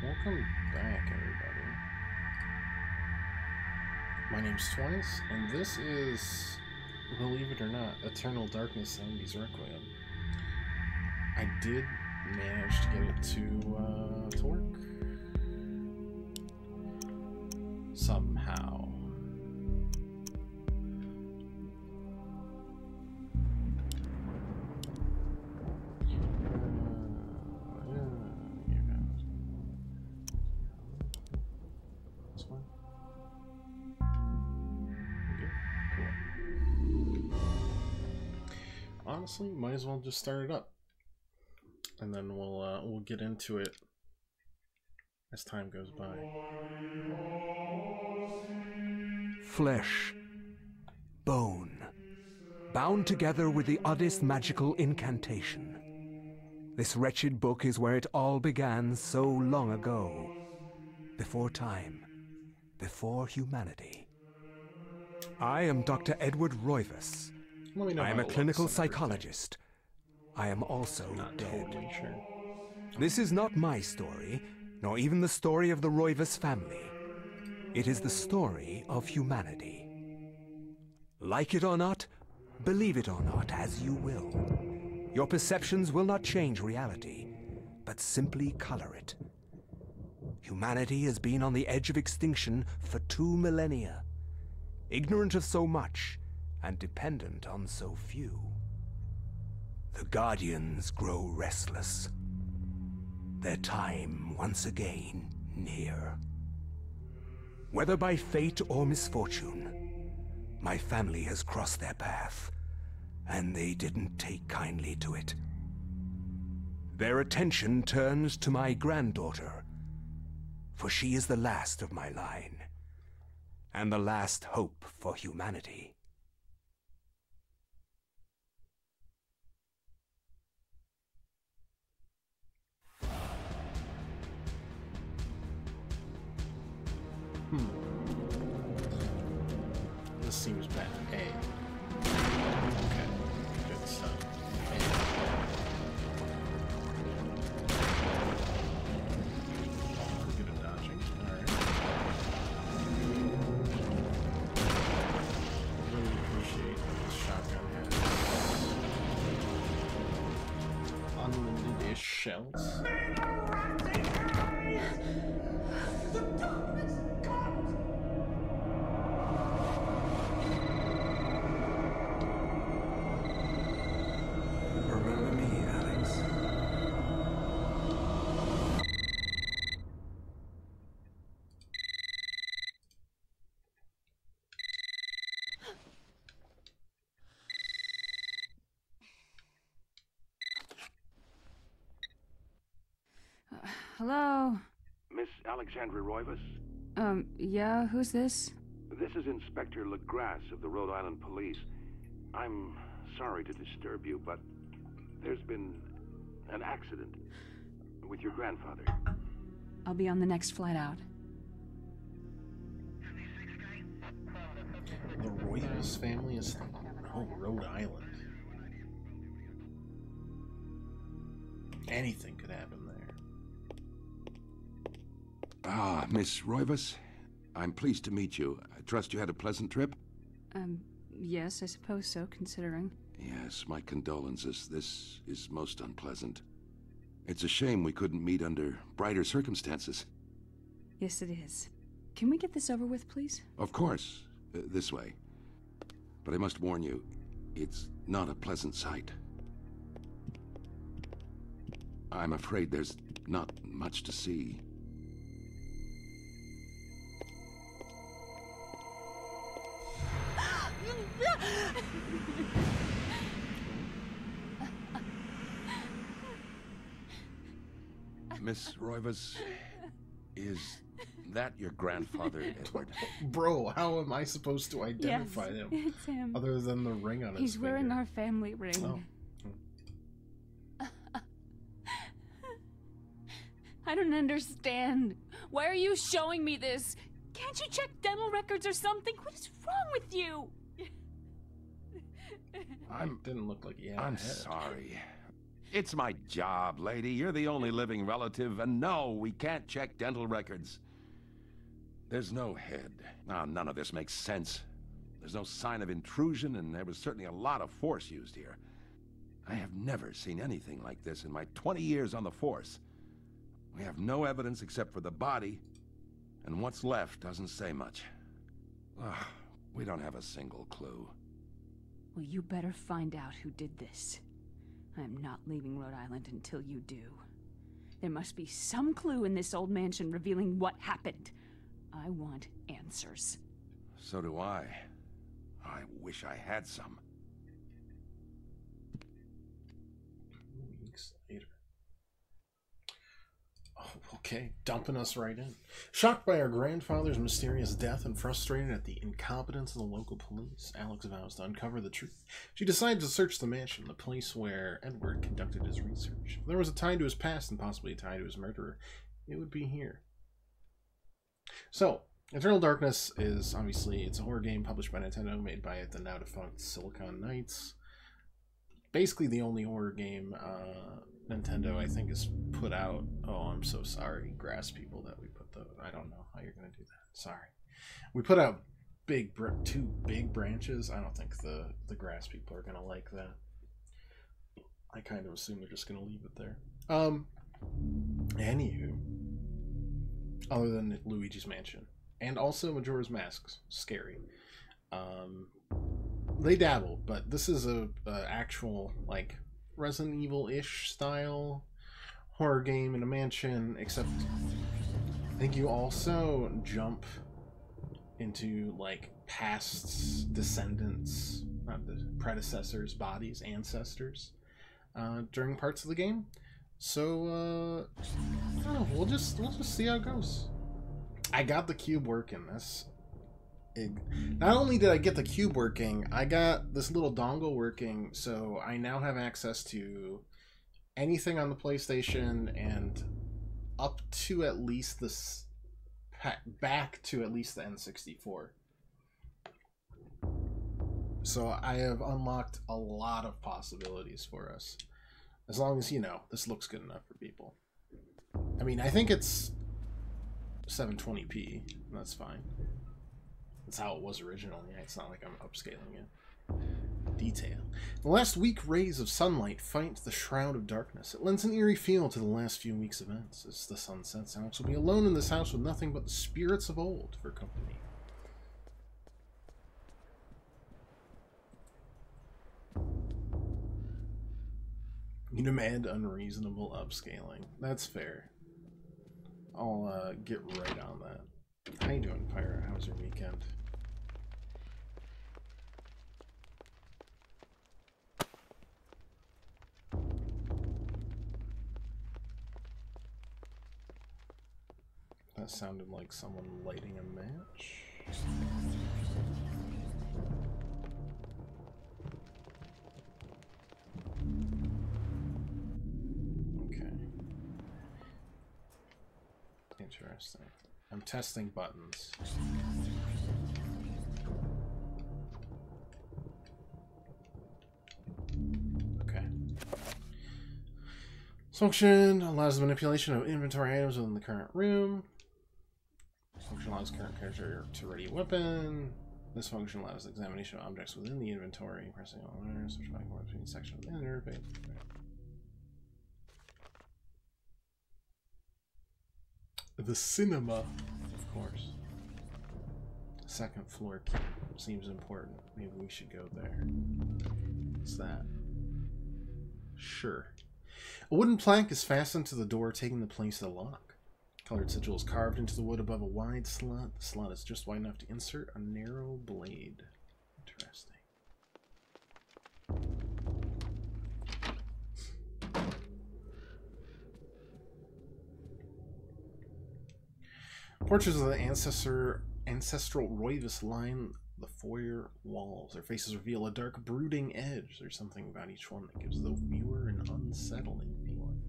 Welcome back, everybody. My name's Twice, and this is, believe it or not, Eternal Darkness Zombies Requiem. I did manage to get it to work. Somehow. Honestly, might as well just start it up, and then we'll get into it as time goes by. Flesh, bone, bound together with the oddest magical incantation. This wretched book is where it all began so long ago, before time, before humanity. I am Dr. Edward Roivas. I am a clinical psychologist. I am also dead. Totally sure. This is not my story, nor even the story of the Roivas family. It is the story of humanity. Like it or not, believe it or not, as you will. Your perceptions will not change reality, but simply color it. Humanity has been on the edge of extinction for 2 millennia, ignorant of so much, and dependent on so few. The Guardians grow restless. Their time once again near. Whether by fate or misfortune, my family has crossed their path, and they didn't take kindly to it. Their attention turns to my granddaughter, for she is the last of my line, and the last hope for humanity. This seems bad. A. Okay. Good stuff. A. Good at dodging. Alright. Really appreciate that this shotgun has unlimited-ish shells. Hello? Miss Alexandra Roivas? Yeah, who's this? This is Inspector LeGrasse of the Rhode Island Police. I'm sorry to disturb you, but there's been an accident with your grandfather. I'll be on the next flight out. The Roivas family is from Rhode Island. Anything could happen there. Ah, Miss Roivas, I'm pleased to meet you. I trust you had a pleasant trip? Yes, I suppose so, considering. Yes, my condolences. This is most unpleasant. It's a shame we couldn't meet under brighter circumstances. Yes, it is. Can we get this over with, please? Of course, this way. But I must warn you, it's not a pleasant sight. I'm afraid there's not much to see. Miss Roivas, is that your grandfather, Edward? Bro, how am I supposed to identify him? It's him. Other than the ring on his He's finger? wearing our family ring. Oh. I don't understand. Why are you showing me this? Can't you check dental records or something? What is wrong with you? Didn't look like he had a I'm head. sorry. It's my job, lady. You're the only living relative, and no, we can't check dental records. There's no head. Ah, none of this makes sense. There's no sign of intrusion, and there was certainly a lot of force used here. I have never seen anything like this in my 20 years on the force. We have no evidence except for the body, and what's left doesn't say much. Ugh, we don't have a single clue. Well, you better find out who did this. I'm not leaving Rhode Island until you do. There must be some clue in this old mansion revealing what happened. I want answers. So do I. I wish I had some. Weeks later. Oh, okay, dumping us right in. Shocked by her grandfather's mysterious death and frustrated at the incompetence of the local police, Alex vows to uncover the truth. She decides to search the mansion, the place where Edward conducted his research. If there was a tie to his past and possibly a tie to his murderer, it would be here. So, Eternal Darkness is, obviously, it's a horror game published by Nintendo, made by the now-defunct Silicon Knights. Basically the only horror game Nintendo, I think, has put out. Oh, I'm so sorry, grass people, that we put the... I don't know how you're going to do that. Sorry. We put out two big branches. I don't think the grass people are going to like that. I kind of assume they're just going to leave it there. Anywho, other than Luigi's Mansion. And also Majora's Mask's scary. They dabble, but this is a actual, like, Resident Evil-ish style horror game in a mansion, except I think you also jump into, like, past descendants, not the predecessors' bodies, ancestors, during parts of the game. So, I don't know, we'll just see how it goes. I got the cube working. Not only did I get the cube working, I got this little dongle working, so I now have access to anything on the PlayStation and up to at least back to at least the N64. So I have unlocked a lot of possibilities for us. As long as, you know, this looks good enough for people. I mean, I think it's 720p. That's fine. That's how it was originally. It's not like I'm upscaling it. Detail. The last weak rays of sunlight fight the shroud of darkness. It lends an eerie feel to the last few weeks' events. As the sun sets, Alex will be alone in this house with nothing but the spirits of old for company. You demand unreasonable upscaling. That's fair. I'll get right on that. How you doing, Pirate? How was your weekend? That sounded like someone lighting a match. Interesting. I'm testing buttons. Okay. This function allows the manipulation of inventory items within the current room. This function allows current character to ready a weapon. This function allows the examination of objects within the inventory. Pressing on letters, switch back and forth between sections of the interface. The cinema, of course. Second floor key seems important. Maybe we should go there. What's that? Sure. A wooden plank is fastened to the door, taking the place of the lock. Colored sigil is carved into the wood above a wide slot. The slot is just wide enough to insert a narrow blade. Interesting. Portraits of the ancestral Roivus line the foyer walls. Their faces reveal a dark, brooding edge. There's something about each one that gives the viewer an unsettling feeling.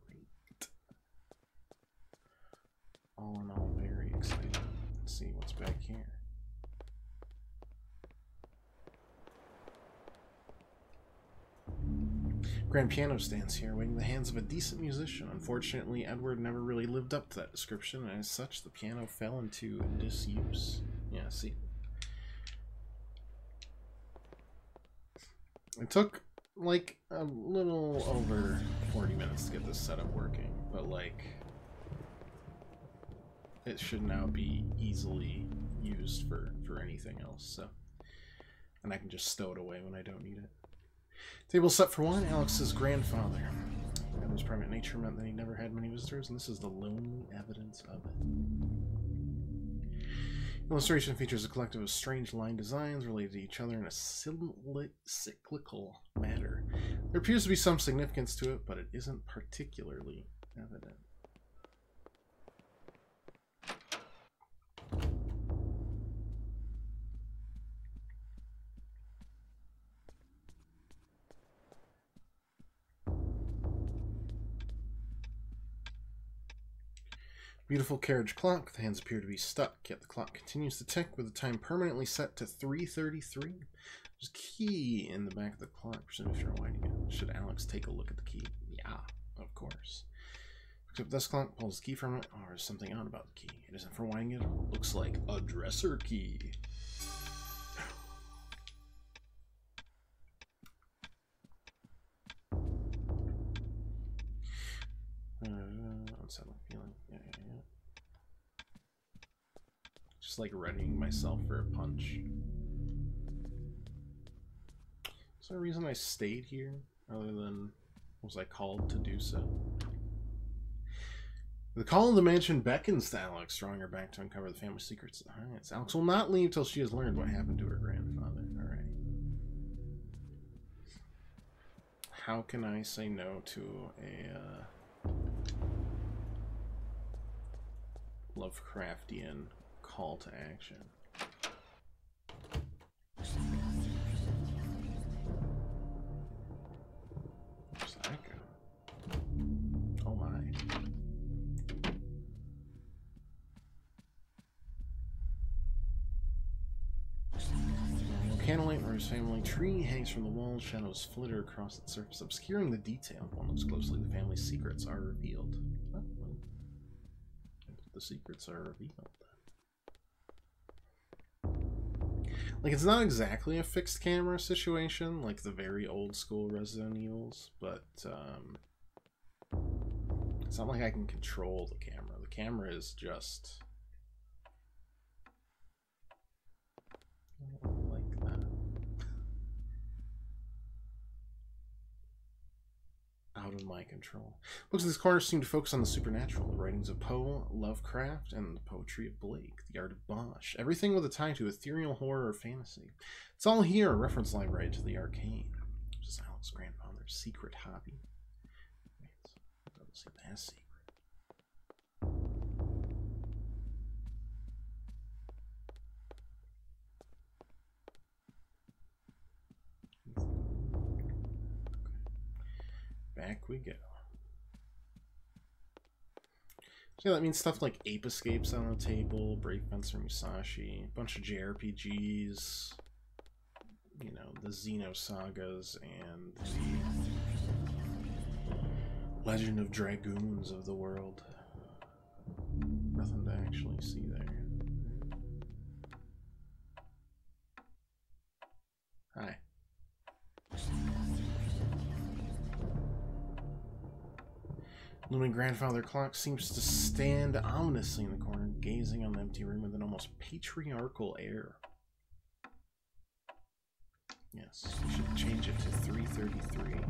Great. All in all, very excited. Let's see what's back here. Grand piano stands here, waiting in the hands of a decent musician. Unfortunately, Edward never really lived up to that description, and as such, the piano fell into disuse. Yeah, see. It took, like, a little over 40 minutes to get this setup working, but, like, it should now be easily used for anything else, so. And I can just stow it away when I don't need it. Table set for one, Alex's grandfather. Edward's private nature meant that he never had many visitors, and this is the lonely evidence of it. Illustration features a collective of strange line designs related to each other in a cyclical manner. There appears to be some significance to it, but it isn't particularly evident. Beautiful carriage clock. The hands appear to be stuck, yet the clock continues to tick with the time permanently set to 3:33. There's a key in the back of the clock, presumably if you're winding it. Should Alex take a look at the key? Yeah, of course. Picks up this clock, pulls the key from it. Oh, there's something odd about the key. It isn't for winding it. It looks like a dresser key. Unsettling feeling. Yeah. Just like readying myself for a punch. Is there a reason I stayed here other than was I called to do so? The call of the mansion beckons to Alex, drawing her back to uncover the family secrets. Alright, so Alex will not leave till she has learned what happened to her grandfather. Alright. How can I say no to a Lovecraftian call to action? Where's that go? Oh my. Candlelight where his family tree hangs from the wall, shadows flitter across its surface, obscuring the detail. If one looks closely, the family's secrets are revealed. Oh, well, the secrets are revealed. Like, it's not exactly a fixed camera situation, like the very old school Resident Evils, but it's not like I can control the camera. The camera is just like that. Out of my control. Books in this corner seem to focus on the supernatural. The writings of Poe, Lovecraft, and the poetry of Blake, the art of Bosch. Everything with a tie to ethereal horror or fantasy. It's all here, a reference library to the arcane, which is Alex's grandfather's secret hobby. Wait, it doesn't seem that secret. Back we go. So yeah, that means stuff like Ape Escape's on the table, Brave Fencer Musashi, a bunch of JRPGs, you know, the Xenosagas, and the Legend of Dragoons of the world. Nothing to actually see there. Hi. Looming grandfather clock seems to stand ominously in the corner, gazing on the empty room with an almost patriarchal air. Yes, we should change it to 3:33.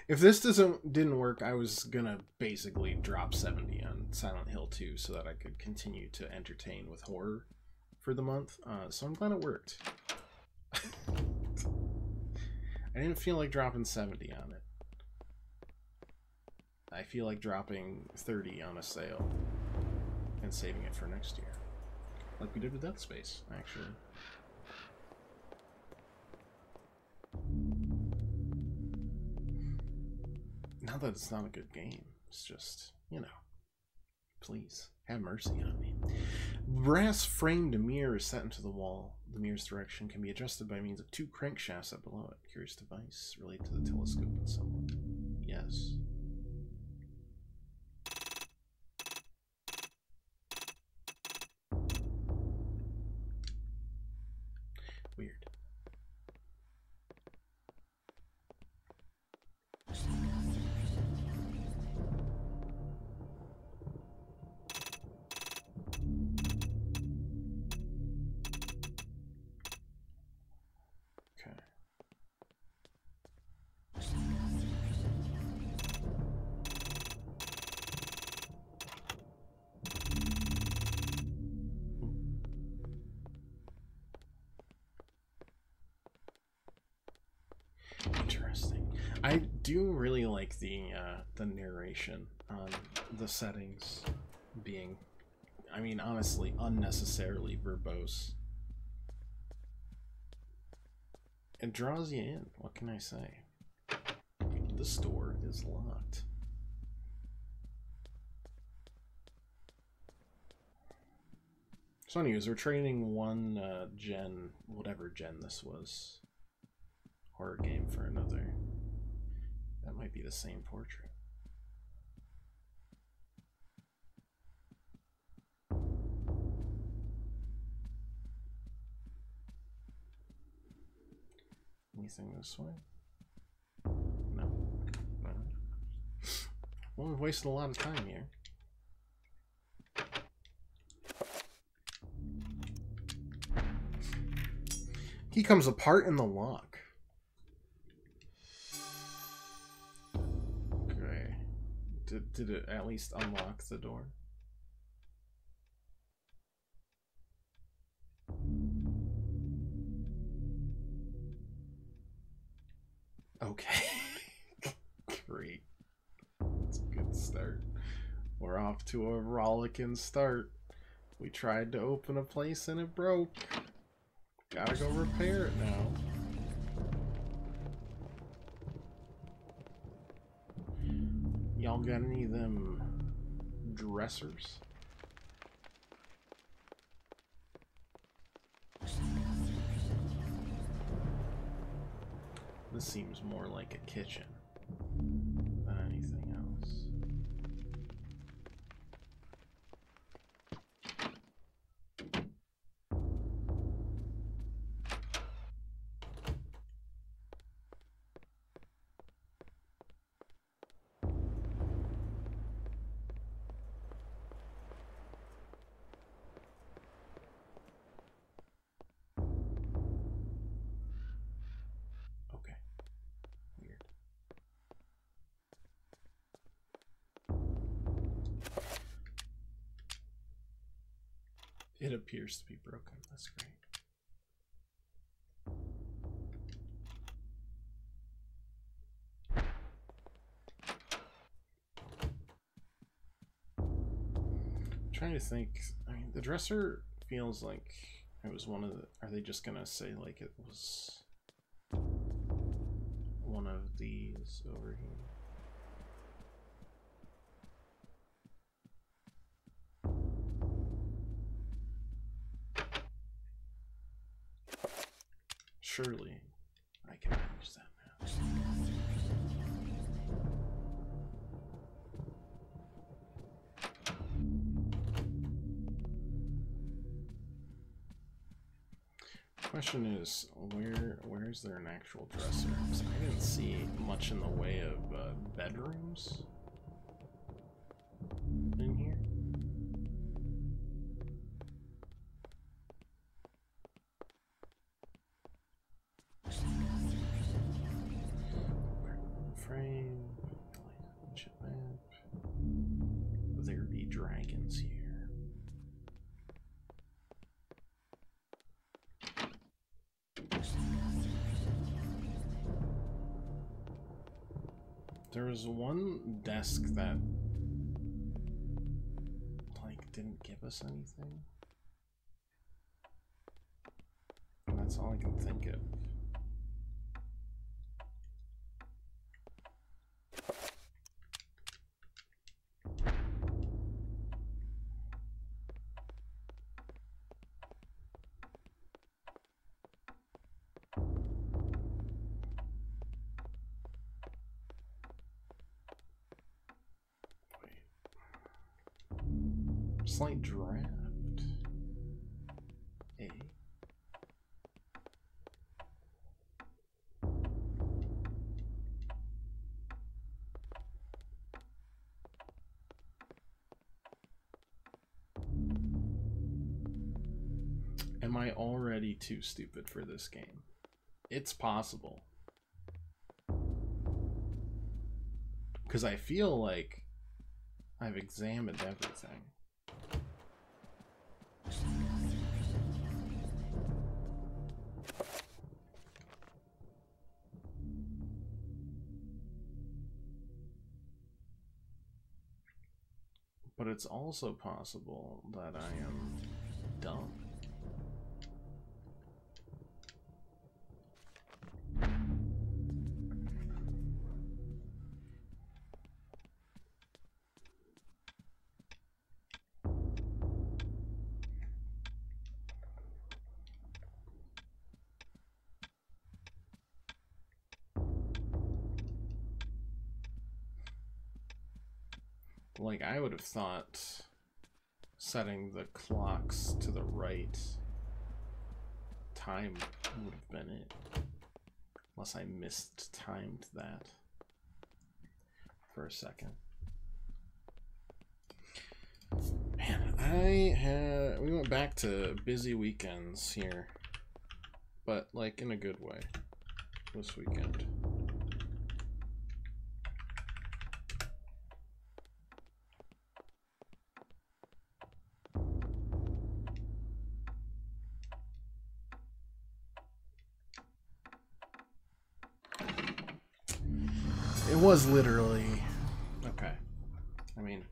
If this didn't work, I was gonna basically drop 70 on Silent Hill 2 so that I could continue to entertain with horror for the month. So I'm glad it worked. I didn't feel like dropping 70 on it. I feel like dropping 30 on a sale and saving it for next year. like we did with Dead Space, actually. Not that it's not a good game, it's just, you know, please, have mercy on me. Brass-framed mirror is set into the wall. The mirror's direction can be adjusted by means of 2 crankshafts up below it. Curious device, related to the telescope in some way. Yes. Weird. Okay. Interesting. I do really like the narration on the settings being, I mean, honestly, unnecessarily verbose. It draws you in. What can I say? This door is locked. So anyways, we're trading one gen, whatever gen this was, horror game for another. That might be the same portrait. Anything this way? No. No. Well, we've wasted a lot of time here. Key comes apart in the lock. Okay. Did it at least unlock the door? Okay. Great. That's a good start. We're off to a rollicking start. We tried to open a place and it broke. Gotta go repair it now. Y'all got any of them dressers? This seems more like a kitchen than anything else. It appears to be broken. That's great. I'm trying to think. I mean, the dresser feels like it was one of the... Are they just gonna say like it was one of these over here? Surely I can use that now. Question is, where's there an actual dresser? 'Cause I didn't see much in the way of bedrooms in here. Frame, relationship map. There be dragons here. There was one desk that like didn't give us anything. That's all I can think of. Slight draft. A. Am I already too stupid for this game? It's possible. Because I feel like I've examined everything. But it's also possible that I am dumb. Like, I would have thought setting the clocks to the right time would have been it. Unless I mistimed that for a second. Man, we went back to busy weekends here. But, like, in a good way this weekend. It was literally... Okay. I mean...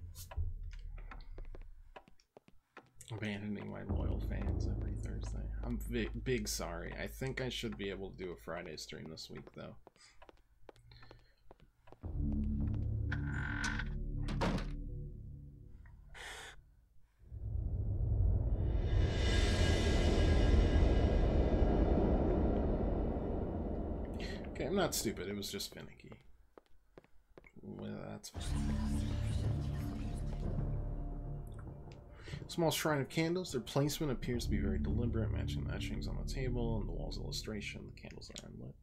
abandoning my loyal fans every Thursday. I'm big sorry. I think I should be able to do a Friday stream this week, though. Okay, I'm not stupid. It was just finicky. Well, that's fine. Small shrine of candles. Their placement appears to be very deliberate, matching the etchings on the table and the wall's illustration. The candles are unlit.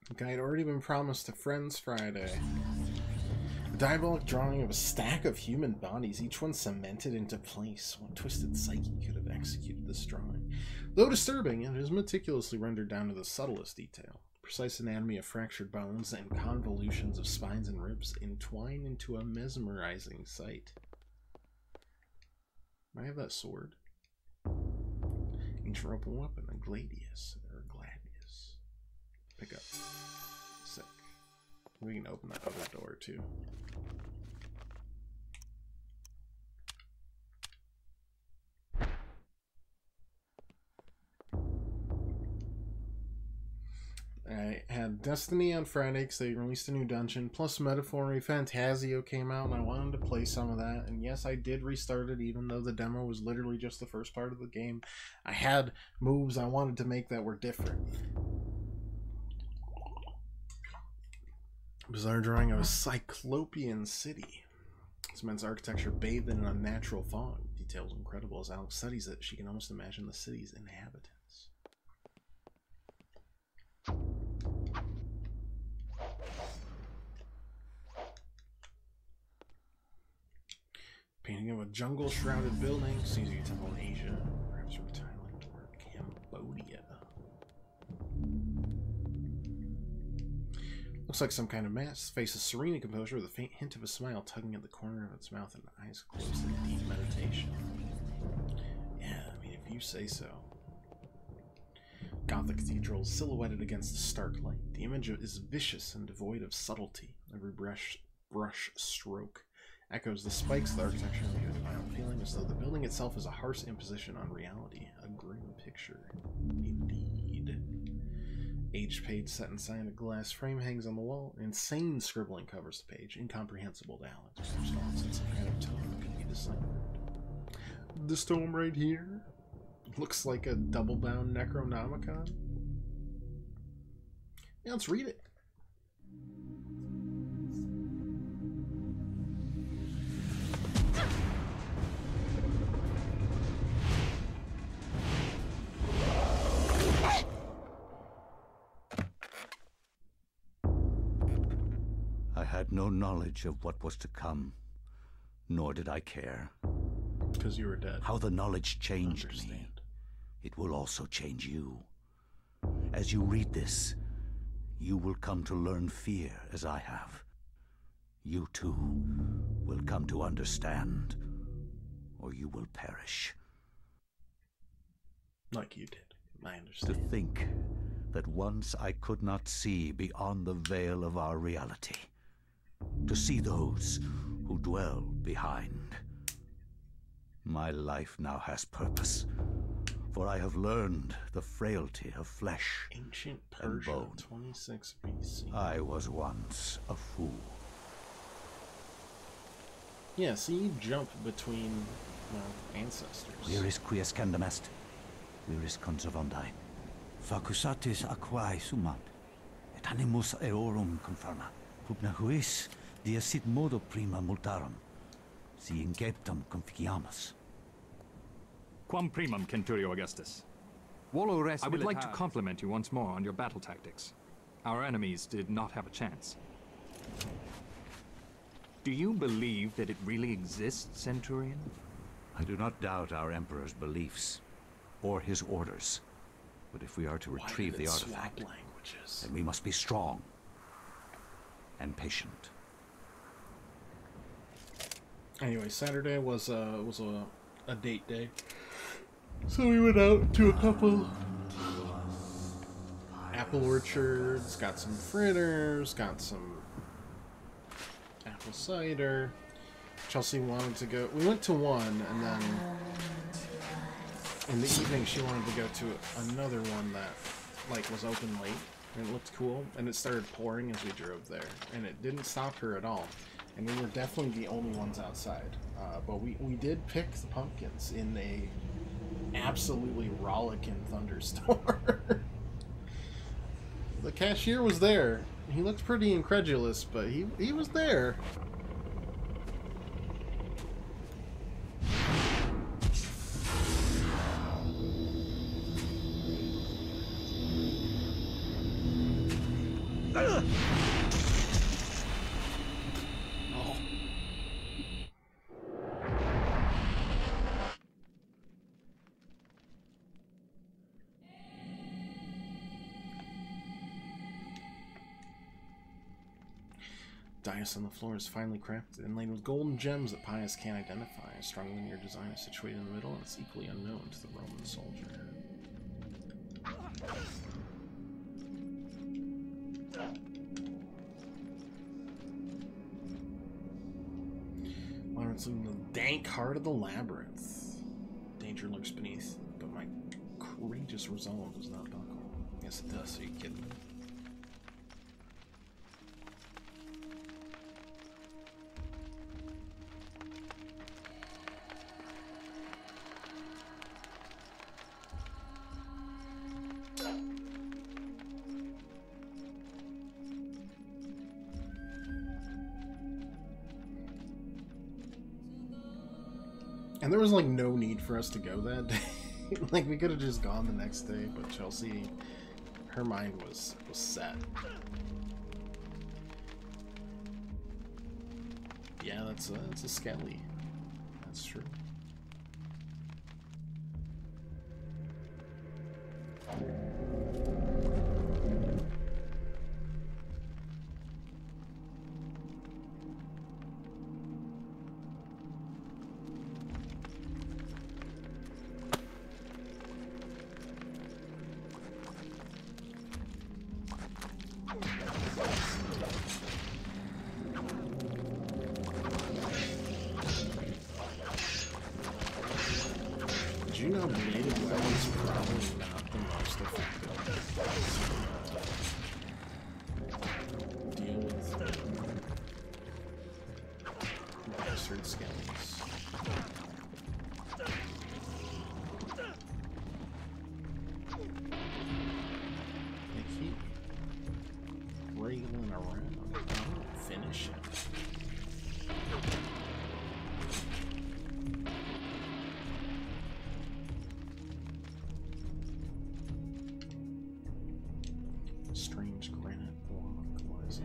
The guy had already been promised to Friends Friday. A diabolic drawing of a stack of human bodies, each one cemented into place. What twisted psyche could have executed this drawing? Though disturbing, it is meticulously rendered down to the subtlest detail. Precise anatomy of fractured bones and convolutions of spines and ribs entwine into a mesmerizing sight. I have that sword. Ancient rope and weapon, a gladius, or gladius. Pick up. Sick. We can open that other door too. I had Destiny on Friday because they released a new dungeon, plus Metaphor Fantasio came out, and I wanted to play some of that. And yes, I did restart it, even though the demo was literally just the first part of the game. I had moves I wanted to make that were different. Bizarre drawing of a Cyclopean city. This man's architecture bathed in an unnatural fog. Details incredible. As Alex studies it, she can almost imagine the city's inhabitants. Painting of a jungle-shrouded building. Seems to be a temple in Asia, perhaps from Thailand or Cambodia. Looks like some kind of mask. Face is serene and composure with a faint hint of a smile tugging at the corner of its mouth and eyes closed in deep meditation. Yeah, I mean, if you say so. Gothic cathedral silhouetted against the stark light. The image is vicious and devoid of subtlety. Every brush stroke echoes the spikes of the architecture and the violent feeling. as though the building itself is a harsh imposition on reality. A grim picture. Indeed. Aged page set inside a glass frame hangs on the wall. Insane scribbling covers the page, incomprehensible to Alex. There's no sense of kind of tone can be deciphered. This tome right here looks like a double-bound Necronomicon. Yeah, let's read it. I had no knowledge of what was to come, nor did I care. Because you were dead. How the knowledge changed me, it will also change you. As you read this, you will come to learn fear as I have. You too will come to understand, or you will perish. Like you did, I understand. To think that once I could not see beyond the veil of our reality. To see those who dwell behind. My life now has purpose, for I have learned the frailty of flesh Ancient and Persia, bone. 26 BC. I was once a fool. Yeah, see, you jump between, well, ancestors. Viris quies candamest, viris conservandi. Facusatis aquae sumat, et animus eorum conferma. Pupna huis, dia sit modo prima multarum, si inceptum conficiamus. Quam primum, Centurio Augustus. I would like to compliment you once more on your battle tactics. Our enemies did not have a chance. Do you believe that it really exists, Centurion? I do not doubt our Emperor's beliefs, or his orders. But if we are to retrieve the artifact, then we must be strong and patient. Anyway, Saturday was a date day. So we went out to a couple apple orchards, got some fritters, got some apple cider. Chelsea wanted to go. We went to one, and then in the evening she wanted to go to another one that like was open late and it looked cool. And it started pouring as we drove there, and it didn't stop her at all. And we were definitely the only ones outside. But we did pick the pumpkins in a absolutely rollicking thunderstorm. The cashier was there. He looked pretty incredulous, but he was there. Dais on the floor is finely crafted and laid with golden gems that Pius can't identify. A strong linear design is situated in the middle, and it's equally unknown to the Roman soldier. Labyrinth's in the dank heart of the labyrinth. Danger lurks beneath, but my courageous resolve does not buckle. Yes, it does. Are you kidding me? And there was like no need for us to go that day. Like we could have just gone the next day, but Chelsea, her mind was set. Yeah, that's a skelly. That's true. Strange granite block. What is it?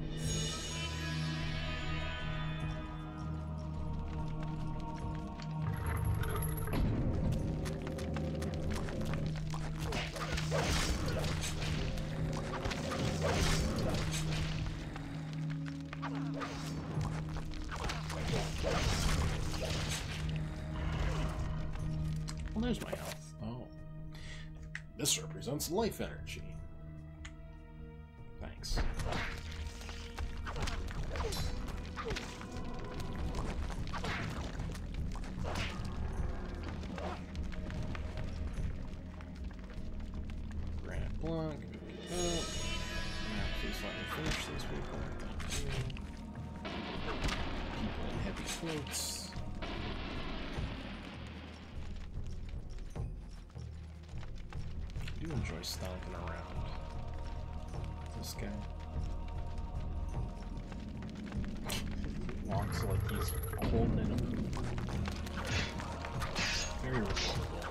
Well, there's my health. Oh. This represents life energy. Thanks. Granite block. Now, please let me finish these people. Thank you. People in heavy coats. I do enjoy stomping around this guy. He walks like he's holding him. Very relatable.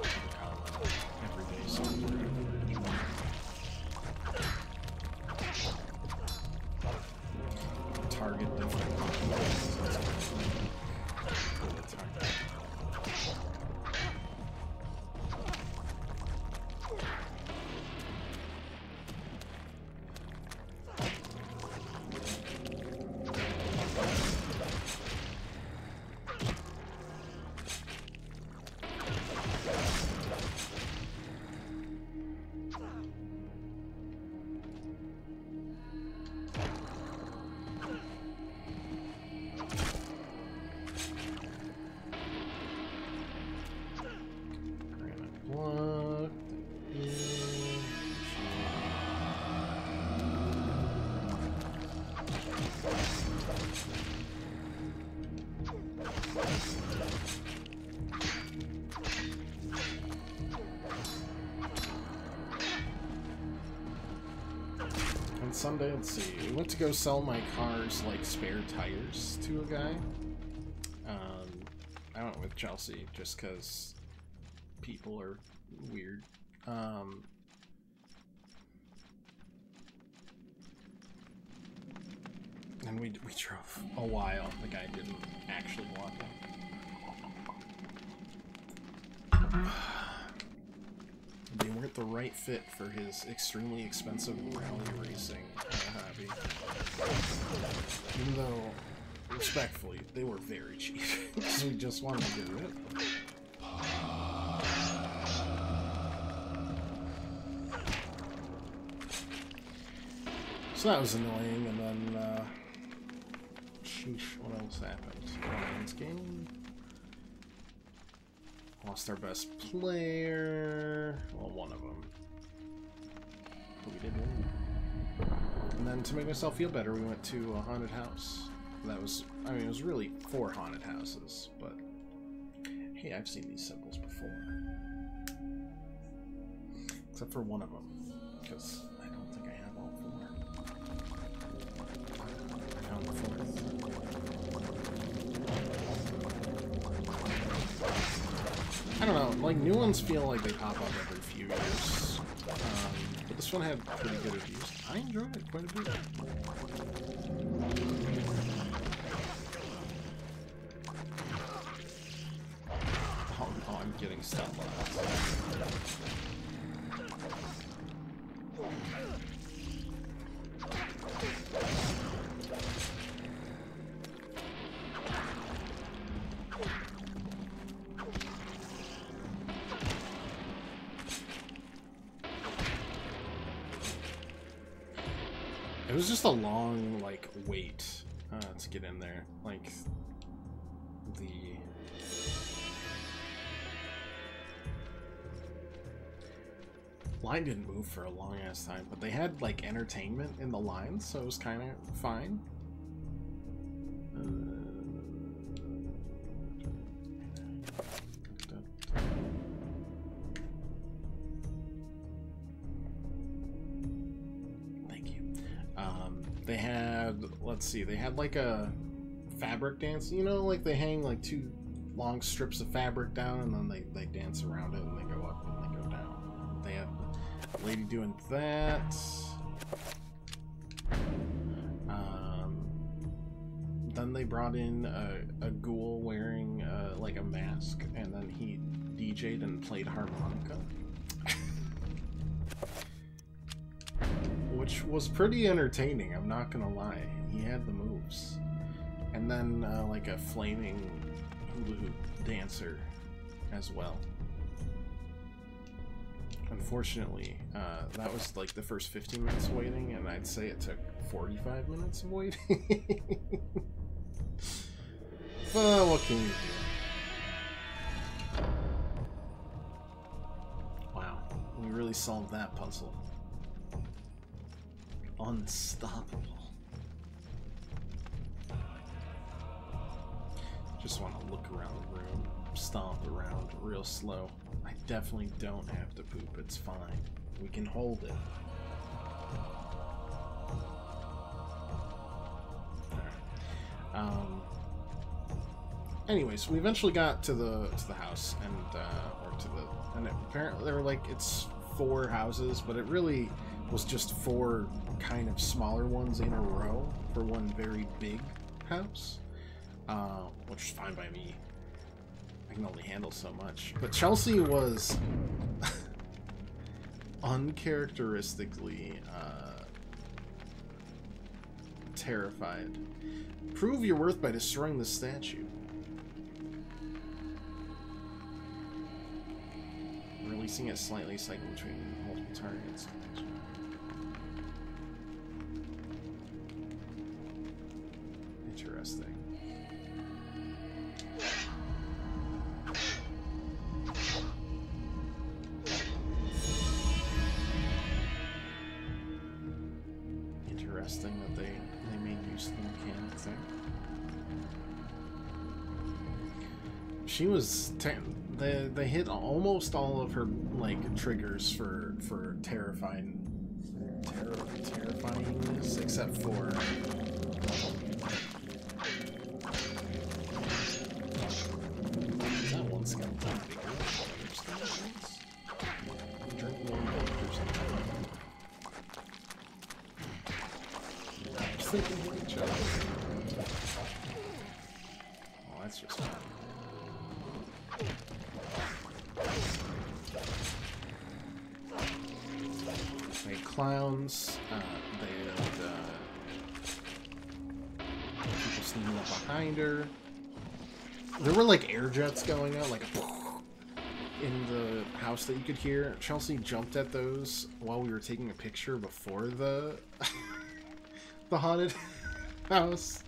Everyday somewhere. Target different. Sunday, let's see. We went to go sell my car's like spare tires to a guy. I went with Chelsea just because people are weird. And we drove a while. The guy didn't actually walk in. They weren't the right fit for his extremely expensive rally racing hobby. Even though, respectfully, they were very cheap. So we just wanted to do it. So that was annoying, and then, sheesh, what else happened? Man's game. Lost our best player. Well, one of them. But we did win. And then to make myself feel better, we went to a haunted house. That was, I mean, it was really 4 haunted houses, but hey, I've seen these symbols before. Except for one of them, because I don't think I have all 4. I found the 4th. I don't know, like, new ones feel like they pop up every few years. But this one had pretty good reviews. I enjoyed it quite a bit. Oh, I'm getting stuck on It was just a long, like, wait to get in there. Like, the... line didn't move for a long-ass time, but they had, like, entertainment in the lines, so it was kind of fine. They had, let's see, they had like a fabric dance, you know, like they hang like 2 long strips of fabric down and then they dance around it and they go up and they go down. They had a lady doing that. brought in a ghoul wearing like a mask, and then he DJ'd and played harmonica. Which was pretty entertaining, I'm not gonna lie. He had the moves. And then like a flaming hula hoop dancer as well. Unfortunately, that was like the first 15 minutes of waiting, and I'd say it took 45 minutes of waiting. But what can you do? Wow, we really solved that puzzle. Unstoppable. Just want to look around the room, stomp around real slow. I definitely don't have to poop, it's fine. We can hold it. Anyways, we eventually got to the house, and apparently there were like, it's 4 houses, but it really was just 4 kind of smaller ones in a row for one very big house, which is fine by me. I can only handle so much. But Chelsea was uncharacteristically terrified. Prove your worth by destroying the statue. Releasing it slightly, cycling between multiple targets. Interesting. Interesting that they made use of the mechanic thing. She was they hit almost all of her like triggers for terrifyingness, except for that one skeleton. Drink one milk or something. Just thinking of each other. Oh, that's just fun. Clowns, they had people sneaking up behind her. There were like air jets going out, like in the house that you could hear. Chelsea jumped at those while we were taking a picture before the the haunted house.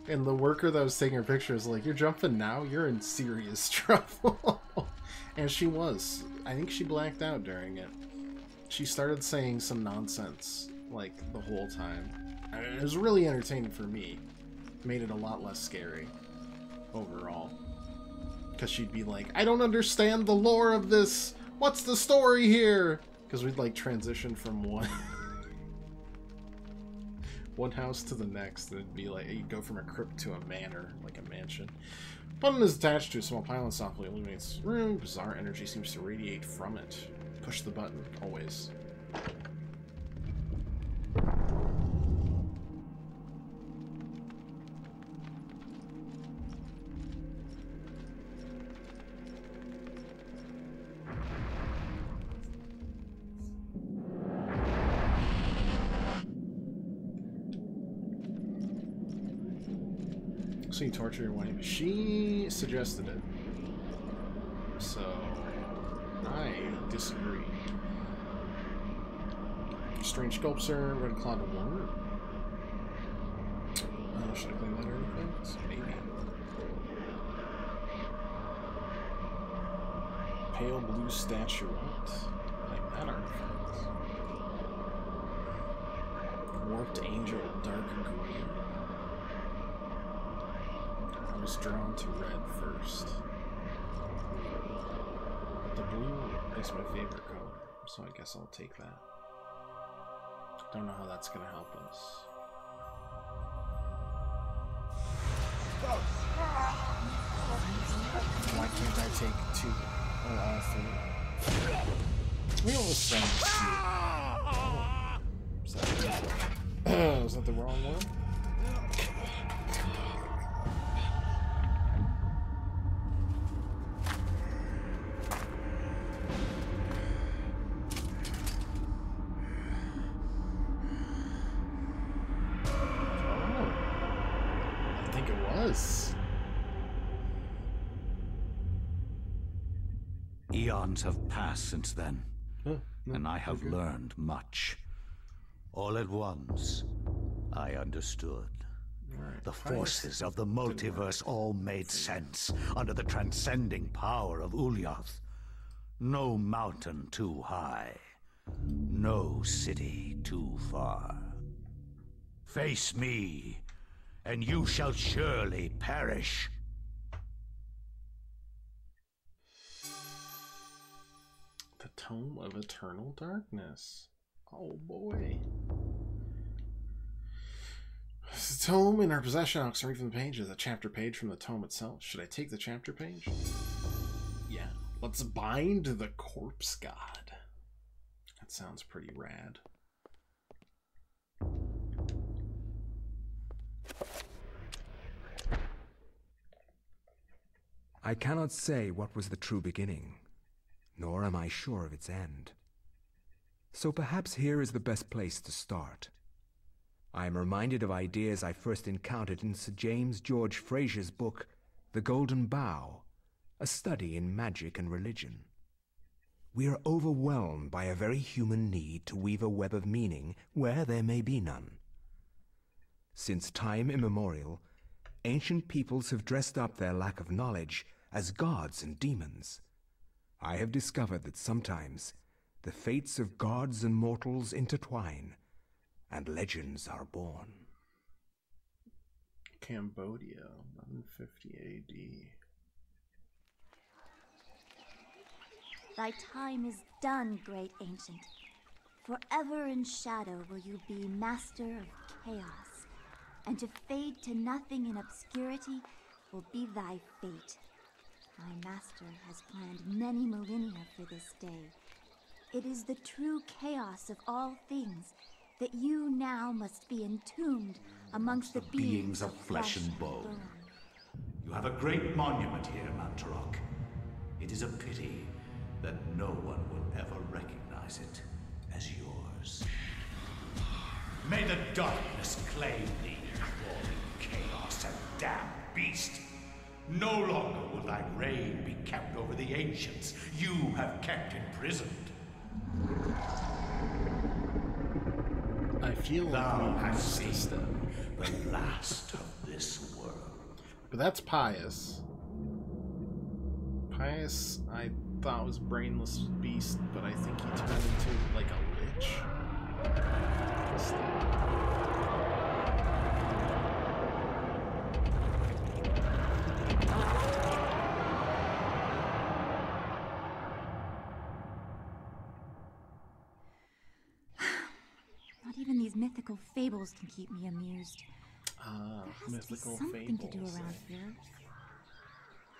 And the worker that was taking her picture was like, "You're jumping now? You're in serious trouble." And she was. I think she blacked out during it. She started saying some nonsense, like, the whole time. It was really entertaining for me. Made it a lot less scary, overall. Because she'd be like, "I don't understand the lore of this! What's the story here?" Because we'd, like, transition from one house to the next. And it'd be like, you'd go from a crypt to a manor, like a mansion. Button is attached to a small pylon, softly illuminates the room. Bizarre energy seems to radiate from it. Push the button, always. So you torture your wife. She suggested it. So I disagree. Strange sculpture, red cloud of water. Should I clean that or anything? Maybe. Pale blue statuette. Like that artifact. Warped angel, dark green. I was drawn to red first. The blue is my favorite color, so I guess I'll take that. Don't know how that's gonna help us. Why can't I take 2 or all 3? We almost found this. Oh. Is that the wrong one? eons have passed since then, and I have learned much. All at once, I understood. The forces of the multiverse all made sense under the transcending power of Ulyath. No mountain too high, no city too far. Face me, and you shall surely perish. The Tome of Eternal Darkness. Oh boy. It's a tome in our possession. I'll read from the page. Is a chapter page from the tome itself. Should I take the chapter page? Yeah. Let's bind the corpse god. That sounds pretty rad. I cannot say what was the true beginning, nor am I sure of its end. So perhaps here is the best place to start. I am reminded of ideas I first encountered in Sir James George Fraser's book, The Golden Bough, a study in magic and religion. We are overwhelmed by a very human need to weave a web of meaning where there may be none. Since time immemorial, ancient peoples have dressed up their lack of knowledge as gods and demons. I have discovered that sometimes the fates of gods and mortals intertwine, and legends are born. Cambodia, 1150 AD. Thy time is done, great ancient. Forever in shadow will you be master of chaos, and to fade to nothing in obscurity will be thy fate. My master has planned many millennia for this day. It is the true chaos of all things that you now must be entombed amongst the beings of flesh and bone. You have a great monument here, Mantarok. It is a pity that no one will ever recognize it as yours. May the darkness claim thee, crawling chaos and damned beast. No longer will thy reign be kept over the ancients you have kept imprisoned. I feel like thou hast seen the last of this world. But that's Pious. Pious, I thought was brainless beast, but I think he turned into like a lich. Not even these mythical fables can keep me amused. There has to be something to do around here.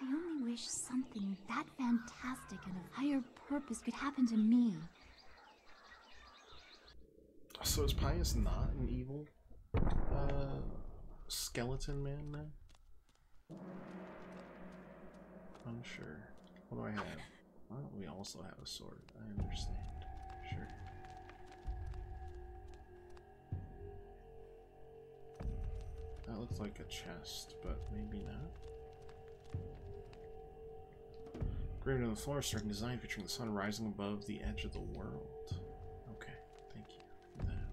I only wish something that fantastic and of higher purpose could happen to me. So is Pious not an evil skeleton man now? Unsure. What do I have? Well, we also have a sword. I understand. Sure. That looks like a chest, but maybe not. Engraved on the floor, striking design featuring the sun rising above the edge of the world. Okay, thank you for that.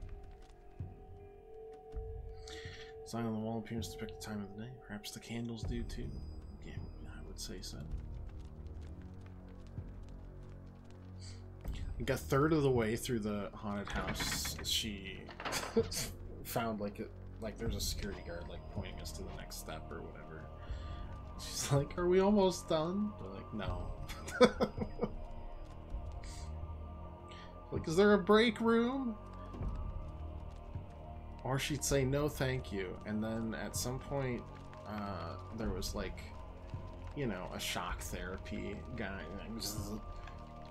Sign on the wall appears to depict the time of the day. Perhaps the candles do too. Yeah, I would say so. I got a third of the way through the haunted house. She found like there's a security guard like pointing us to the next step or whatever. She's like, "Are we almost done?" They're like, "No." Like, "Is there a break room?" Or she'd say, "No, thank you." And then at some point, there was like, you know, a shock therapy guy,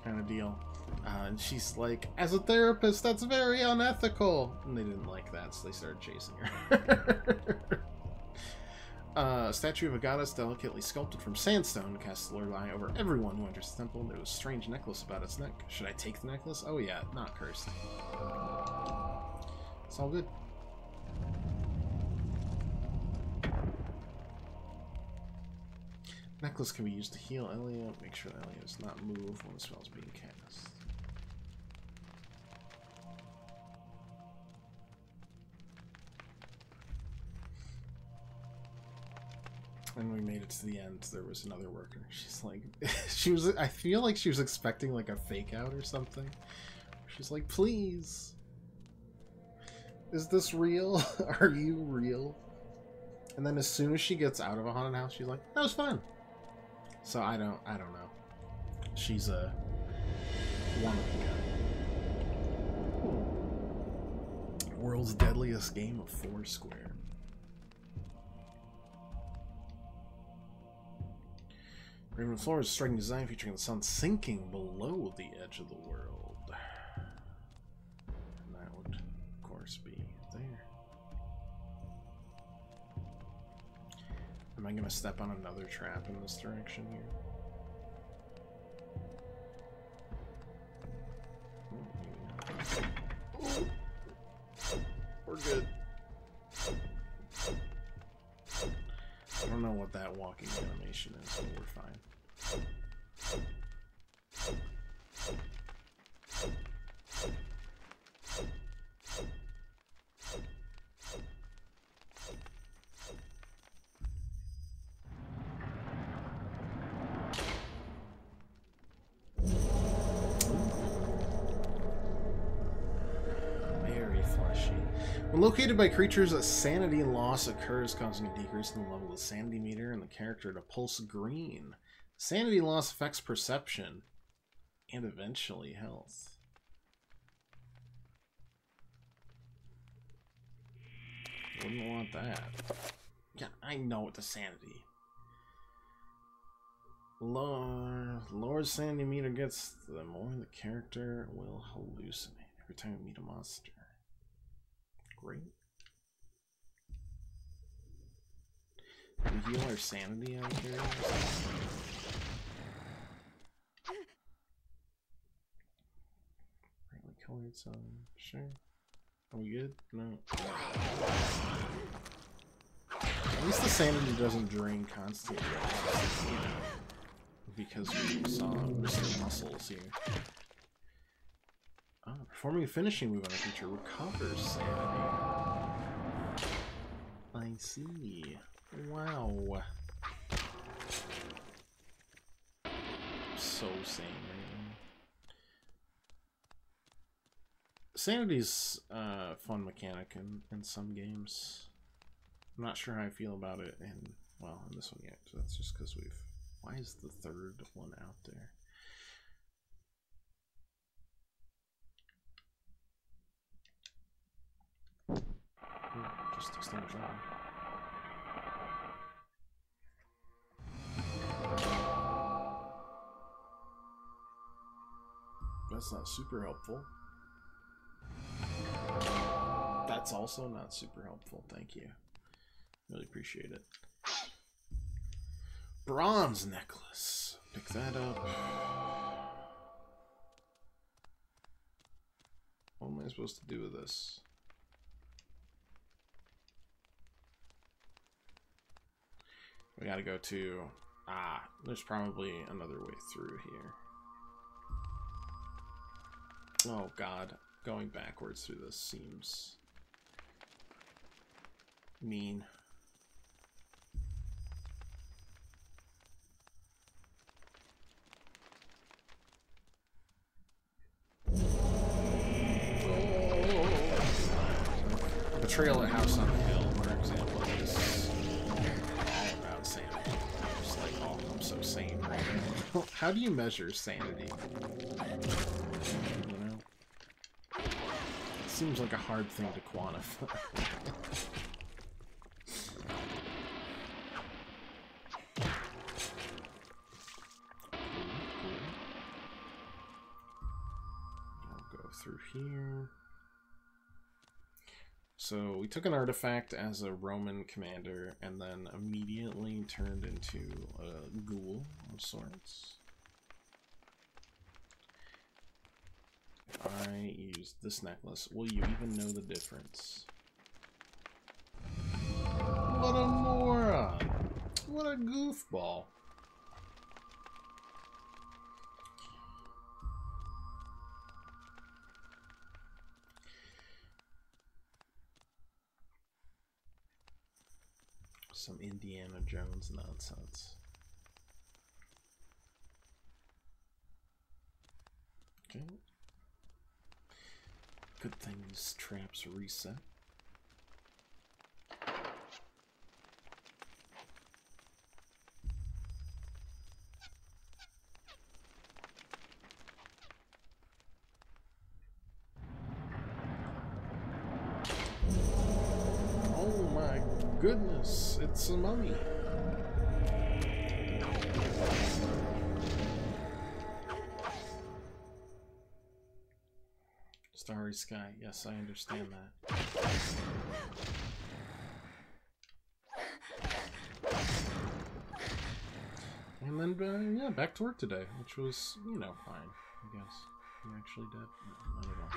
kind of deal. And she's like, "As a therapist, that's very unethical." And they didn't like that, so they started chasing her. A statue of a goddess delicately sculpted from sandstone casts a lurid eye over everyone who enters the temple. There was a strange necklace about its neck. Should I take the necklace? Oh yeah, not cursed. It's all good. Necklace can be used to heal Elliot. Make sure that Elliot does not move when the spell is being cast. When we made it to the end, there was another worker. She's like, I feel like she was expecting like a fake out or something. She's like, please. Is this real? Are you real? And then as soon as she gets out of a haunted house, she's like, that was fun. So I don't know. She's a wannabe guy. World's deadliest game of Foursquare. Raven floor is a striking design featuring the sun sinking below the edge of the world. And that would, of course, be there. Am I going to step on another trap in this direction here? Maybe not. We're good. I don't know what that walking animation is, but we're fine. Very fleshy. When located by creatures, a sanity loss occurs, causing a decrease in the level of the sanity meter and the character to pulse green. Sanity loss affects perception and eventually health. Wouldn't want that. Yeah, I know what the sanity. Lower sanity meter gets, the more the character will hallucinate every time you meet a monster. Great. We heal our sanity out here. Brightly colored sun. Sure. Are we good? No. At least the sanity doesn't drain constantly. Because we saw Mr. Muscles here. Oh, performing a finishing move on a creature recovers sanity. I see. Wow. So sane right now. Sanity's a fun mechanic in some games. I'm not sure how I feel about it in, well, in this one yet. So that's just because we've... Why is the third one out there? Just extinguish that one. That's not super helpful. That's also not super helpful. Thank you. Really appreciate it. Bronze necklace. Pick that up. What am I supposed to do with this? We gotta go to... Ah, there's probably another way through here. Oh god, going backwards through this seems... mean. Betrayal at House on the Hill, for example, is all about sanity. Just like, oh, I'm so sane right now. How do you measure sanity? You know? It seems like a hard thing to quantify. I'll go through here. So we took an artifact as a Roman commander and then immediately turned into a ghoul of sorts. If I use this necklace, will you even know the difference? What a moron! What a goofball! Some Indiana Jones nonsense. Okay. Good thing these traps reset. Oh my goodness, it's a mummy. Starry sky, yes, I understand that. And then, yeah, back to work today, which was, you know, fine, I guess. You actually did? I don't know.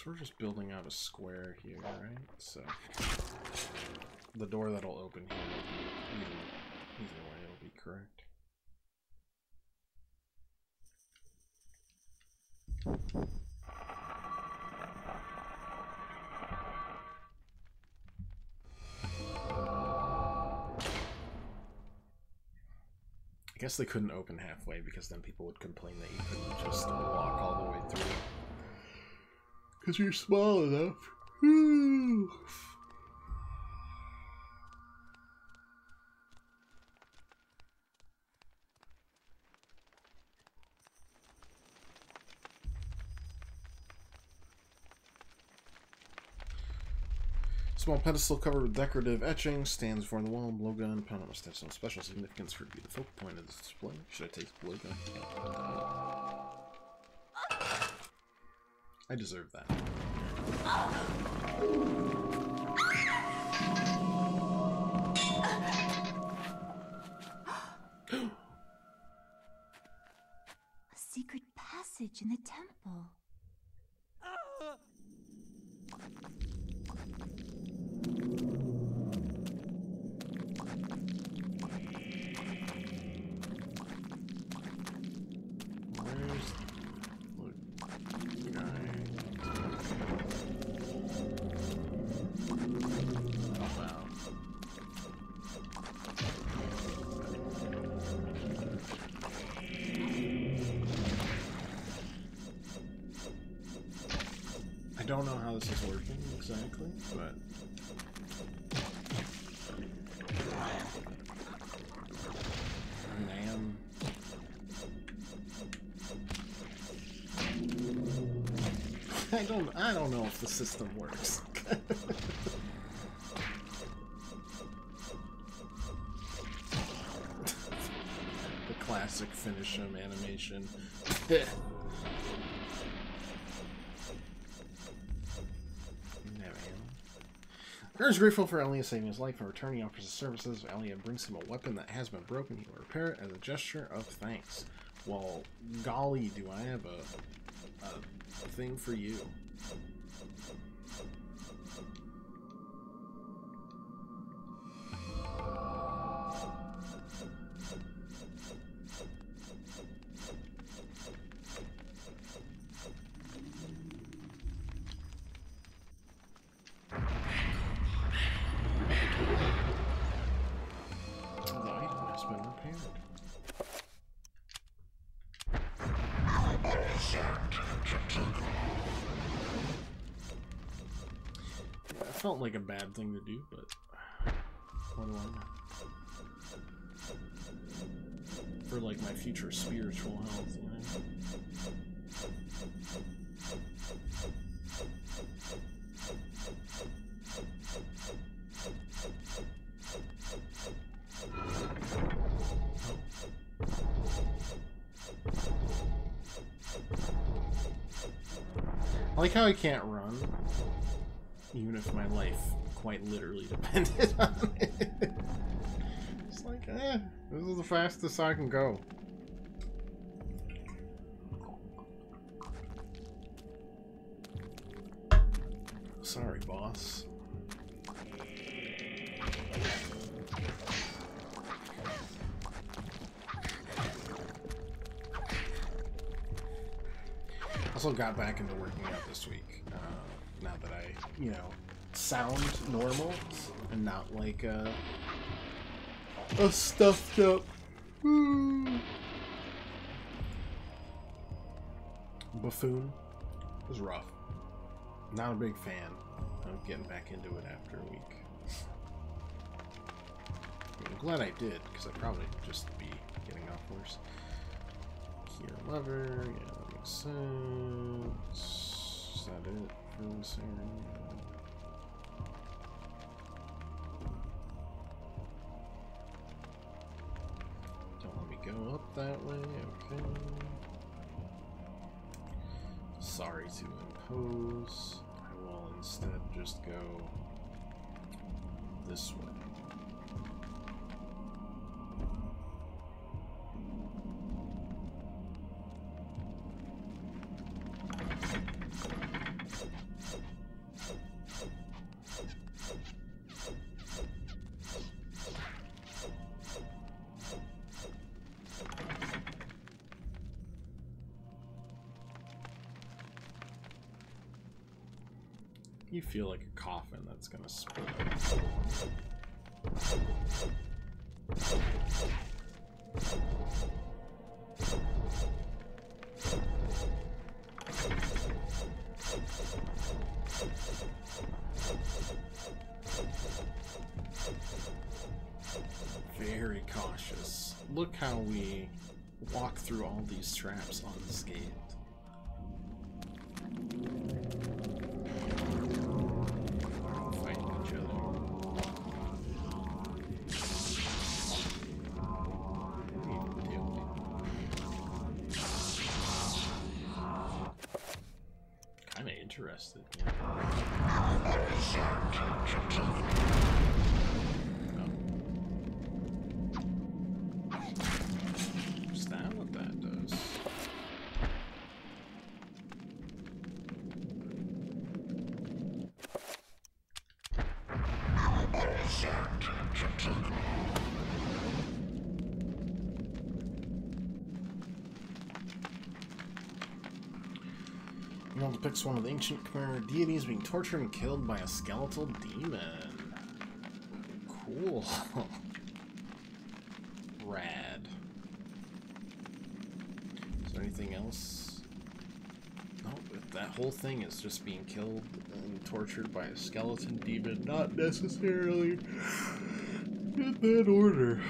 We're just building out a square here, right? So the door that'll open here will be either way, it'll be correct. I guess they couldn't open halfway because then people would complain that you couldn't just walk all the way through. Because you're small enough. Small pedestal covered with decorative etchings stands before the wall. Blowgun, pound must have some special significance for it to be the focal point of this display. Should I take the blowgun? I deserve that. A secret passage in the temple. I don't know how this is working exactly, but I mean, I don't know if the system works. The classic finish 'em animation. Aaron is grateful for Elliot saving his life and returning offers his services. Elliot brings him a weapon that has been broken. He will repair it as a gesture of thanks. Well, golly, do I have a thing for you. Felt like a bad thing to do, but what do I know? For like my future spiritual health, you know? I like how I can't run. Even if my life quite literally depended on it. It's like, this is the fastest I can go. Sorry, boss. Also got back into working out this week. Now that I, you know, sound normal and not like a stuffed up buffoon. It was rough. Not a big fan of getting back into it after a week. I'm glad I did, because I'd probably just be getting off worse. Here, lever, yeah, that makes sense. Is that it for this area? Don't let me go up that way, okay. Sorry to impose. I will instead just go this way. You feel like a coffin that's gonna split. Very cautious. Look how we walk through all these traps unscathed. Interested. Is that what that does? Depicts one of the ancient Khmer deities being tortured and killed by a skeletal demon. Cool. Rad. Is there anything else? No, that whole thing is just being killed and tortured by a skeleton demon, not necessarily in that order.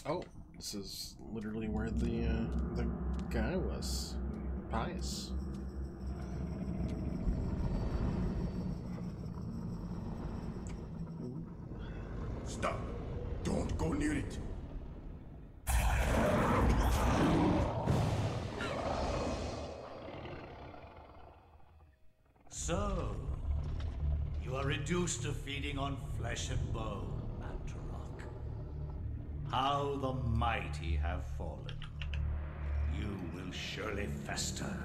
Oh, this is literally where the guy was. Pious. Stop! Don't go near it. So, you are reduced to feeding on flesh and bone. How the mighty have fallen. You will surely fester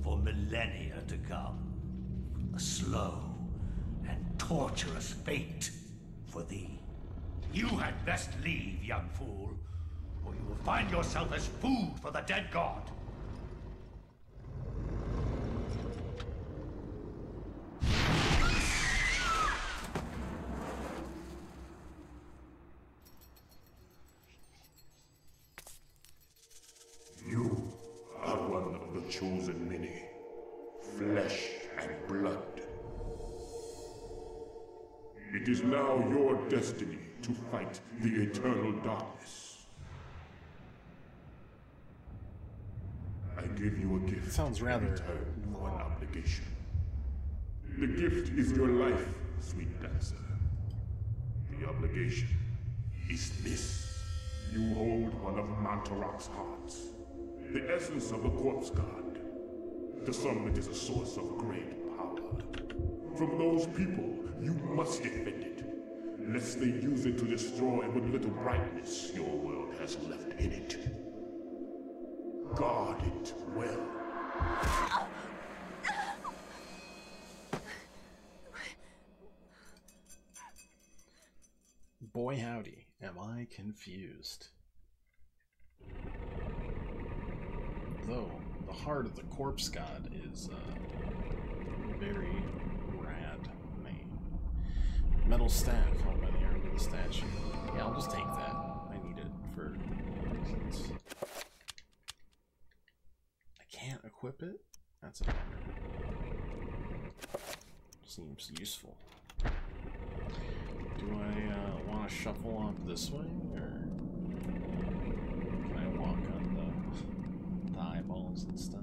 for millennia to come. A slow and torturous fate for thee. You had best leave, young fool, or you will find yourself as food for the dead god. Chosen many, flesh and blood. It is now your destiny to fight the eternal darkness. I give you a gift. Sounds rather in return for an obligation. The gift is your life, sweet dancer. The obligation is this. You hold one of Mantarok's hearts. The essence of a corpse god. To some, it is a source of great power. From those people, you must defend it. lest they use it to destroy what little brightness your world has left in it. Guard it well. Boy howdy, am I confused. Though, the heart of the corpse god is very rad name. Metal staff held by the arm of the statue. Yeah, I'll just take that. I need it for reasons. I can't equip it? That's a bummer. Seems useful. Do I want to shuffle off this way, or can I walk on the eyeballs and stuff?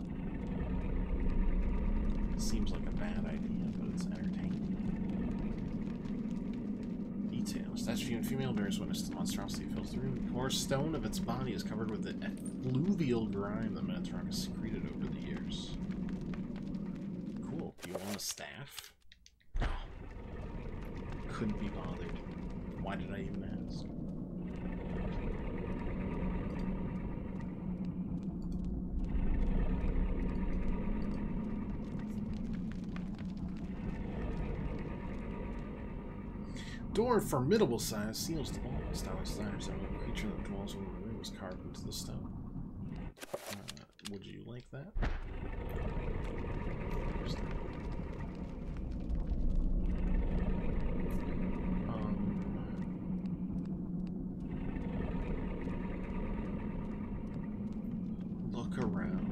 It seems like a bad idea, but it's entertaining. Detail. Statue and female bears witness the monstrosity fills the room. The core stone of its body is covered with the effluvial grime the Metatron has secreted over the years. Cool. Do you want a staff? Couldn't be bothered. Why did I even ask? Door of formidable size seals the wall. Stylish designers and a creature that dwells within the room was carved into the stone. Would you like that? Look around.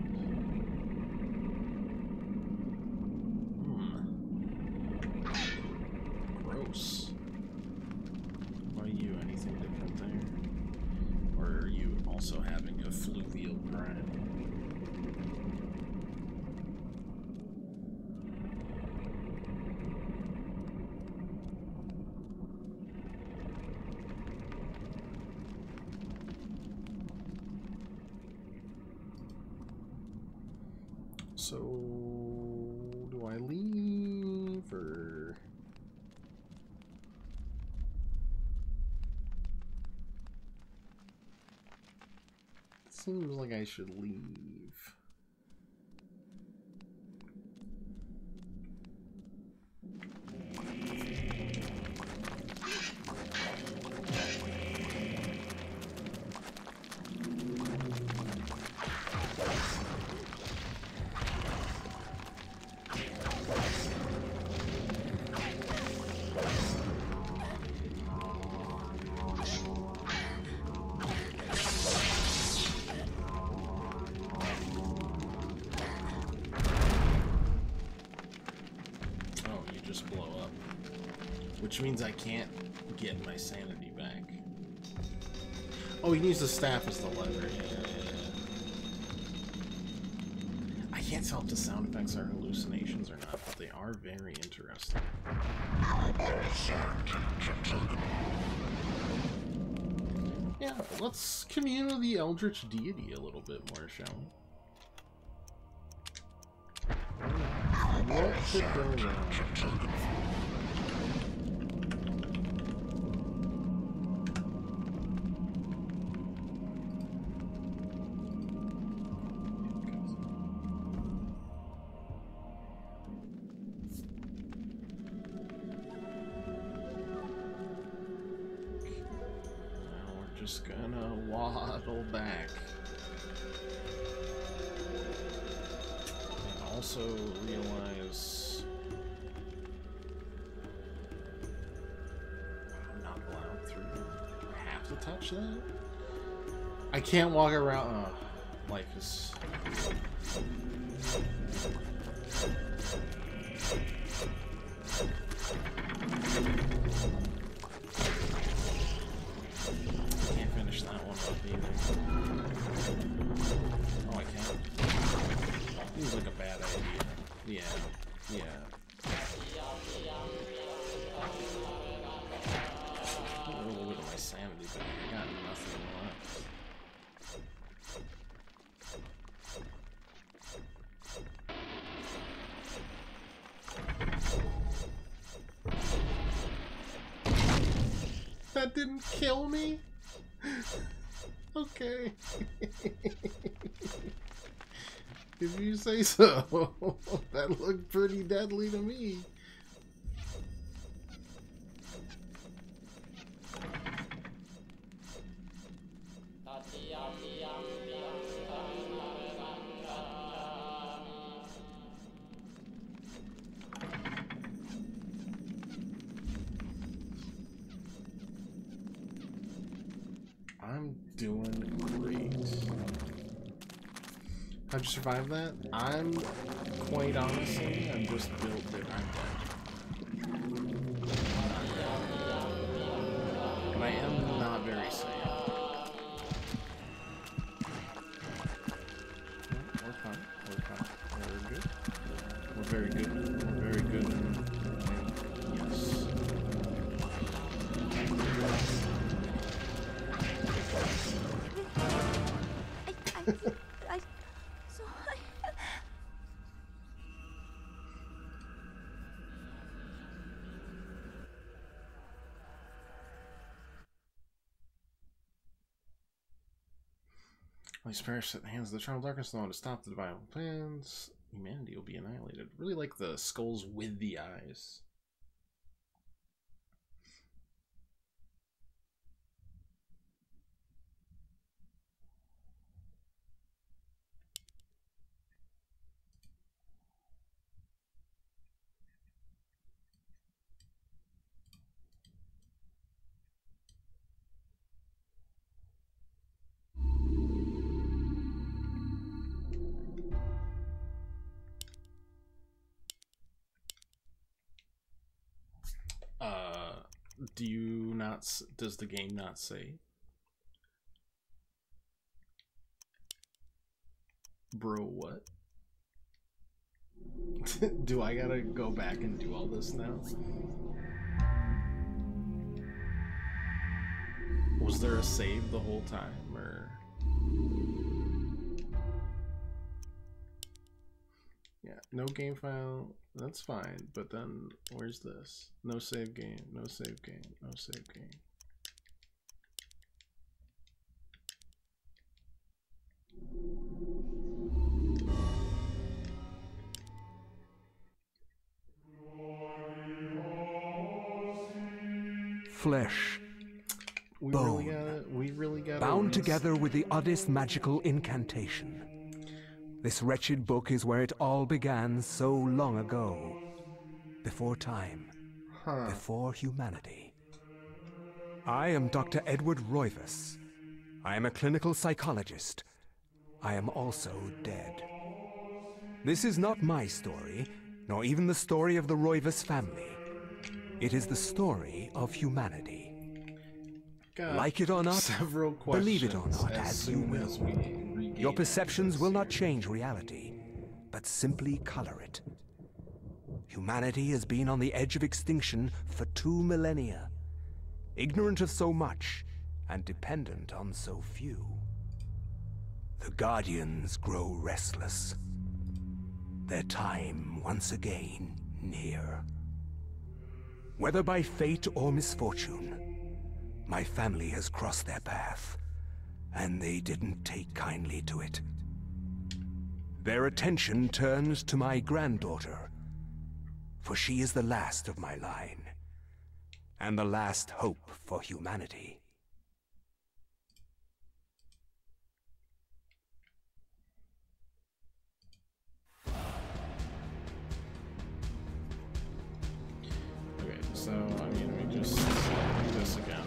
Gross. Are you anything different there? Or are you also having a fluvial grime? So, do I leave, or... It seems like I should leave. Which means I can't get my sanity back. Oh, he needs the staff as the lever. Yeah. I can't tell if the sound effects are hallucinations or not, but they are very interesting. Yeah, let's commune with the Eldritch Deity a little bit more, shall we? What could go wrong? Just gonna waddle back. And also realize I'm not allowed through. I have to touch that? I can't walk around. Life is... that one up either. Oh, I can't. Seems like a bad idea. Yeah. A little bit of my sanity back. I got nothing left. That didn't kill me? Okay. If you say so. That looked pretty deadly to me. I'm doing great. How'd you survive that? I'm quite honestly, I'm just built that I'm dead. And I am not very safe. We're fine. We're fine. We're good. We're very good. We're very good. Yes. Please perish at the hands of the Eternal Darkness, the one to stop the divine plans. Humanity will be annihilated. Really like the skulls with the eyes. Do you not? Does the game not say? Bro, what? Do I gotta go back and do all this now? Was there a save the whole time, or? Yeah, no game file, that's fine, but then where's this? No save game, no save game, no save game. Flesh, we really got bound together with the oddest magical incantation. This wretched book is where it all began so long ago. Before time. Before humanity. I am Dr. Edward Roivas. I am a clinical psychologist. I am also dead. This is not my story, nor even the story of the Roivas family. It is the story of humanity. Like it or not, believe it or not, as you will. Your perceptions will not change reality, but simply color it. Humanity has been on the edge of extinction for 2 millennia, ignorant of so much and dependent on so few. The Guardians grow restless, their time once again near. Whether by fate or misfortune, my family has crossed their path, and they didn't take kindly to it. Their attention turns to my granddaughter, for she is the last of my line, and the last hope for humanity. Okay, so, I mean, we just do this again.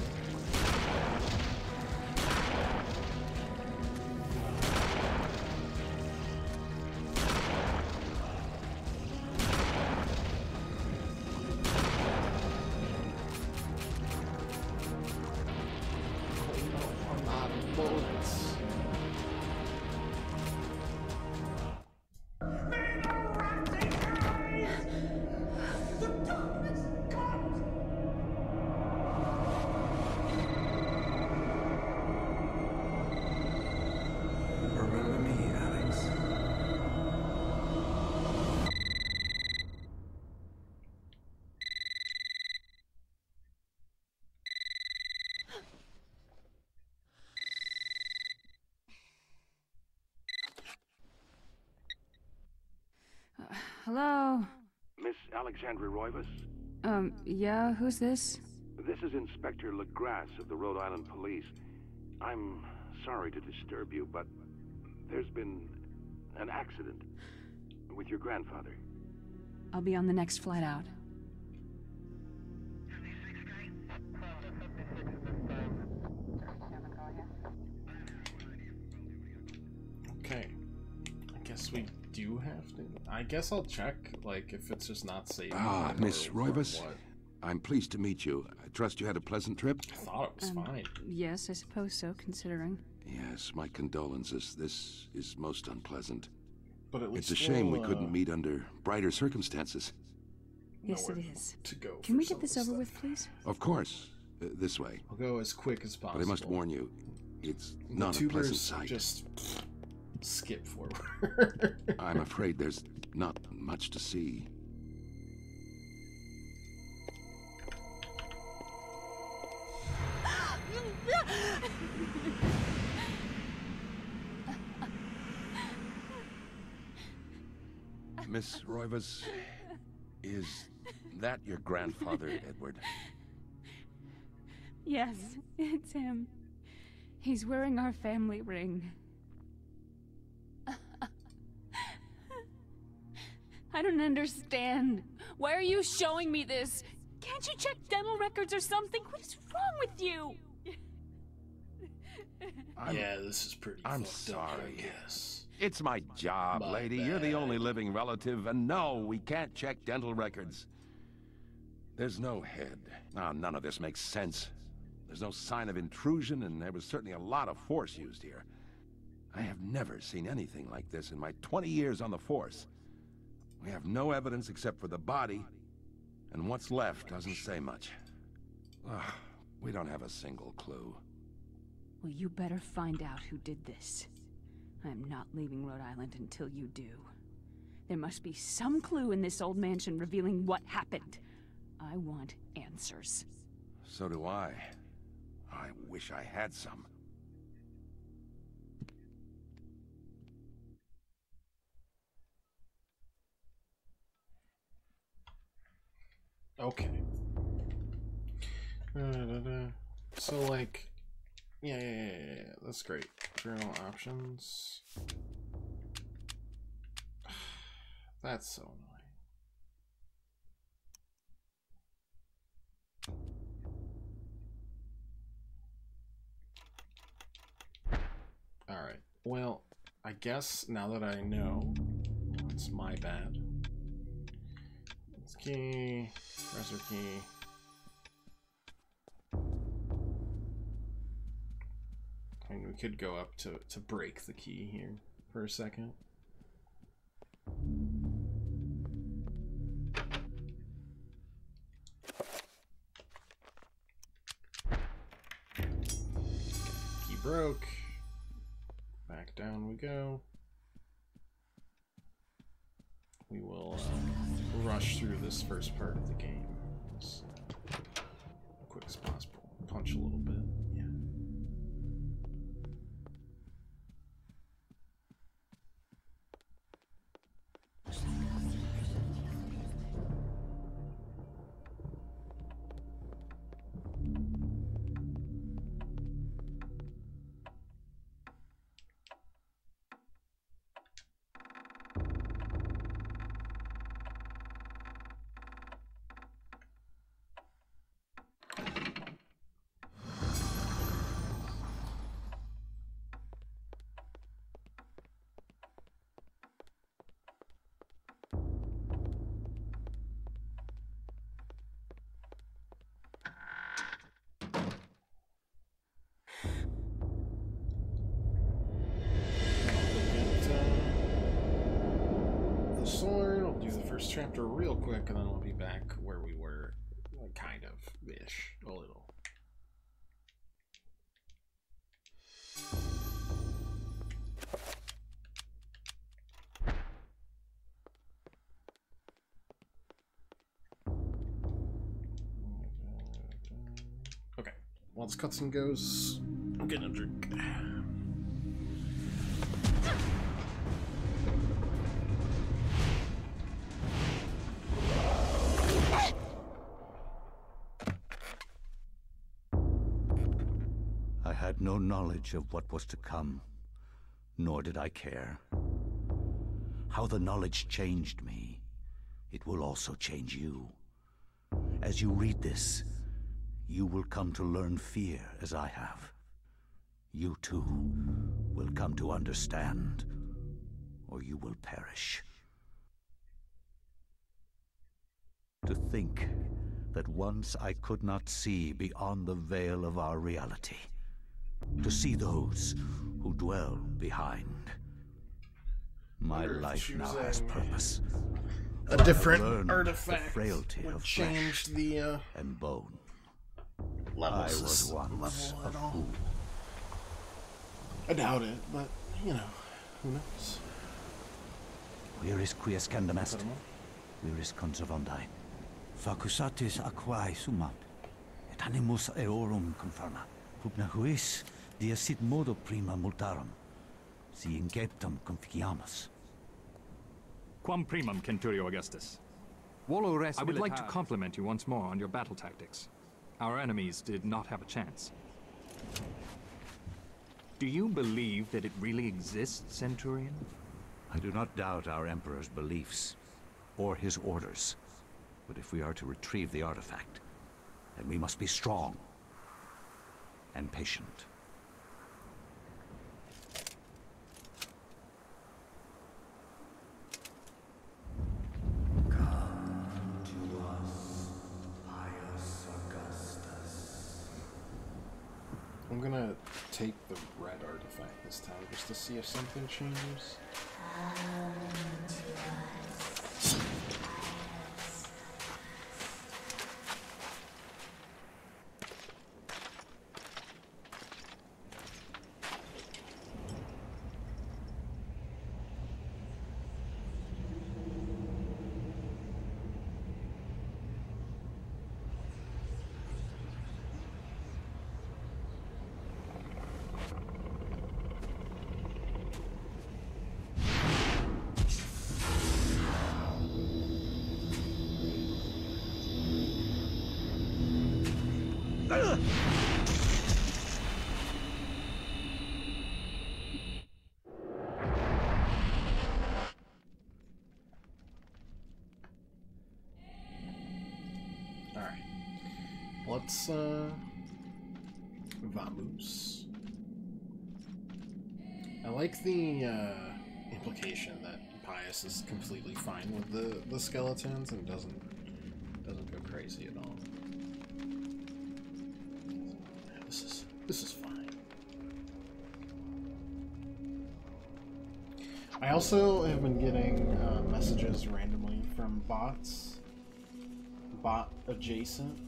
Hello? Miss Alexandra Roivas? Yeah, who's this? This is Inspector LeGrasse of the Rhode Island Police. I'm sorry to disturb you, but there's been an accident with your grandfather. I'll be on the next flight out. Okay. I guess we do have to... I guess I'll check, like, if it's just not safe. Ah, Miss Roivas. I'm pleased to meet you. I trust you had a pleasant trip? I thought it was fine. Yes, I suppose so, considering. Yes, my condolences. This is most unpleasant. But at least it's a shame we couldn't meet under brighter circumstances. Yes, it is. To go. Can we get this over with, please? Of course. This way. I'll go as quick as possible. But I must warn you, it's not a pleasant sight. Just skip forward. I'm afraid there's not much to see. Miss Roivas, is that your grandfather, Edward? Yes, it's him. He's wearing our family ring. I don't understand. Why are you showing me this? Can't you check dental records or something? What is wrong with you? Yeah, this is pretty I'm fucked sorry. up, I guess. It's my job, My lady. bad. You're the only living relative, and no, we can't check dental records. There's no head. None of this makes sense. There's no sign of intrusion, and there was certainly a lot of force used here. I have never seen anything like this in my 20 years on the force. We have no evidence except for the body, and what's left doesn't say much. Ugh, we don't have a single clue. Well, you better find out who did this. I'm not leaving Rhode Island until you do. There must be some clue in this old mansion revealing what happened. I want answers. So do I. I wish I had some. Okay. So, like... Yeah, that's great. Journal options. That's so annoying. Alright. Well, I guess now that I know, it's my bad. It's key, browser key. I mean, we could go up to break the key here for a second. Key broke. Back down we go. We will rush through this first part of the game as quick as possible. Punch a little bit. Yeah. Chapter real quick, and then we'll be back where we were, kind of ish, a little. Okay, while this cutscene goes, I'm getting a drink. no knowledge of what was to come, nor did I care. How the knowledge changed me, it will also change you. As you read this, you will come to learn fear as I have. You too will come to understand, or you will perish. To think that once I could not see beyond the veil of our reality. To see those who dwell behind. My life now has purpose. A different learned artifact the frailty would of change flesh the and bone. level I was once level a at all. fool. I doubt it, but you know, who knows? Viris quies candamest, viris conservandi. Facusatis aquae sumat, et animus eorum conferma. Pugna huis, dia sit modo prima multarum, si inceptum conficiamus. Quam primum, Centurio Augustus. I would like to compliment you once more on your battle tactics. Our enemies did not have a chance. Do you believe that it really exists, Centurion? I do not doubt our Emperor's beliefs, or his orders. But if we are to retrieve the artifact, then we must be strong and patient. Come to us, pious Augustus. I'm gonna take the red artifact this time just to see if something changes. Alright. Let's, vamoose. I like the, implication that Pius is completely fine with the skeletons and doesn't go crazy at all. This is fine. I also have been getting messages randomly from bots, bot adjacent,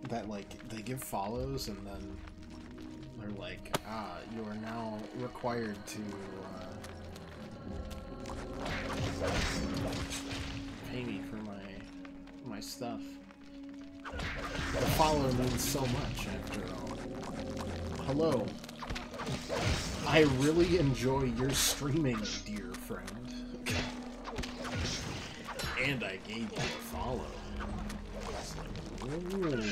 that like they give follows and then they're like, you are now required to pay me for my stuff. The follow means so much after all. Hello. I really enjoy your streaming, dear friend. And I gave you a follow. It's like, ooh.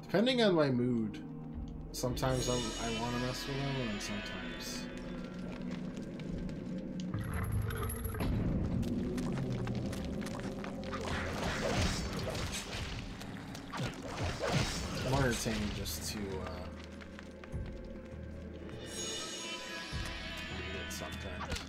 Depending on my mood, sometimes I want to mess with them, and sometimes... more entertaining just to, read it sometimes.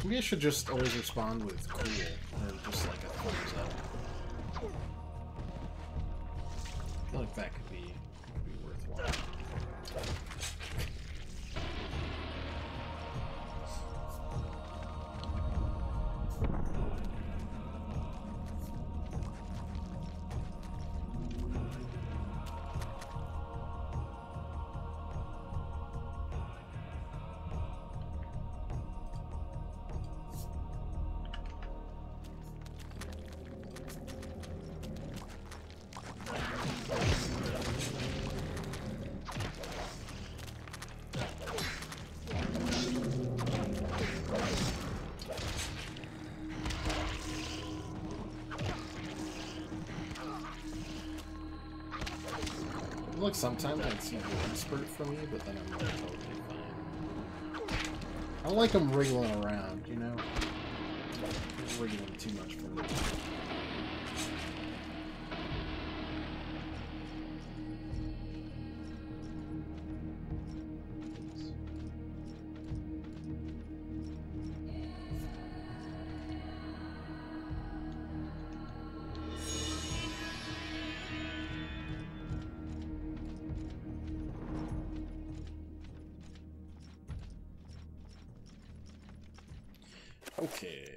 Maybe I should just always respond with cool, or just like a thumbs up. I feel like that could be worthwhile. Look, sometimes I'd see one spurt from me, but then I'm like totally fine. I don't like them wriggling around, you know? They're wriggling too much for me. Okay.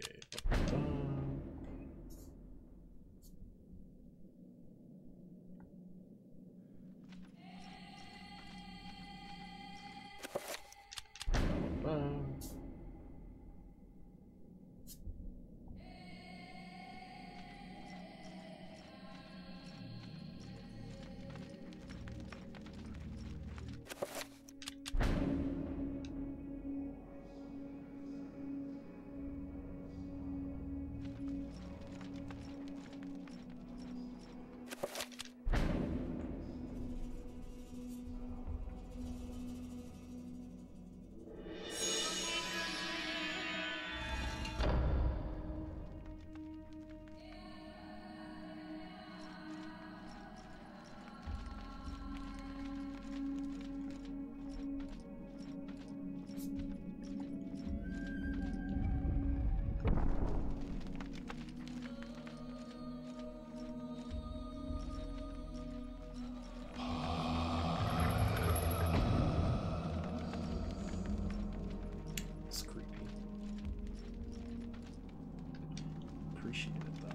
Appreciate it though.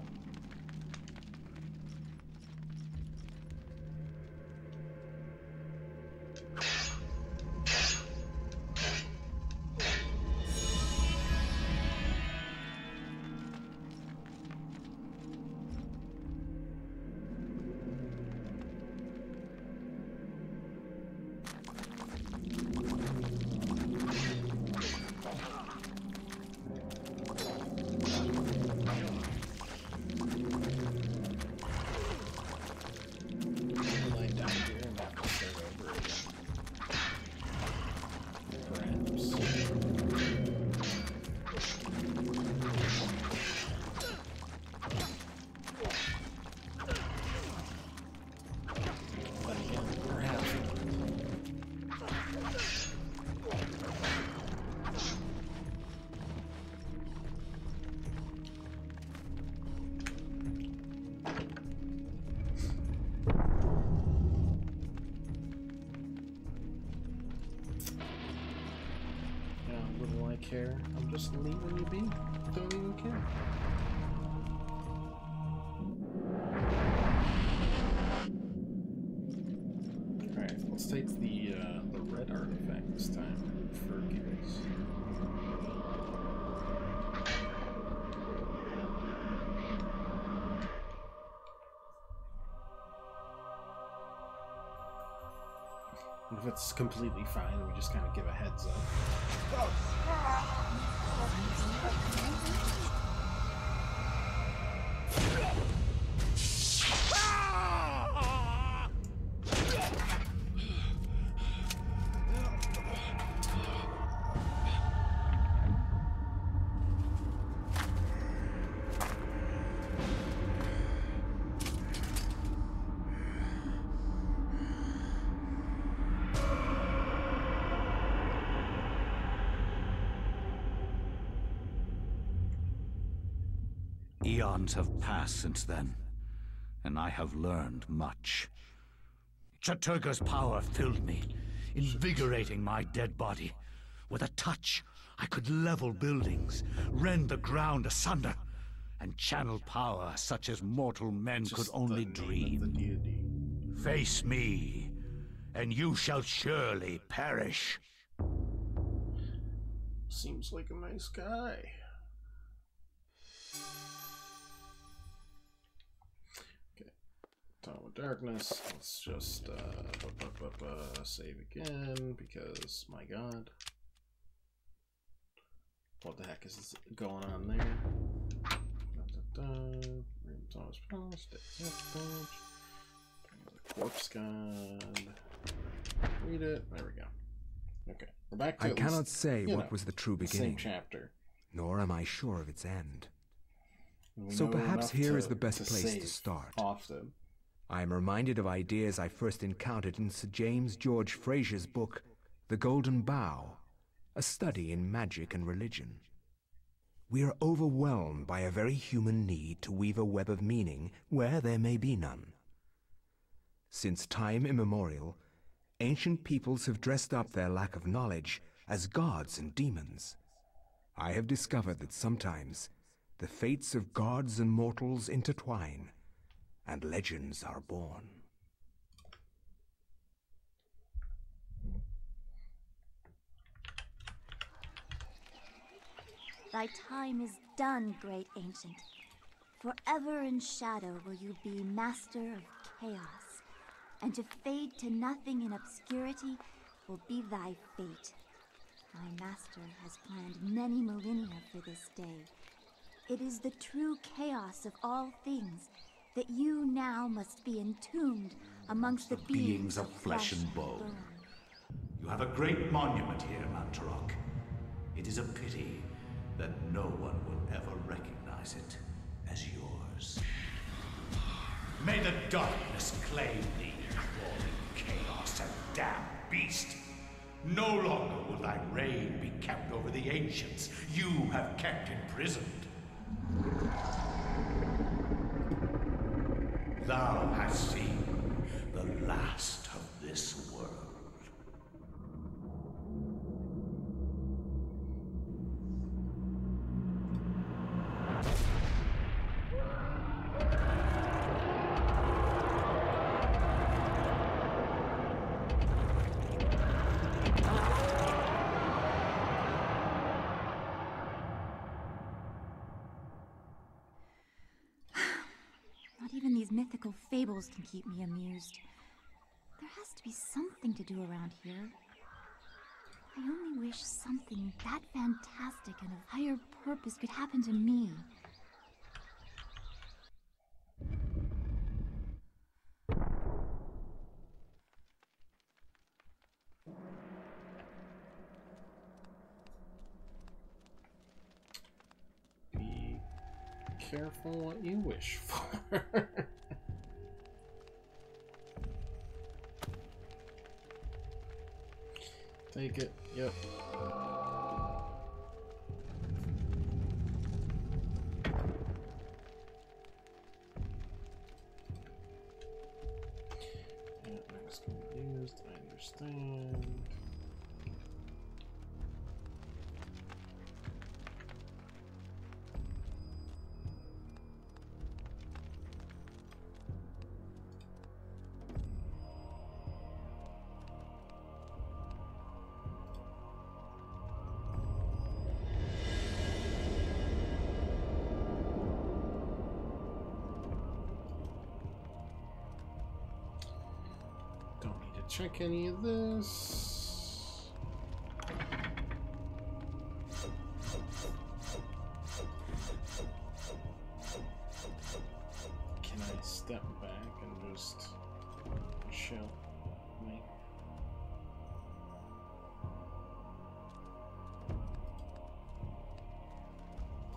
Care. I'm just leaving you be. Don't even care. Alright, let's take the red artifact this time for Gears. And if it's completely fine, we just kind of give a heads up. Eons have passed since then, and I have learned much. Chatturga's power filled me, invigorating my dead body. With a touch, I could level buildings, rend the ground asunder, and channel power such as mortal men could only dream. Face me, and you shall surely perish. Seems like a nice guy. Okay, Tower of Darkness. Let's just save again because my God, what the heck is going on there? Corpse God. Read it. There we go. Okay, we're back to I cannot say what was the true beginning, same chapter, nor am I sure of its end. So perhaps here is the best place to start. Often. I am reminded of ideas I first encountered in Sir James George Fraser's book, The Golden Bough, a study in magic and religion. We are overwhelmed by a very human need to weave a web of meaning where there may be none. Since time immemorial, ancient peoples have dressed up their lack of knowledge as gods and demons. I have discovered that sometimes the fates of gods and mortals intertwine, and legends are born. Thy time is done, great ancient. Forever in shadow will you be master of chaos, and to fade to nothing in obscurity will be thy fate. My master has planned many millennia for this day. It is the true chaos of all things that you now must be entombed amongst the beings of flesh and bone. You have a great monument here, Mantarok. It is a pity that no one will ever recognize it as yours. May the darkness claim thee, crawling chaos and damned beast. No longer will thy reign be kept over the ancients you have kept imprisoned. Thou hast seen the last of this world. Mythical fables can keep me amused. There has to be something to do around here. I only wish something that fantastic and of higher purpose could happen to me. Be careful what you wish for. Take it. Yep. Yeah, next can be used. I understand. Check any of this. Can I step back and just chill? Maybe.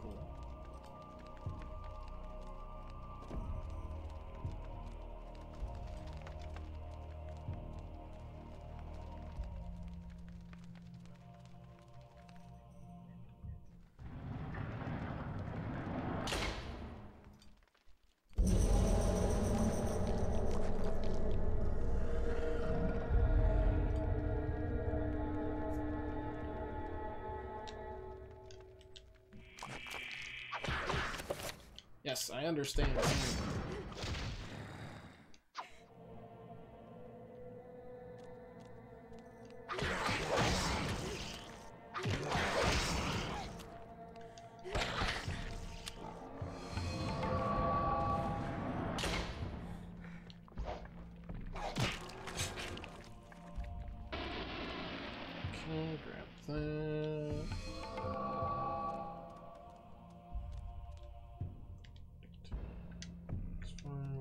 Cool. Yes, I understand. Okay, grab that. It's fine.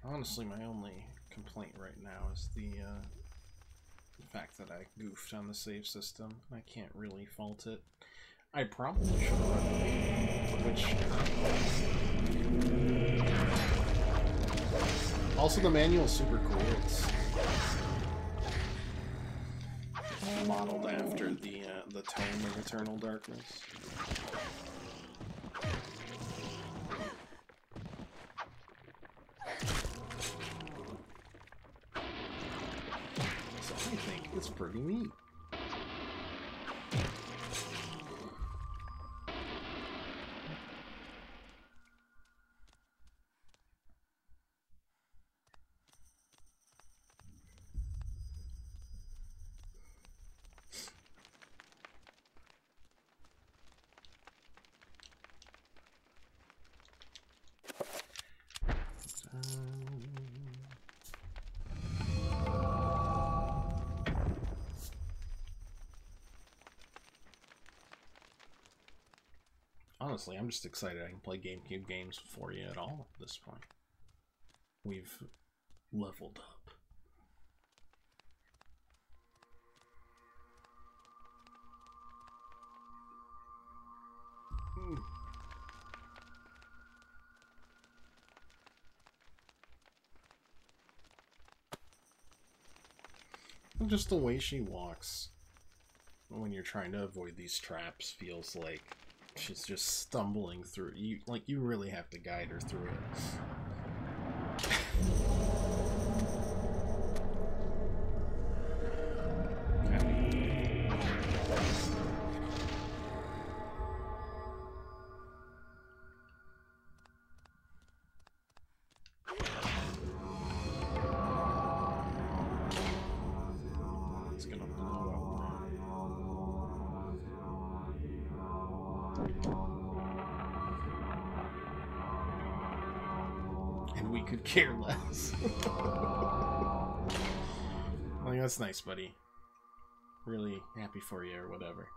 Honestly, my only complaint right now is the fact that I goofed on the save system. I can't really fault it. I probably should have run the manual, which... Also, the manual is super cool. It's modeled after the tone of Eternal Darkness. It's pretty neat. Honestly, I'm just excited I can play GameCube games for you at all at this point. We've leveled up. Just the way she walks when you're trying to avoid these traps feels like she's just stumbling through. You really have to guide her through it. Could care less. Like, that's nice, buddy. Really happy for you or whatever.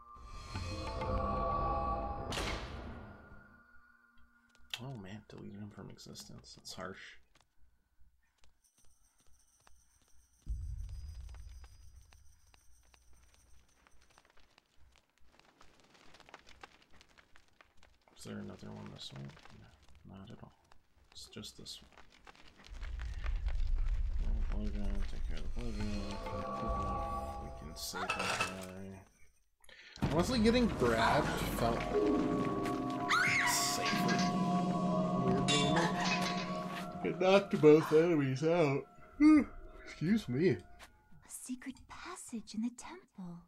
Oh man, deleted him from existence. That's harsh. Is there another one this way? No, not at all. It's just this one. Playground, take care of the playground. We can save that guy. Honestly, getting grabbed felt safer. It knocked both enemies out. Excuse me. A secret passage in the temple.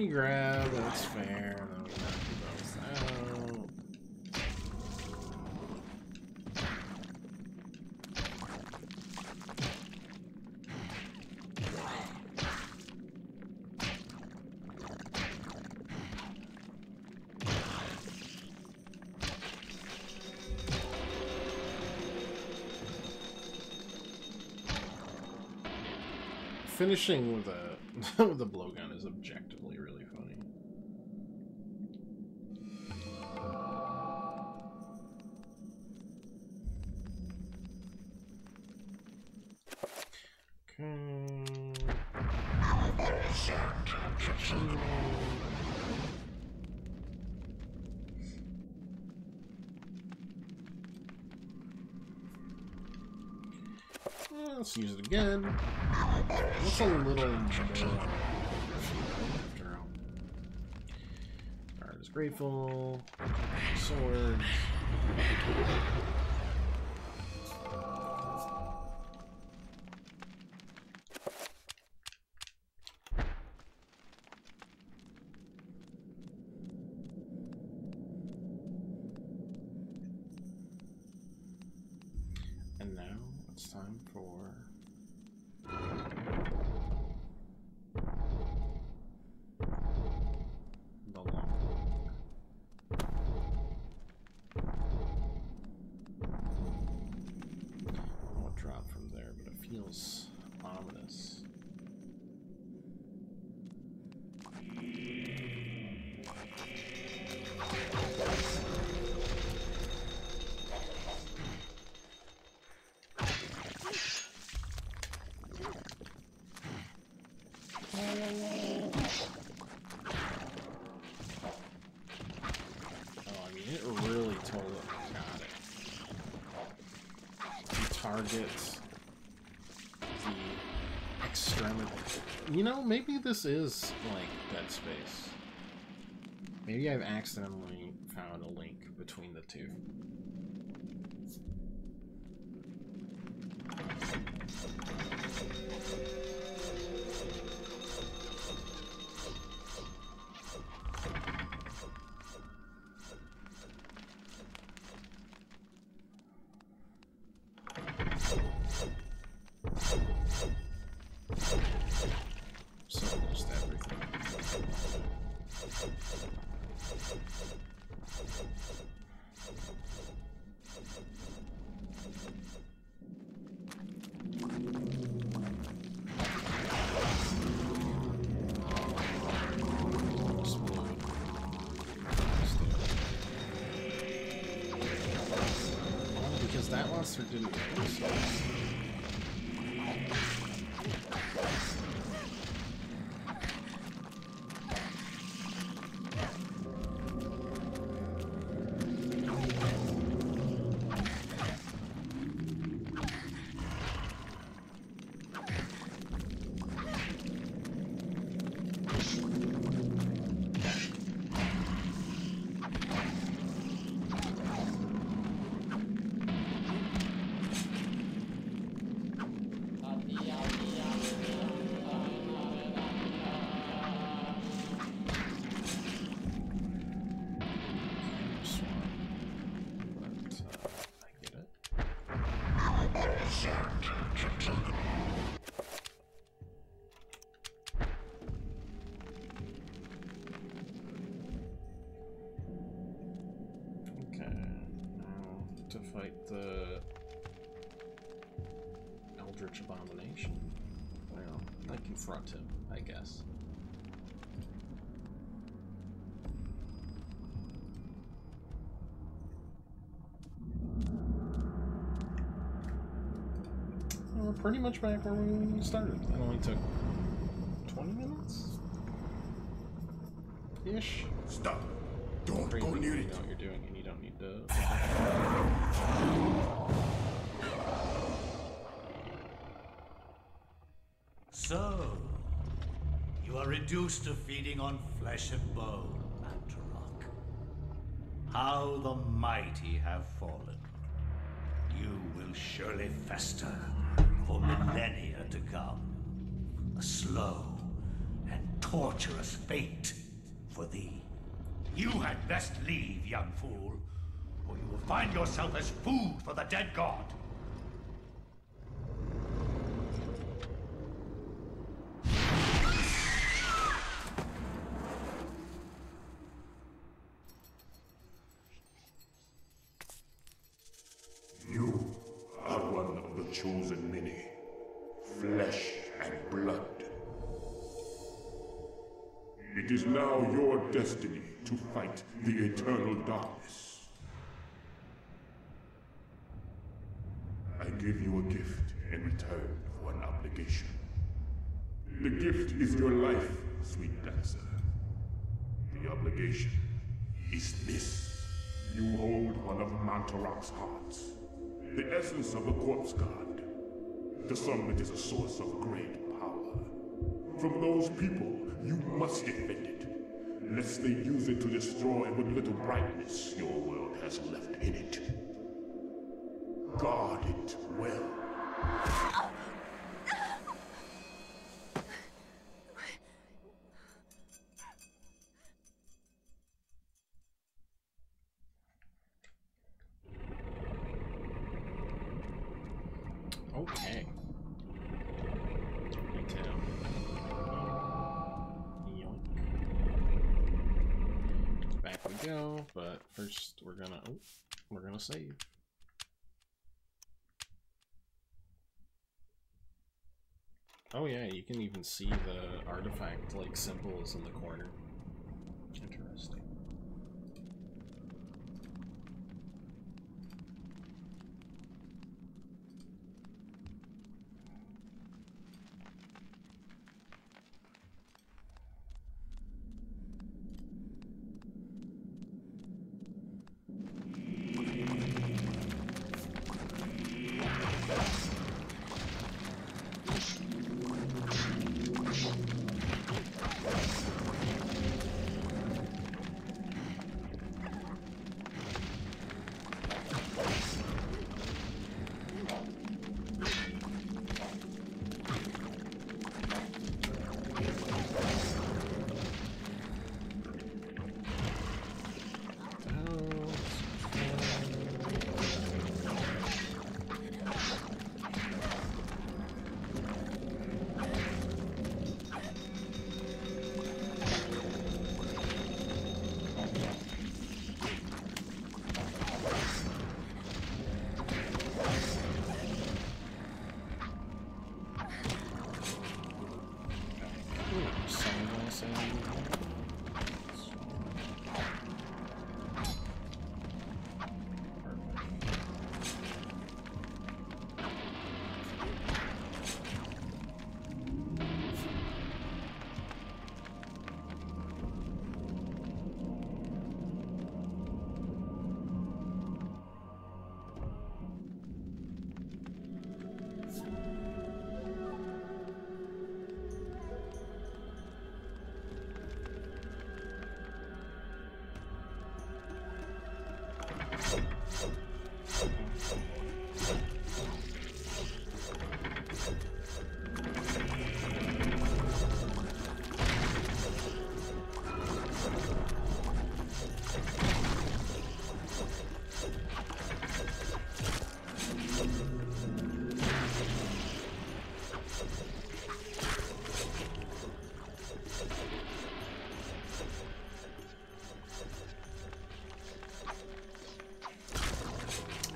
Grab, that's fair, then we knock you both out. finishing with a with a blowgun is objectively really funny. Let's use it again. What's a little more after all? Guard is grateful. Sword. And now it's time for the long. I'll drop from there, but it feels ominous. Target the extremity. You know, maybe this is like Dead Space. Maybe I've accidentally found a link between the two. That monster didn't kill us. To fight the Eldritch Abomination. Well, I confront him, I guess. We're pretty much back where we started. That only took 20 minutes? Ish. Stop. Don't Crazy. go near You it. know what you're doing, and you don't need to. So, you are reduced to feeding on flesh and bone, Mantarok. How the mighty have fallen. You will surely fester for millennia to come. A slow and torturous fate for thee. You had best leave, young fool, or you will find yourself as food for the dead god. You are one of the chosen many. Flesh and blood. It is now your destiny to fight the eternal darkness. I give you a gift in return for an obligation. The gift is your life, sweet dancer. The obligation is this. You hold one of Mantarok's hearts, the essence of a corpse god. The summit is a source of great power. From those people, you must defend it, lest they use it to destroy what little brightness your world has left in it. Guard it well. Okay. Back we go, but first we're gonna save. Oh yeah, you can even see the artifact like symbols in the corner. Interesting.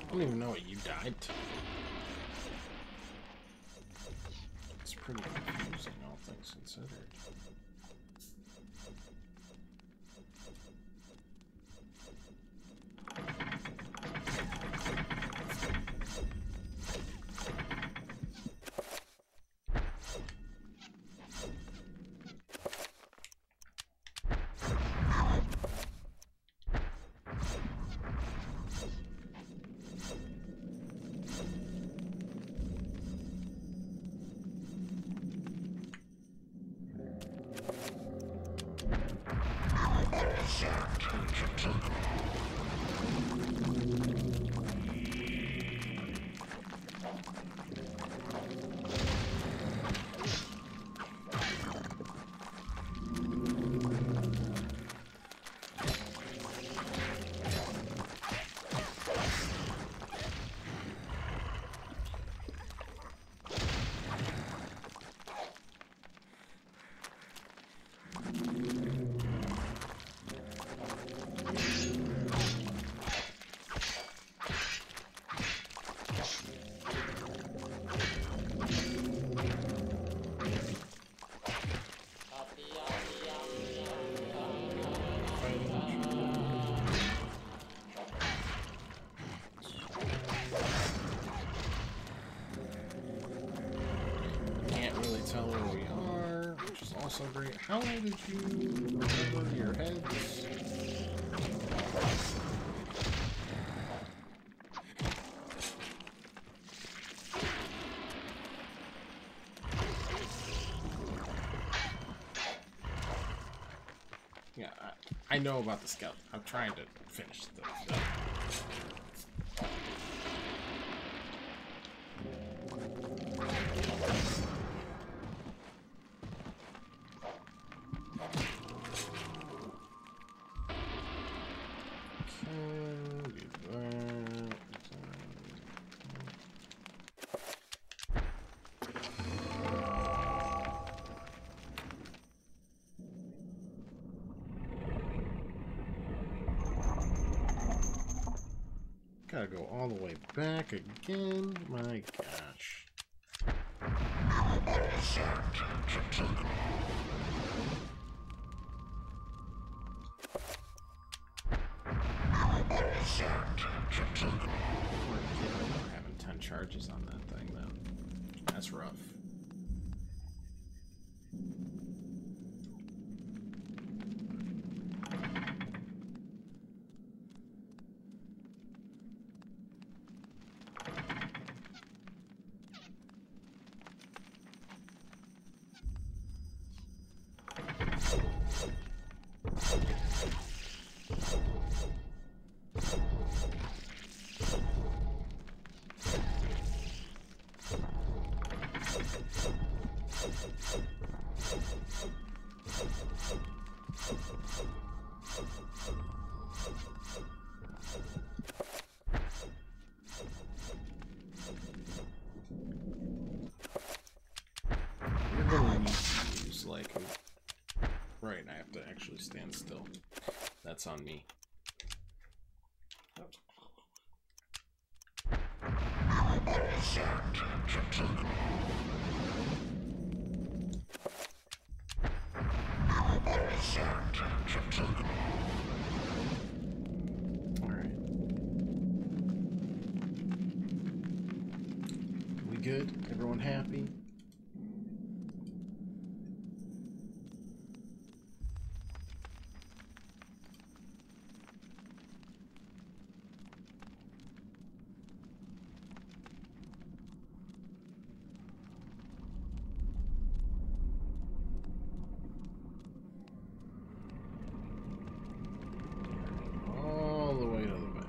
I don't even know what you died to. It's pretty confusing, all things considered. so great. How did you remember your heads? Yeah, I know about the scout. I'm trying to finish the stuff. Gotta go all the way back again. My gosh. We're having 10 charges on that thing, though. That's rough. You're gonna need to use, like, right, I have to actually stand still. That's on me. Oops. Alright. We good? Everyone happy? All the way to the back.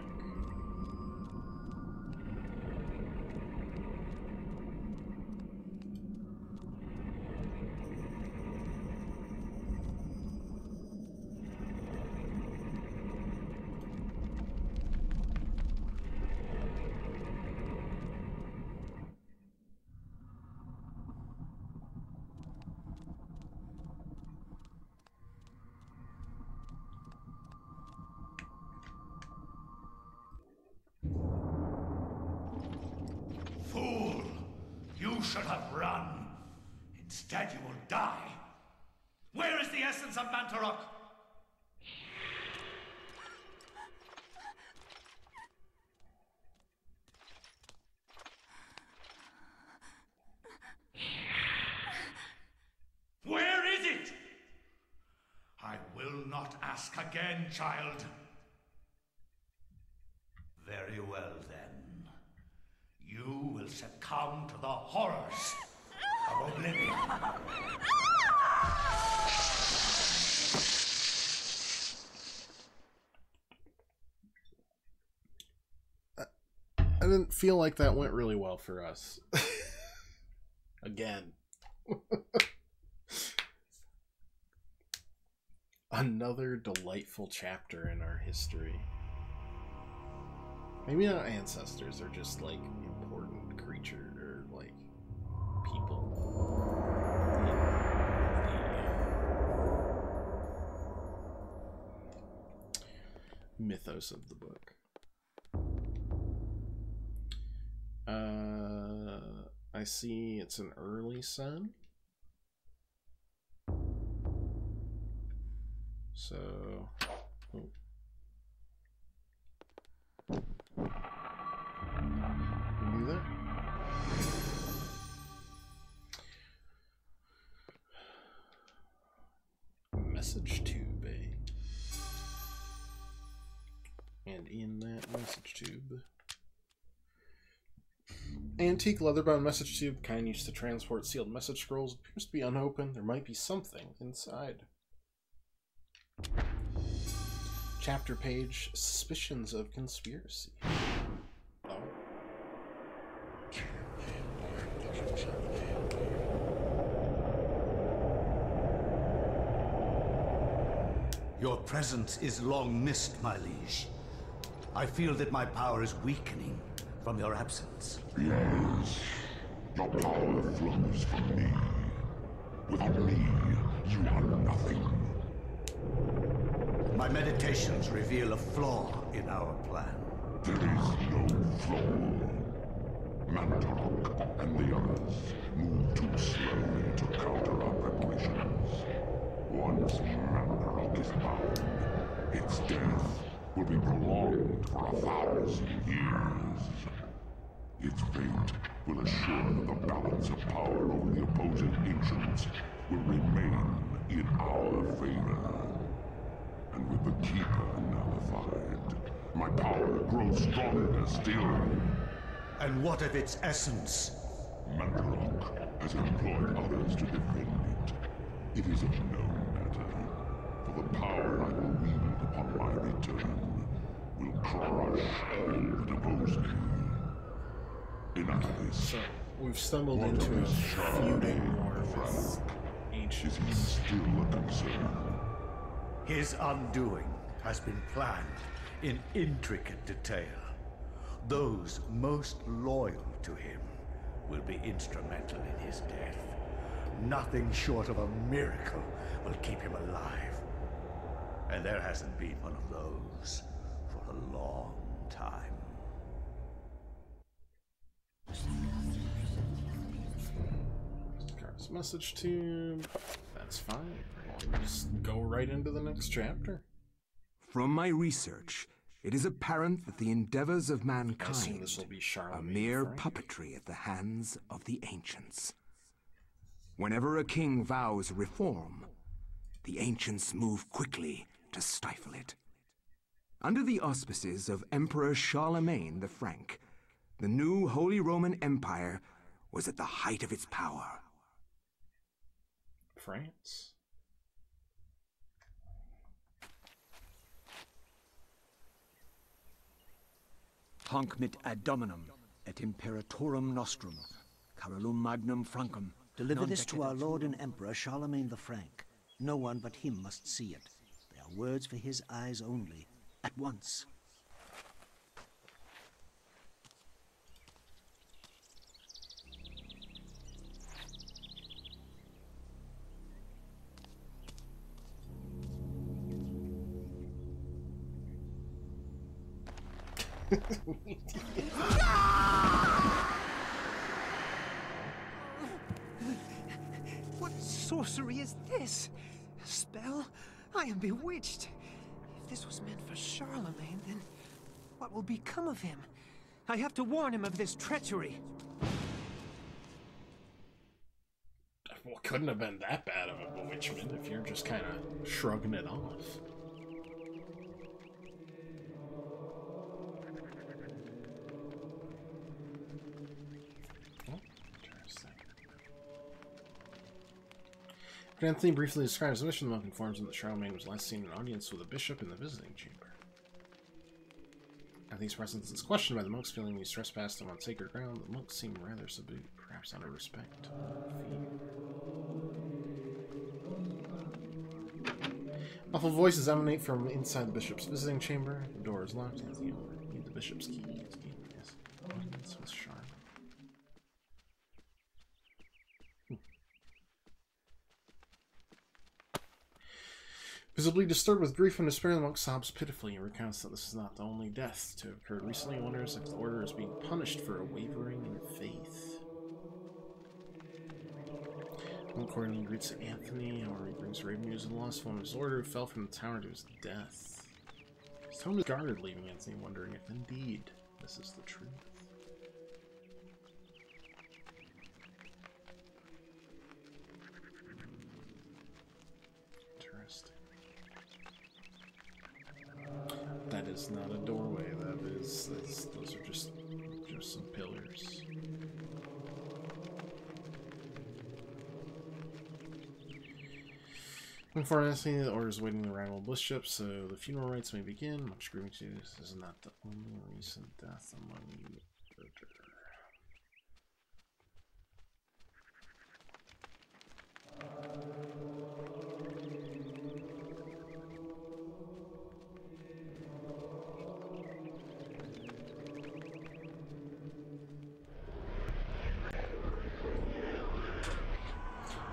Fool! You should have run. Instead, you will die. Where is the essence of Mantarok? Where is it? I will not ask again, child. Very well, then. You will succumb to the horrors of oblivion. I didn't feel like that went really well for us. Again. Another delightful chapter in our history. Maybe not ancestors, they're just like important creature or like people. The mythos of the book. I see it's an early sun. So, oh. Do that. And in that message tube. Antique leather-bound message tube, kind used to transport sealed message scrolls, appears to be unopened. There might be something inside. Chapter page, Suspicions of Conspiracy. Oh. Your presence is long missed, my liege. I feel that my power is weakening from your absence. Yes. Your power flows from me. Without me, you are nothing. My meditations reveal a flaw in our plan. There is no flaw. Mantarok and the others move too slowly to counter our preparations. Once Mantarok is bound, its death will be prolonged for 1,000 years. Its fate will assure that the balance of power over the opposing ancients will remain in our favor. And with the Keeper nullified, my power grows stronger still. And what of its essence? Mantarok has employed others to defend it. It is of no matter, for the power I will wield upon my return will crush all that oppose me. In eyes, So, we've stumbled into a feuding war with ancients. Is he still a concern? His undoing has been planned in intricate detail. Those most loyal to him will be instrumental in his death. Nothing short of a miracle will keep him alive. And there hasn't been one of those for a long time. Car's message tube. That's fine. We'll just go right into the next chapter. From my research, it is apparent that the endeavors of I assume mankind this will be are Charlemagne mere Frank. puppetry at the hands of the ancients. Whenever a king vows reform, the ancients move quickly to stifle it. Under the auspices of Emperor Charlemagne the Frank, the new Holy Roman Empire was at the height of its power. France. Hanc mit ad dominum et imperatorum nostrum, Carolum magnum Francum. Deliver this to our Lord and Emperor Charlemagne the Frank. No one but him must see it. They are words for his eyes only. At once. What sorcery is this? A spell? I am bewitched. If this was meant for Charlemagne, then what will become of him? I have to warn him of this treachery. Well, couldn't have been that bad of a bewitchment if you're just kind of shrugging it off. Anthony briefly describes the mission. The monk informs him that Charlemagne was last seen in audience with a bishop in the visiting chamber. Anthony's presence is questioned by the monks, feeling he's trespassed him on sacred ground. The monks seem rather subdued, perhaps out of respect or fear. Muffled voices emanate from inside the bishop's visiting chamber. The door is locked. Anthony will need the bishop's key to gain his audience with Charlemagne. Visibly disturbed with grief and despair, the monk sobs pitifully and recounts that this is not the only death to have occurred recently. He wonders if the order is being punished for a wavering in faith. Monk accordingly greets Anthony, however he brings raven news of the lost one of his order who fell from the tower to his death. His tone is guarded, leaving Anthony wondering if indeed this is the truth. Interesting. That is not a doorway. Those are just some pillars. Before asking, the order is waiting the arrival of bliss ship, so the funeral rites may begin. Much grieving to you. This is not the only recent death among you.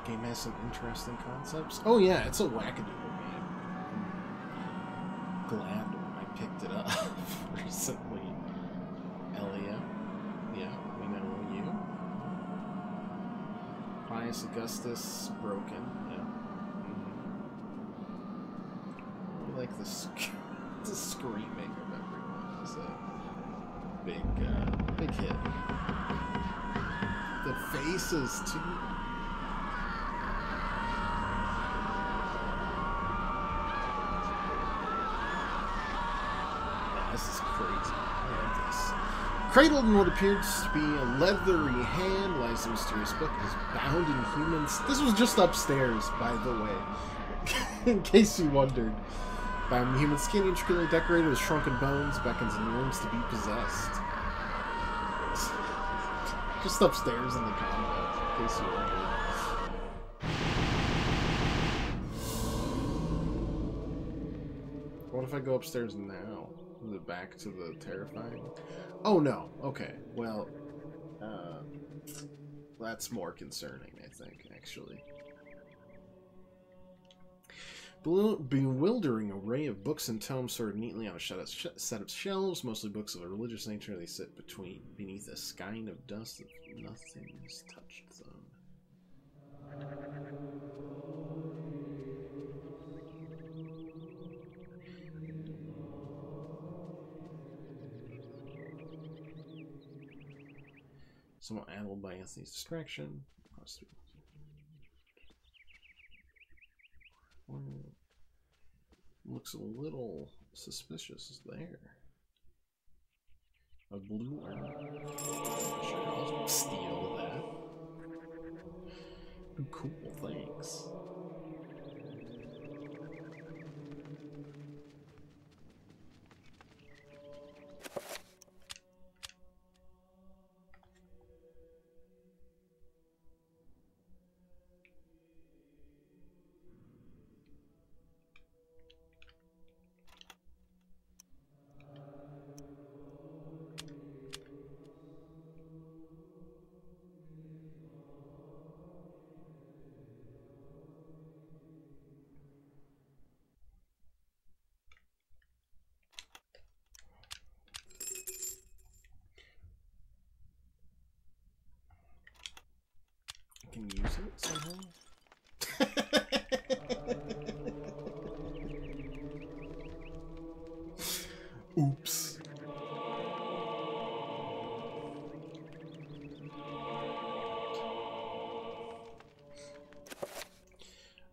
Game has some interesting concepts. Oh yeah, it's a wackadoodle game. I'm glad I picked it up recently. Elia. Yeah, we know you. Pius Augustus broken. Yeah. I like the screaming of everyone. It's a big hit. The faces too. This is crazy. I like this. Cradled in what appears to be a leathery hand lies the mysterious book. It is bound in humans. This was just upstairs, by the way, in case you wondered. Bound in human skin, intricately decorated with shrunken bones, beckons in rooms to be possessed. Just upstairs in the combat, in case you wondered. What if I go upstairs now? Is it back to the terrifying? Oh no. Okay. Well, that's more concerning, I think, actually. Bewildering array of books and tomes sorted neatly on a set of shelves, mostly books of a religious nature. They sit beneath a skein of dust that nothing has touched them. Somewhat addled by Anthony's distraction. Looks a little suspicious there. A blue urn. Sure, I'll steal that. Cool, thanks. Can use it somehow? Oops.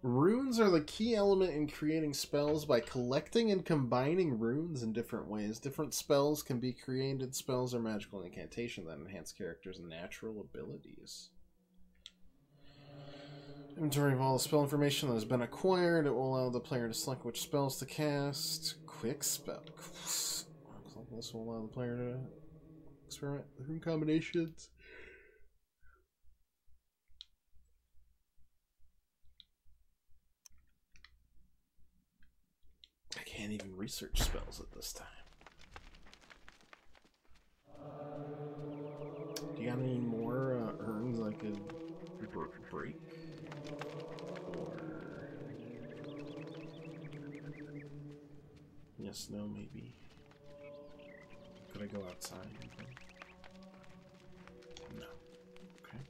Runes are the key element in creating spells. By collecting and combining runes in different ways, different spells can be created. Spells are magical incantations that enhance characters' natural abilities. Inventory of all the spell information that has been acquired. It will allow the player to select which spells to cast. Quick spell. This will allow the player to experiment with rune combinations. I can't even research spells at this time. Do you got any more urns I could break? Or... yes, no, maybe. Could I go outside? No. Okay.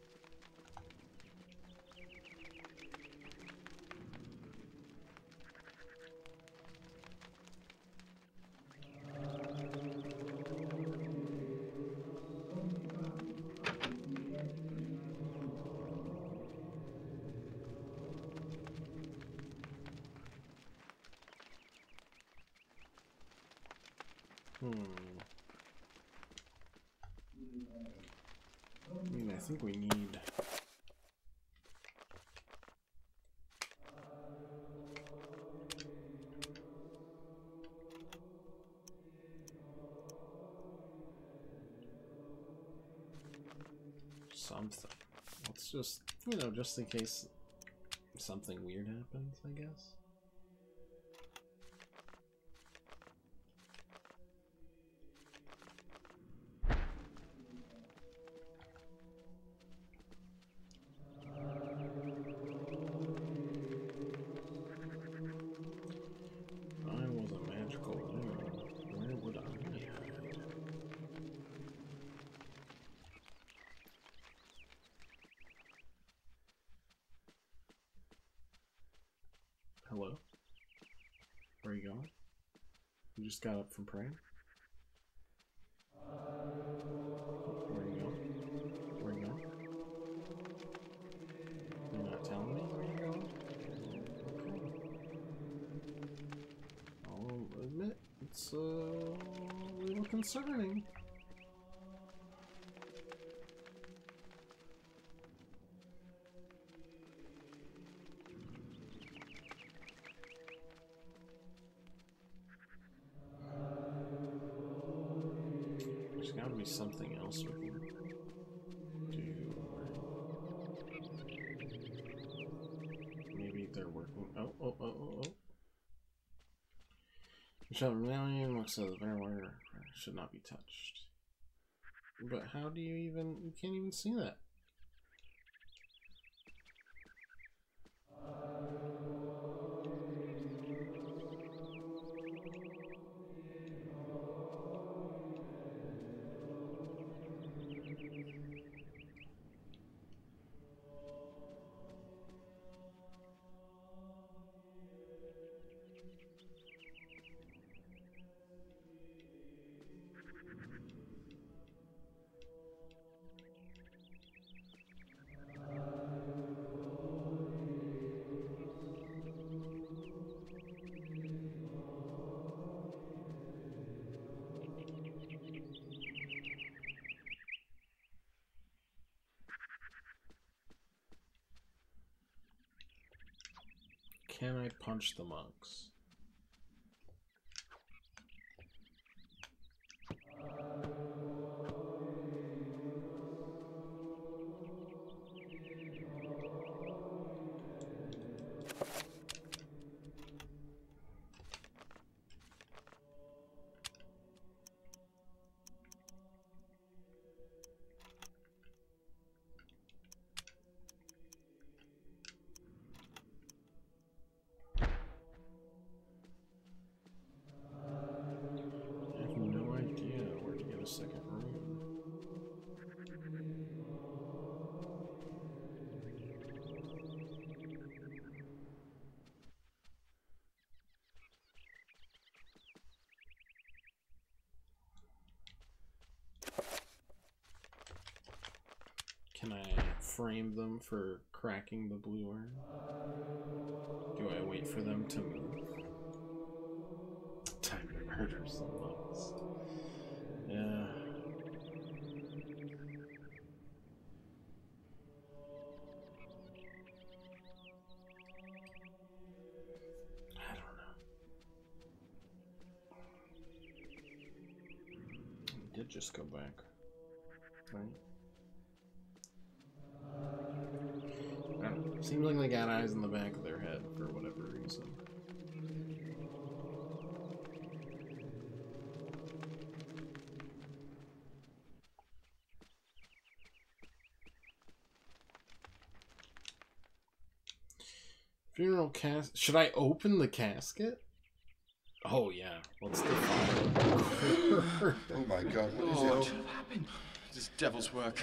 I mean, I think we need... something. Let's just, you know, just in case something weird happens, I guess. I was a magical loon. Where would I hide? Hello? Where are you going? You just got up from praying? Where are you going? Where are you going? You're not telling me where you're going? Okay. I'll admit, it's a little concerning. There's gotta be something else we can do. Maybe they're working. Oh. Michelle Million looks at the barrier. Should not be touched. But how do you even. You can't even see that. Can I punch the monks? Second room. Can I frame them for cracking the blue urn? Do I wait for them to move? Time to murder some monks. Yeah. I don't know. We did just go back, right? I don't know. Seems like they got eyes in the back of their head for whatever reason. Funeral casket. Should I open the casket? Oh yeah, let's defile. Oh my God, what is Lord, it? what happened? This devil's work.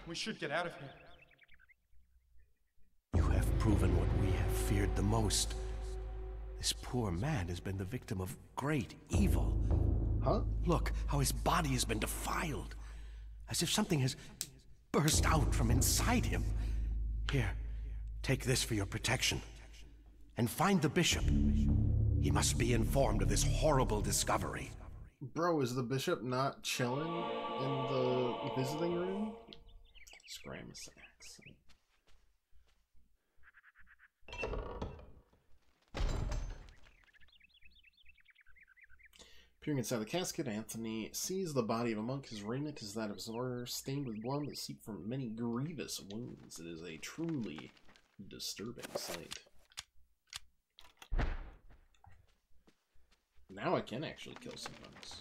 We should get out of here. You have proven what we have feared the most. This poor man has been the victim of great evil. Huh? Look how his body has been defiled, as if something has burst out from inside him. Here, take this for your protection. And find the bishop. He must be informed of this horrible discovery. Bro, is the bishop not chilling in the visiting room? Scramus accent. Peering inside the casket, Anthony sees the body of a monk. His raiment is that of his order, stained with blood that seep from many grievous wounds. It is a truly disturbing sight. Now I can actually kill some monks.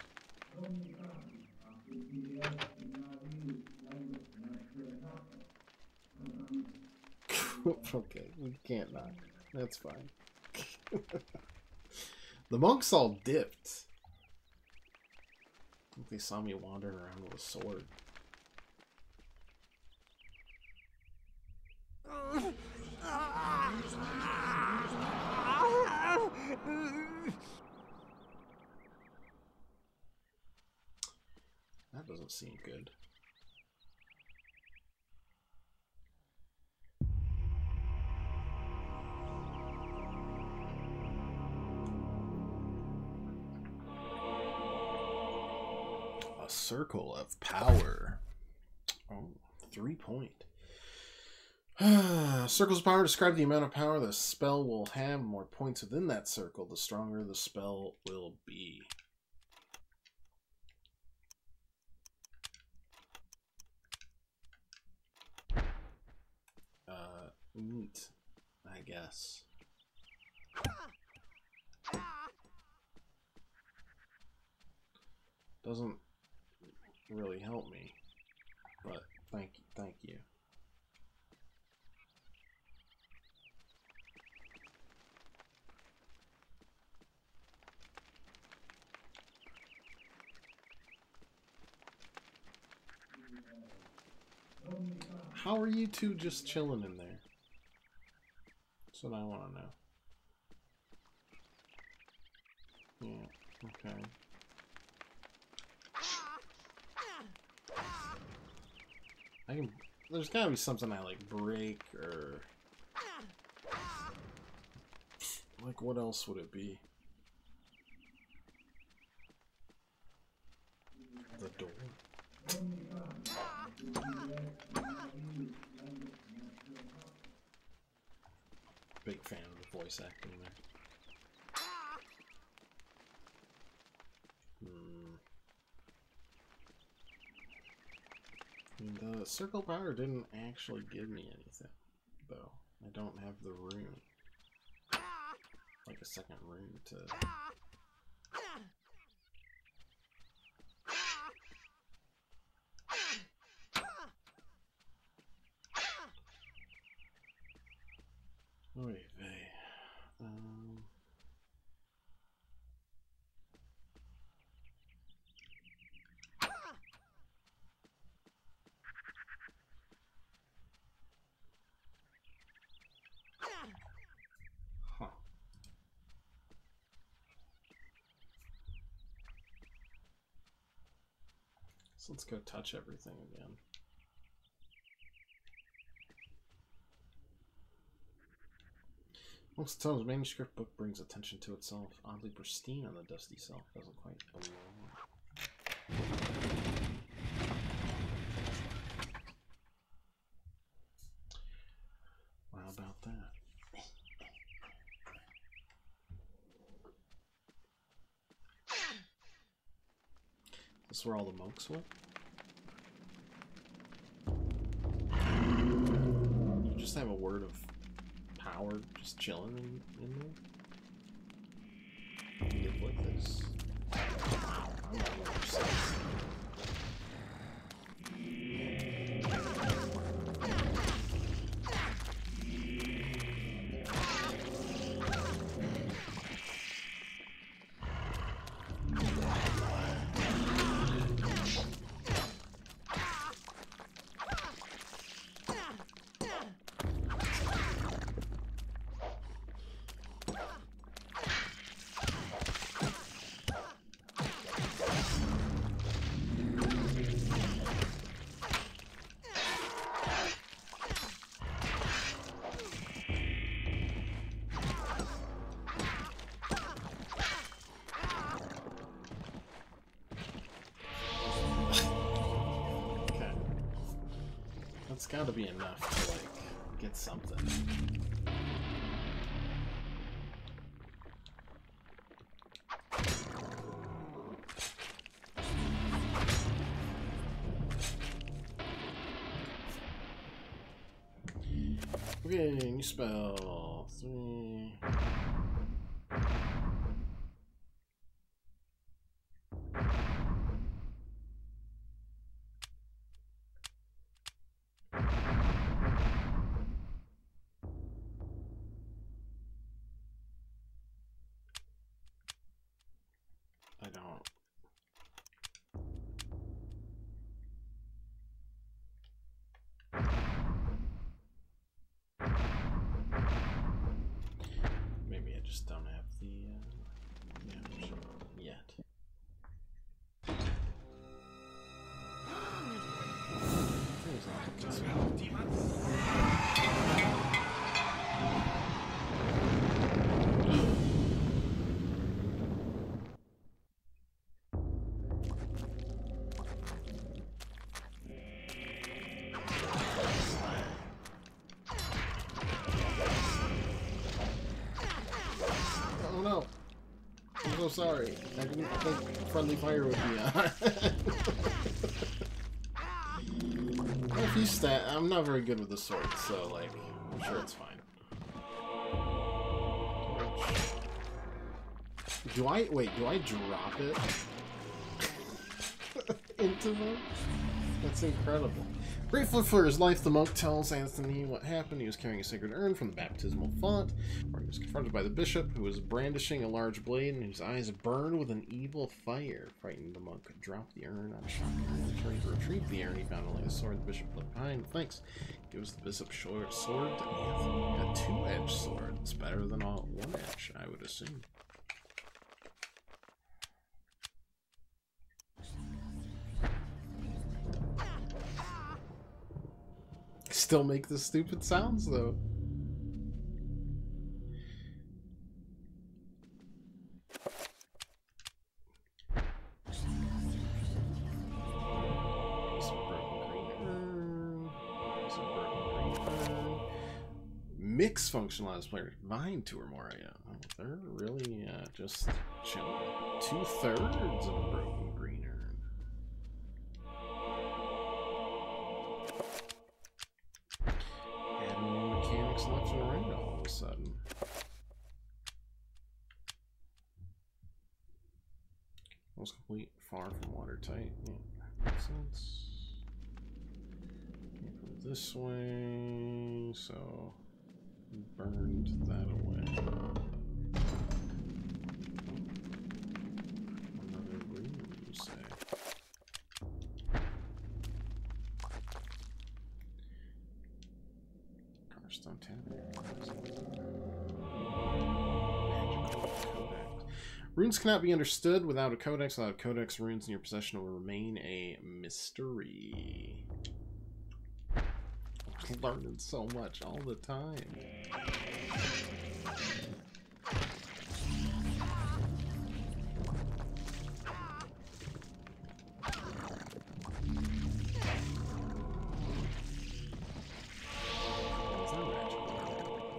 Okay, we can't not. That's fine. The monks all dipped. I think they saw me wandering around with a sword. That doesn't seem good. A circle of power. Oh, 3 point. Circles of power describe the amount of power the spell will have. The more points within that circle, the stronger the spell will be. Neat, I guess. Doesn't really help me, but thank you. How are you two just chilling in there? That's what I want to know. Yeah, okay. There's gotta be something I like break or like what else would it be? The door. Big fan of the voice acting there. The circle power didn't actually give me anything, though. I don't have the rune. Like a second rune to... Oy vey. Huh. So let's go touch everything again. Most of the times, manuscript book brings attention to itself. Oddly pristine on the dusty shelf. Doesn't quite belong. How about that? Is this where all the monks went? You just have a word of power just chilling in there? You live like this? I'm not what you're saying. gotta be enough to, like, get something. Okay, new spell. 3. I don't. Maybe I just don't have the damage yet. Oh no! I'm so sorry. I didn't think friendly fire would be on. If you stat, I'm not very good with the sword, so like, I'm sure it's fine. Do I drop it into them? That's incredible. Grateful for his life, the monk tells Anthony what happened. He was carrying a sacred urn from the baptismal font, where he was confronted by the bishop, who was brandishing a large blade, and whose eyes burned with an evil fire. Frightened, the monk dropped the urn on a shock. Trying to retrieve the urn, he found only a sword the bishop left behind. Thanks. Gives the bishop sword to Anthony. A two-edged sword. It's better than all one edge, I would assume. Still make the stupid sounds though. Mix functional as player. Mine 2 or more. Yeah, oh, they're really just chilling. 2/3 of a broken green urn. Adding new mechanics left and right all of a sudden. Most complete, far from watertight. Yeah, makes sense. Can't go this way, so burned that away. Another green, you say? Carstone Runes cannot be understood without a codex. Without a codex, runes in your possession will remain a mystery. I'm learning so much all the time.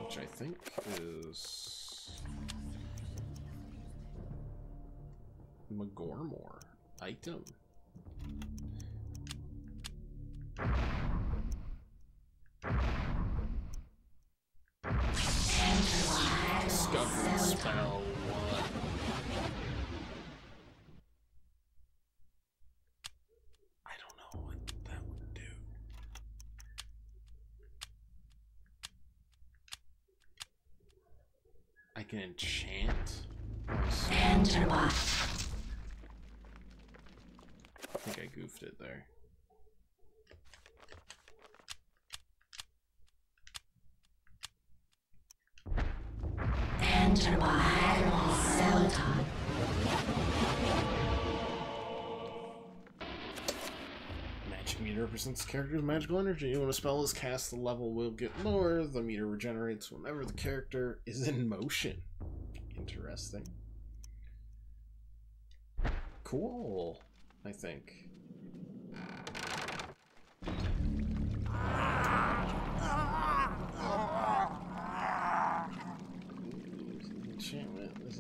Which I think is Magormore item. Discovery spell 1. I don't know what that would do. I can enchant my sword. I think I goofed it there. Enter by Admiral Celadon. Magic meter represents the character's magical energy. When a spell is cast, the level will get lower. The meter regenerates whenever the character is in motion. Interesting. Cool, I think.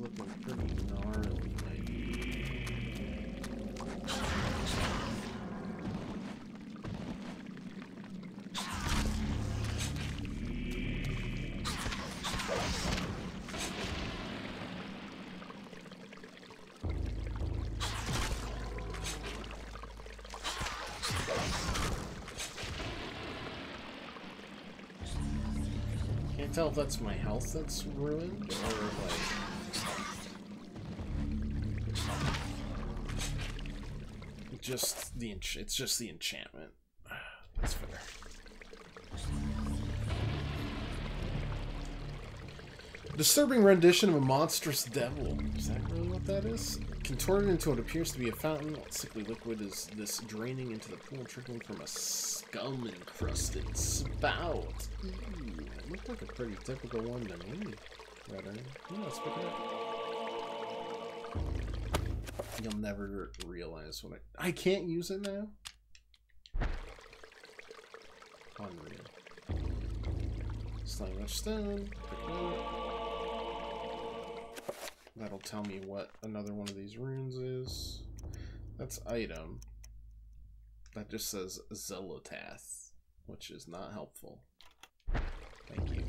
looking pretty gnarly. Can't tell if that's my health that's ruined or like just the it's just the enchantment. That's fair. Disturbing rendition of a monstrous devil. Is that really what that is? Contorted into what appears to be a fountain, what sickly liquid is this draining into the pool, trickling from a scum-encrusted spout? Ooh, it looked like a pretty typical one to me. Let's pick it up. You'll never realize what I can't use it now? Unreal. Slime much stone. Pick it up. That'll tell me what another one of these runes is. That's item. That just says Zelotath, which is not helpful. Thank you.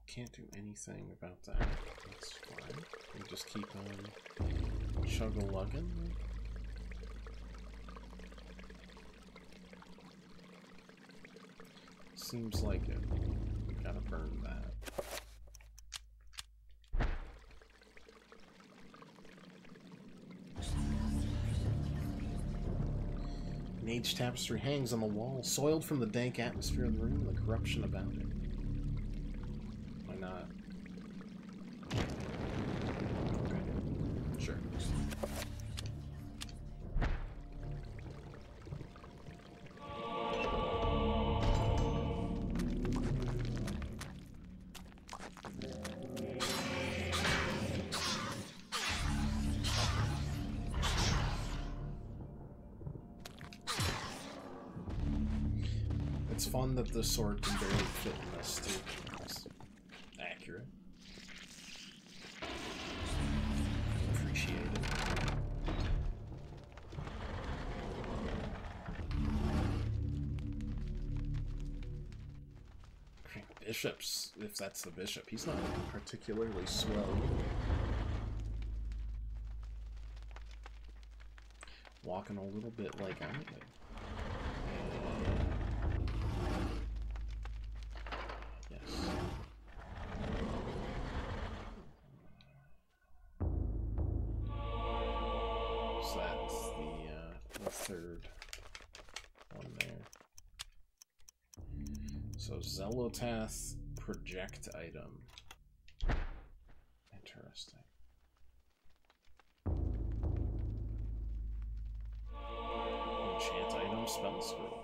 Can't do anything about that. That's fine. We just keep on chug-a-lugging. Seems like it. Gotta burn that. An aged tapestry hangs on the wall, soiled from the dank atmosphere of the room and the corruption about it. Why not? Okay. Sure. It's fun that the sword can barely fit in this too. It's accurate. Appreciate it. Okay, bishops, if that's the bishop, he's not particularly swell. Walking a little bit like I'm doing. Third one there. So Zelotath project item. Interesting. Enchant item spell scroll.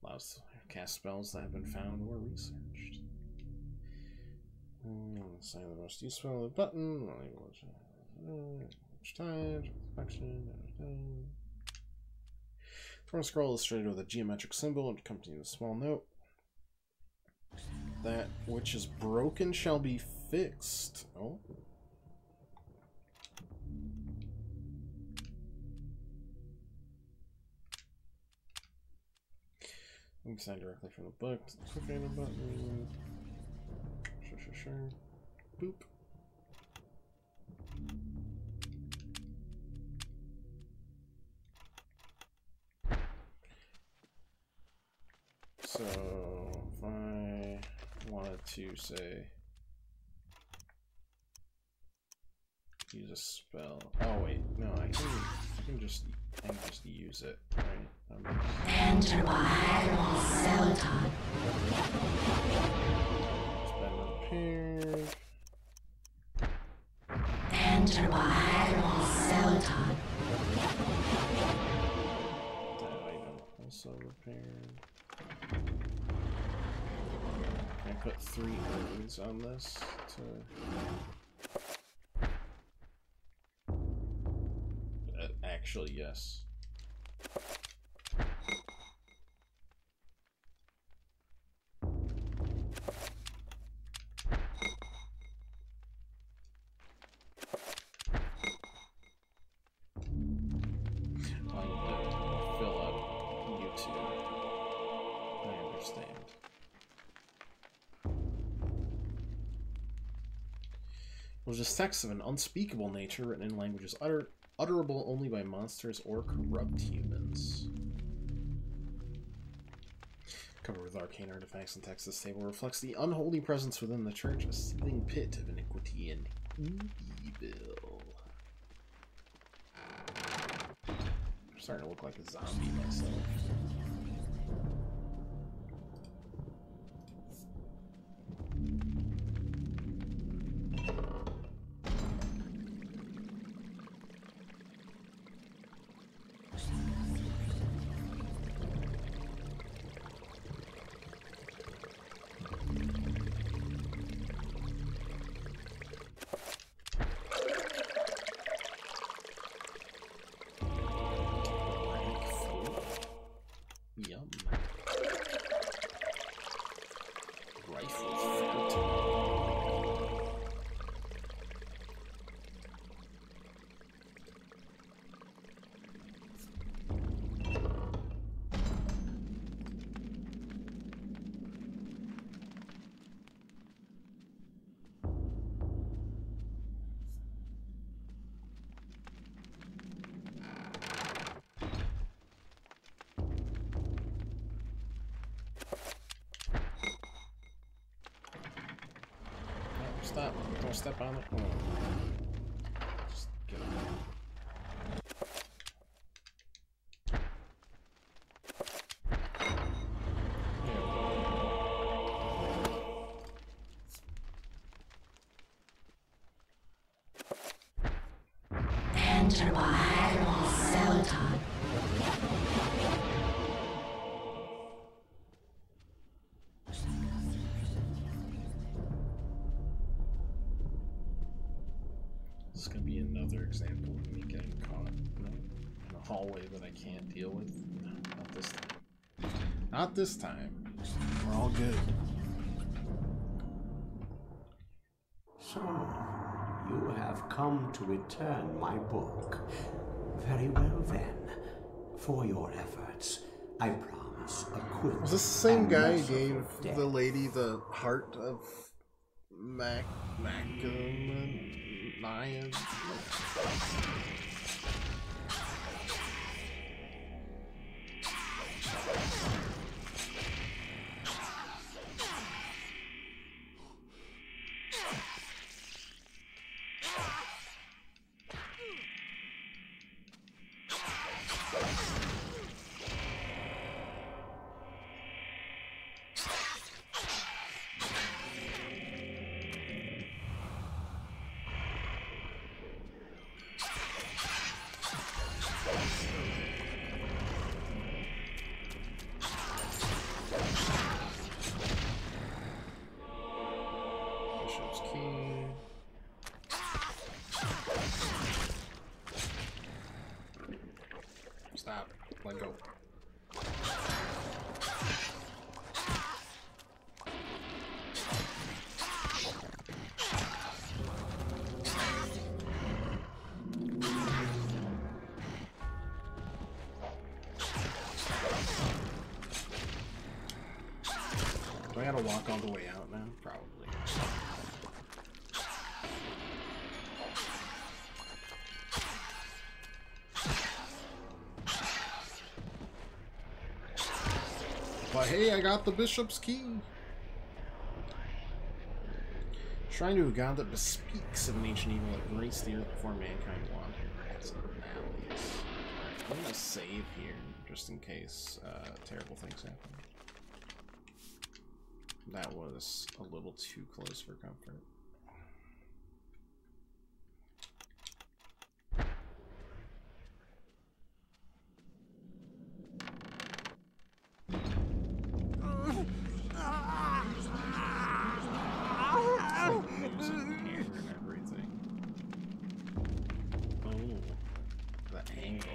Allows to cast spells that have been found or researched. Sign the most useful button. Time, Torn scroll illustrated with a geometric symbol and accompanying a small note. That which is broken shall be fixed. Oh. You can sign directly from the book. Click on the button. Sure. Boop. So, if I wanted to say use a spell. Oh wait, no, I can just use it, right? Enter my Celton. It's been repaired. Enter my Celton. That item also repaired. Can I put 3 urns on this to Actually, yes. Was just texts of an unspeakable nature written in languages utterable only by monsters or corrupt humans. Covered with arcane artifacts and text, this table reflects the unholy presence within the church, a seething pit of iniquity and evil. I'm starting to look like a zombie myself. Stop. Don't step on it. Oh. Just get it. Enter by Admiral Selton. This is going to be another example of me getting caught in a hallway that I can't deal with. No, not this time. Not this time. We're all good. So, you have come to return my book. Very well then. For your efforts, I promise a quick. Was this the same guy who gave the lady the heart of Macamanian? Stop. Let go. Do I gotta walk all the way out now? Probably. But hey, I got the bishop's key. Shrine to a god that bespeaks of an ancient evil that graced the earth before mankind wandered as alleys. I'm gonna save here just in case terrible things happen. That was a little too close for comfort. That angle.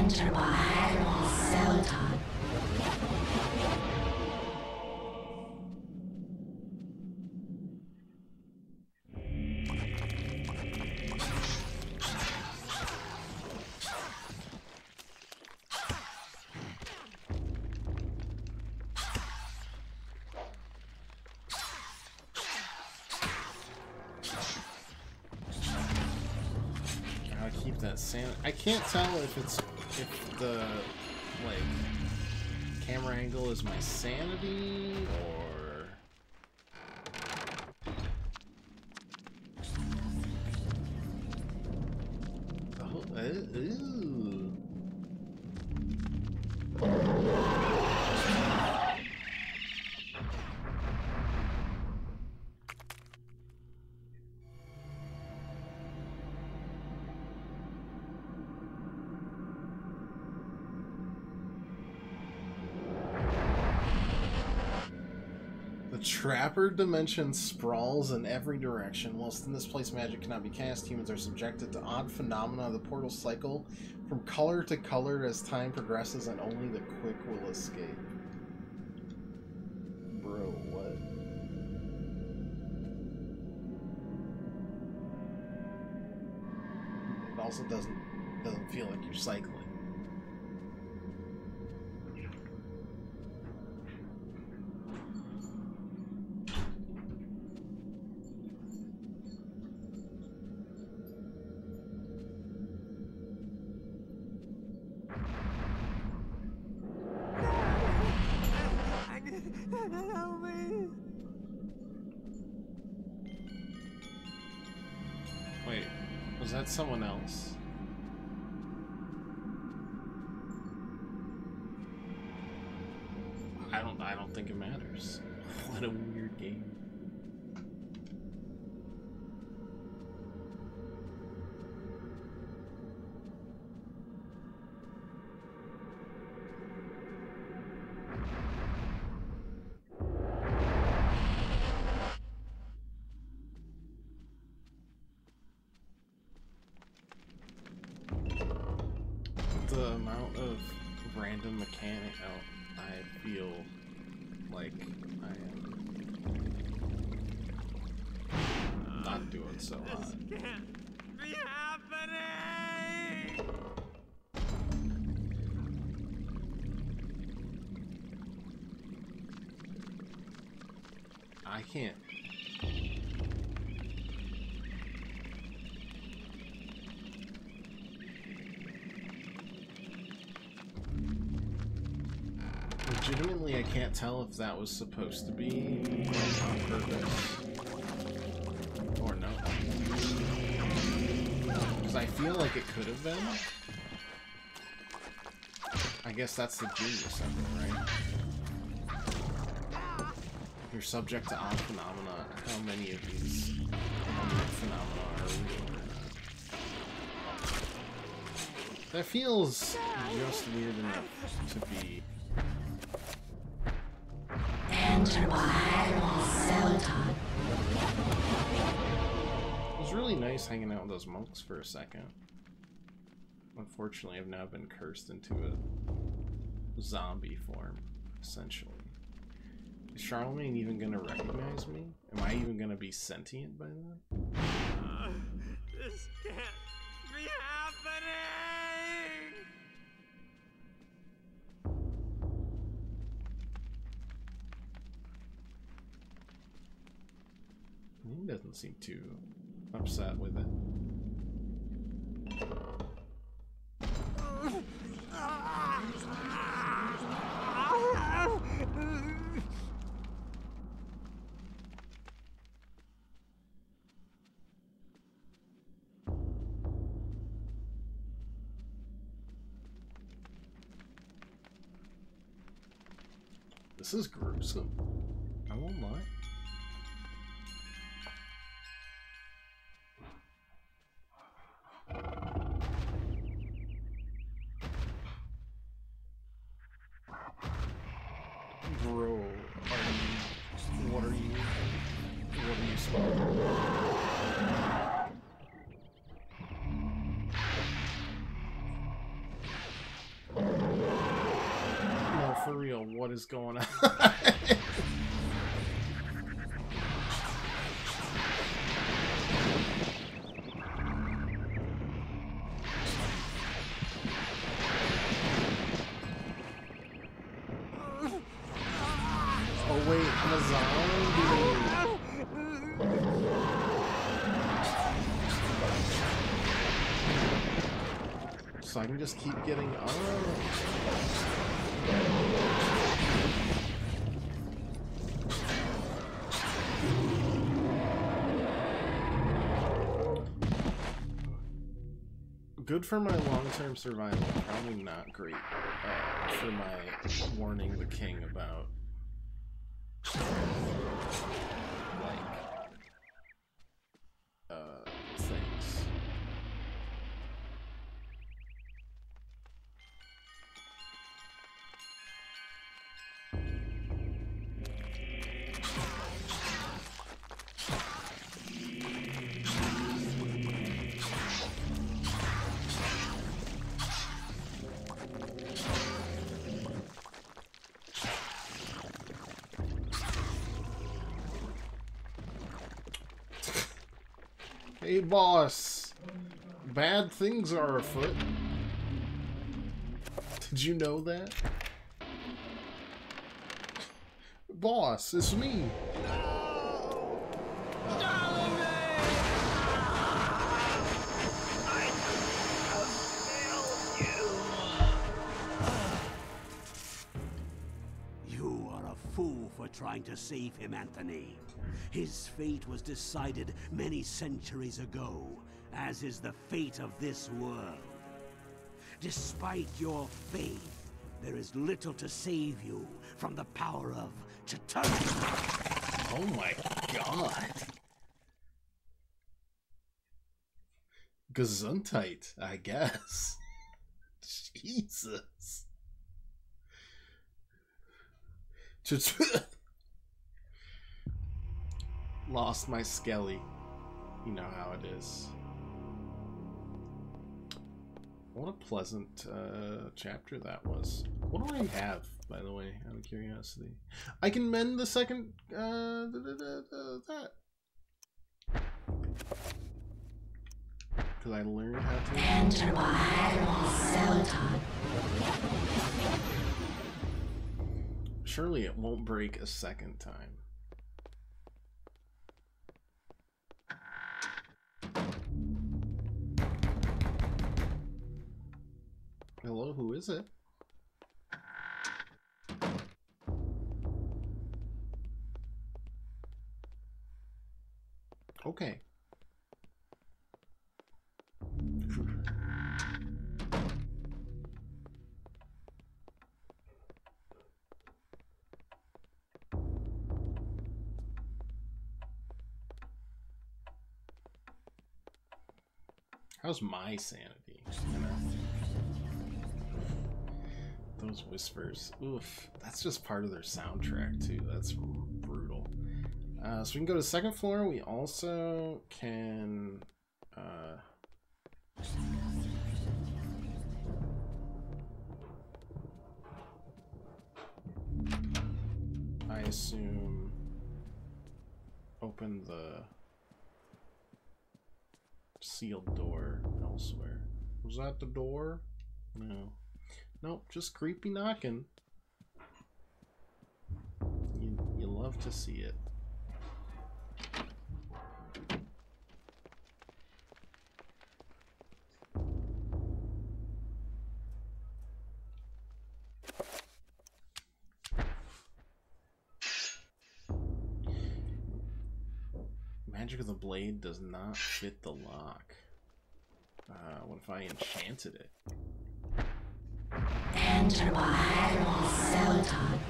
Enter by Admiral Selton. Keep that sanity. I can't tell if the like camera angle is my sanity or ooh. Trapper dimension sprawls in every direction. Whilst in this place magic cannot be cast, humans are subjected to odd phenomena of the portal cycle from color to color as time progresses, and only the quick will escape. Bro, what? It also doesn't feel like you're cycling. Wait, was that someone else? I don't think it matters. What a weird game. The amount of random mechanic I feel like I am not doing so hot. This can't be happening! I can't. Legitimately, I can't tell if that was supposed to be like on purpose or no. Because I feel like it could have been. I guess that's the genius of it, right? You're subject to odd phenomena. How many of these phenomena are real? That feels just weird enough to be. Enter by Admiral Selton. It was really nice hanging out with those monks for a second. Unfortunately, I've now been cursed into a zombie form, essentially. Is Charlemagne even gonna recognize me? Am I even gonna be sentient by then? This can't be happening! He doesn't seem too upset with it. This is gruesome. I won't lie. Bro, what are you smoking? what is going on. Oh wait, I'm a zombie. So I can just keep getting up. Good for my long-term survival, probably not great for my warning the king about things. Hey boss, bad things are afoot. Did you know that? Boss, it's me. You are a fool for trying to save him, Anthony. His fate was decided many centuries ago, as is the fate of this world. Despite your faith, there is little to save you from the power of Chitauri. Oh my god. Gesundheit, I guess. Jesus. Lost my skelly. You know how it is. What a pleasant chapter that was. What do I have, by the way, out of curiosity? I can mend the second that. Because I learned how to. Enter my Celadon. Surely it won't break a second time. Hello, who is it? Okay. How's my sanity? You know? Those whispers. Oof. That's just part of their soundtrack, too. That's brutal. So we can go to the second floor. We also can... I assume... open the... sealed door elsewhere. Was that the door? No. Nope, just creepy knocking. You love to see it. Magic of the blade does not fit the lock. What if I enchanted it? Enter my Celadon.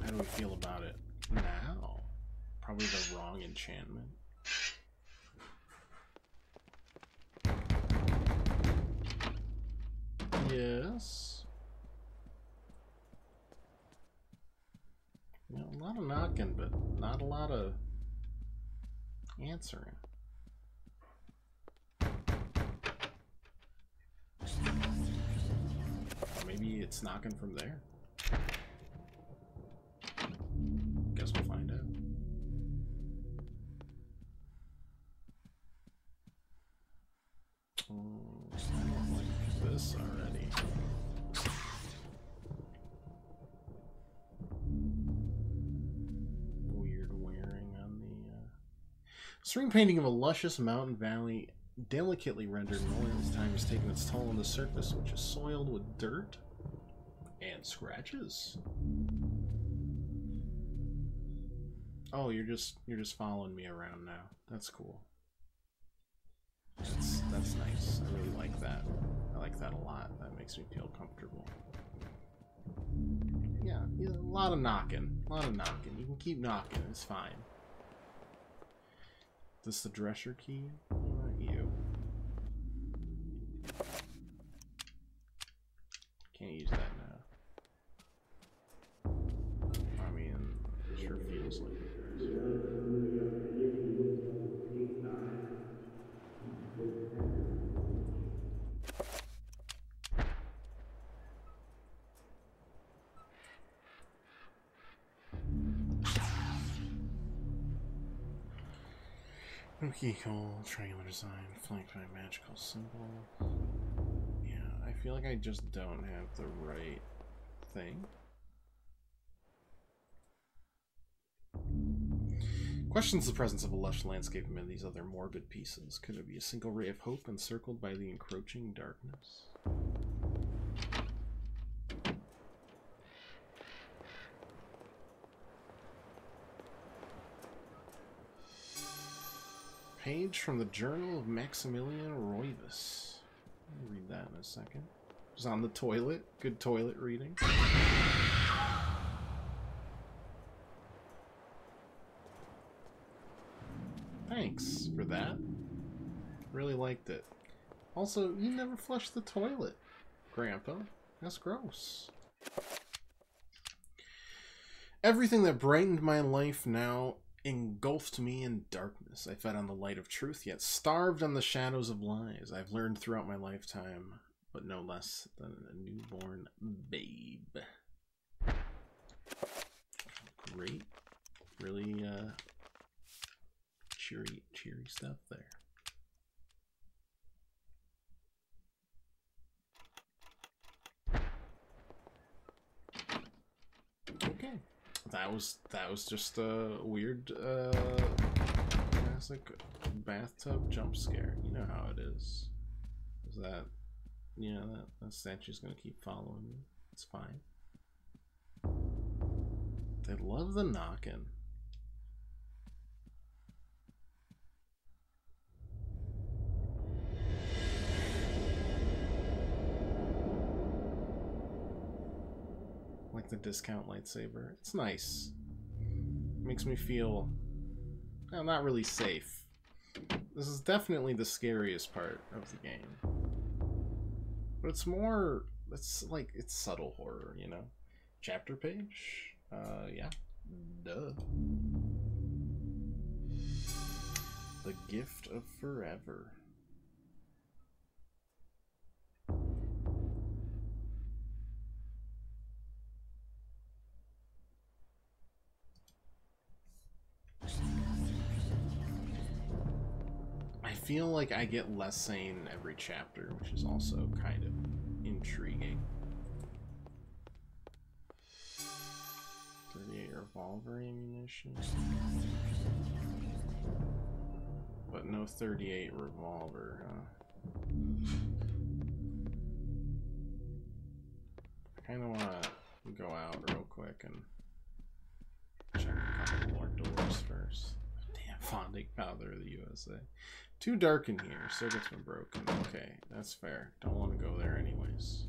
How do we feel about it now? Probably the wrong enchantment. Yes. You know, a lot of knocking, but not a lot of answering. Maybe it's knocking from there. Guess we'll find out. Oh, I don't like this already. Weird wearing on the screen painting of a luscious mountain valley, delicately rendered in oil. Time has taken its toll on the surface, which is soiled with dirt and scratches. Oh, you're just following me around now. That's cool. That's nice. I really like that. I like that a lot. That makes me feel comfortable. Yeah, a lot of knocking. A lot of knocking. You can keep knocking. It's fine. Is this the dresser key? Not you. Can't use that now. I mean, it sure feels like it. No keyhole, triangular design, flanked by a magical symbol. Yeah, I feel like I just don't have the right thing. Questions the presence of a lush landscape amid these other morbid pieces. Could it be a single ray of hope encircled by the encroaching darkness? Page from the Journal of Maximilian Roivas. I'll read that in a second. It was on the toilet. Good toilet reading. Thanks for that. Really liked it. Also, you never flushed the toilet, Grandpa. That's gross. Everything that brightened my life now engulfed me in darkness. I fed on the light of truth, yet starved on the shadows of lies. I've learned throughout my lifetime, but no less than a newborn babe. Great. Really, cheery stuff there. Okay. That was just a weird classic bathtub jump scare. You know how it is. Is that, you know, that statue's gonna keep following me. It's fine. They love the knocking. Like the discount lightsaber. It's nice. Makes me feel, well, not really safe. This is definitely the scariest part of the game. But it's more, it's like, it's subtle horror, you know? Chapter page? Yeah. Duh. The Gift of Forever. I feel like I get less sane every chapter, which is also kind of intriguing. 38 revolver ammunition. But no 38 revolver, huh? I kind of want to go out real quick and check a couple more doors first. Damn, founding father of the USA. Too dark in here. Circuit's been broken. Okay, that's fair. Don't want to go there anyways.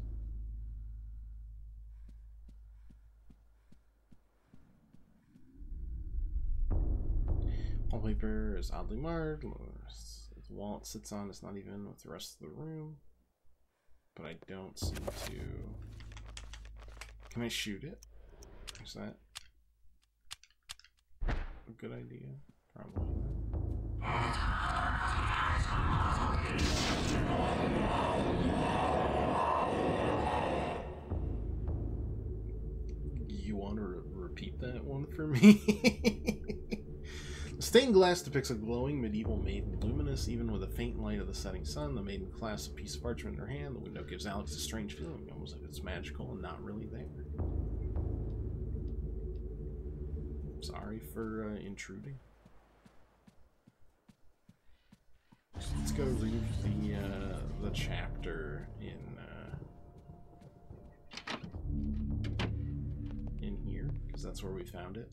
Wallpaper is oddly marred. The wall it sits on is not even with the rest of the room. But I don't seem to... Can I shoot it? Is that a good idea? Probably not. want to repeat that one for me? Stained glass depicts a glowing medieval maiden, luminous even with a faint light of the setting sun. The maiden clasps a piece of parchment in her hand. The window gives Alex a strange feeling, almost like it's magical and not really there. Sorry for intruding. Let's go read the chapter in here, because that's where we found it.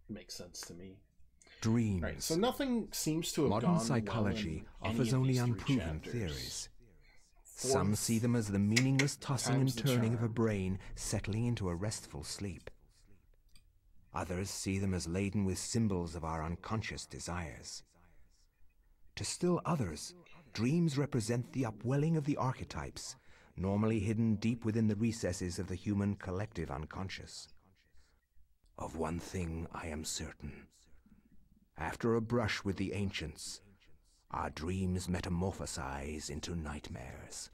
Makes sense to me. Dreams. Right, so nothing seems to have Modern gone psychology well in offers any of only these three unproven chapters. theories. Some see them as the meaningless tossing and turning of a brain settling into a restful sleep. Others see them as laden with symbols of our unconscious desires. To still others, dreams represent the upwelling of the archetypes, normally hidden deep within the recesses of the human collective unconscious. Of one thing I am certain. After a brush with the ancients, our dreams metamorphosize into nightmares.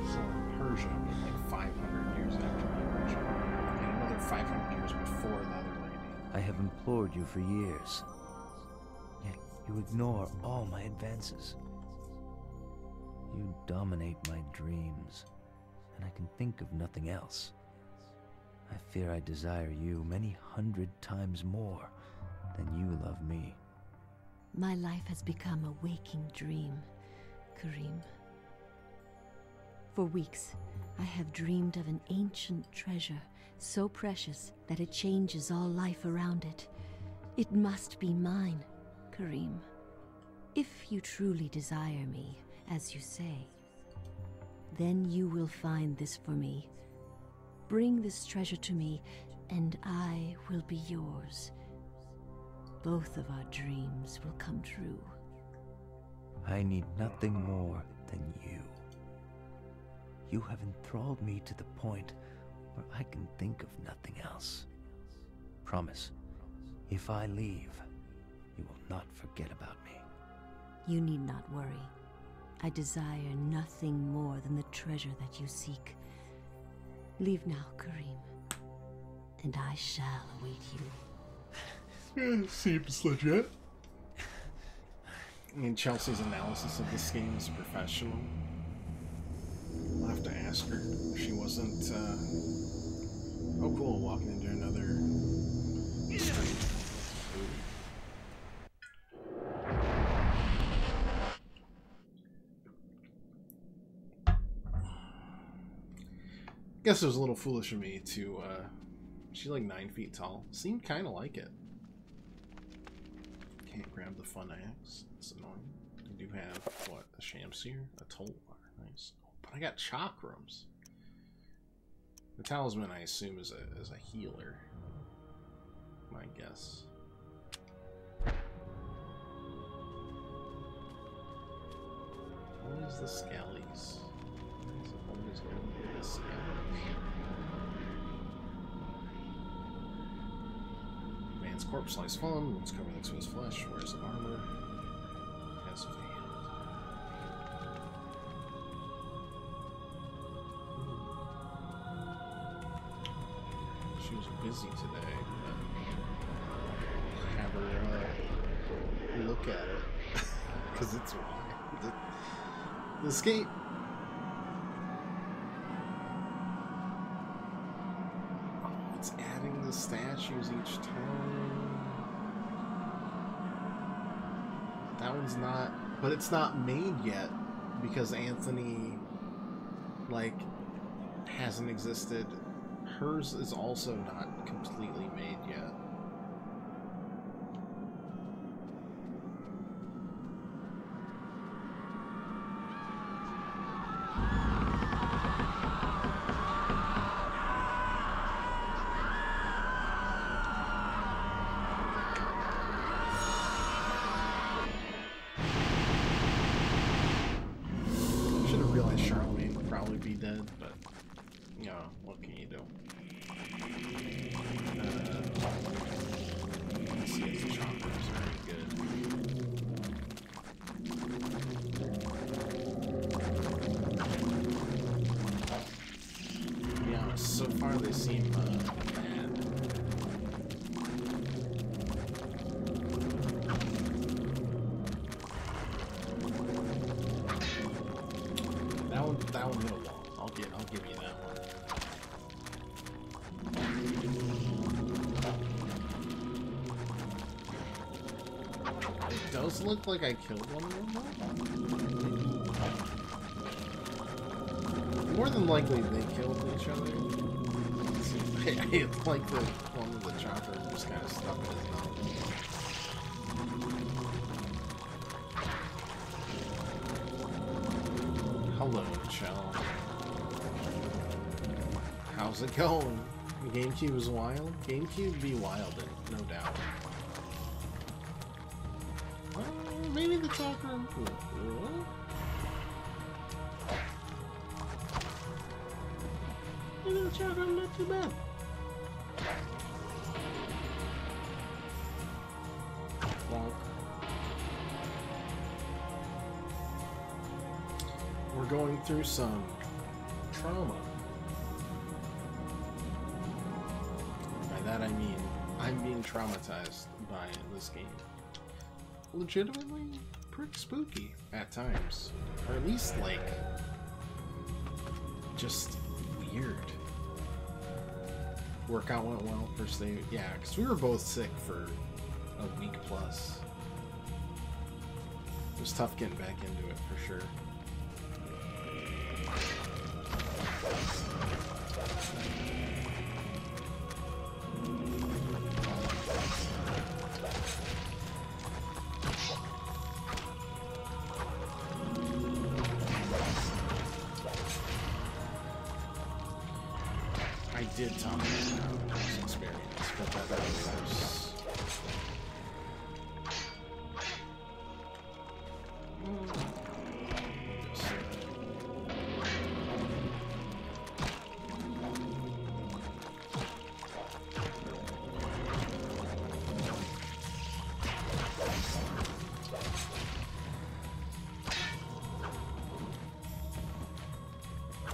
So Persia, like 500 years after the original, and another 500 years before the other lady. I have implored you for years, yet you ignore all my advances. You dominate my dreams, and I can think of nothing else. I fear I desire you many 100 times more than you love me. My life has become a waking dream, Karim. For weeks, I have dreamed of an ancient treasure so precious that it changes all life around it. It must be mine, Karim. If you truly desire me, as you say, then you will find this for me. Bring this treasure to me, and I will be yours. Both of our dreams will come true. I need nothing more than you. You have enthralled me to the point where I can think of nothing else. Promise, if I leave, you will not forget about me. You need not worry. I desire nothing more than the treasure that you seek. Leave now, Karim, and I shall await you. Seems legit. I mean, Chelsea's analysis of this game is professional. I'll have to ask her if she wasn't, oh cool, walking into another street. Guess it was a little foolish of me to, she's like 9 feet tall. Seemed kind of like it. Can't grab the fun axe. It's annoying. I do have, what, a Shamsir? A Tolar. Nice. Oh, but I got chakrams. The talisman, I assume, is a healer. My guess. What is the Scallies? What is it always going to be the Scallies? Man's corpse lies fallen, wounds cover the exposed flesh, wears armor, has failed. She was busy today, but have her look at it, because it's the skate. Oh, it's adding the statues each time. That one's not, but it's not made yet because Anthony, like, hasn't existed. Hers is also not completely made yet. Should have realized Charlemagne would probably be dead, but, you know, what can you do? they seem bad. That one hit a wall. I'll give you that one. It does look like I killed one of them. More than likely, they killed each other. I like the one with the chopper just kind of stuck in his mouth. Hello, Chell. How's it going? GameCube is wild? GameCube be wild, no doubt. Maybe the chopper improved. Maybe the chopper not too bad. Bonk. We're going through some trauma. By that I mean, I'm being traumatized by this game. Legitimately pretty spooky at times. Or at least, like, just weird. Workout went well, first day. Yeah, because we were both sick for a week plus. It was tough getting back into it, for sure. I did talk about this experience, but that was...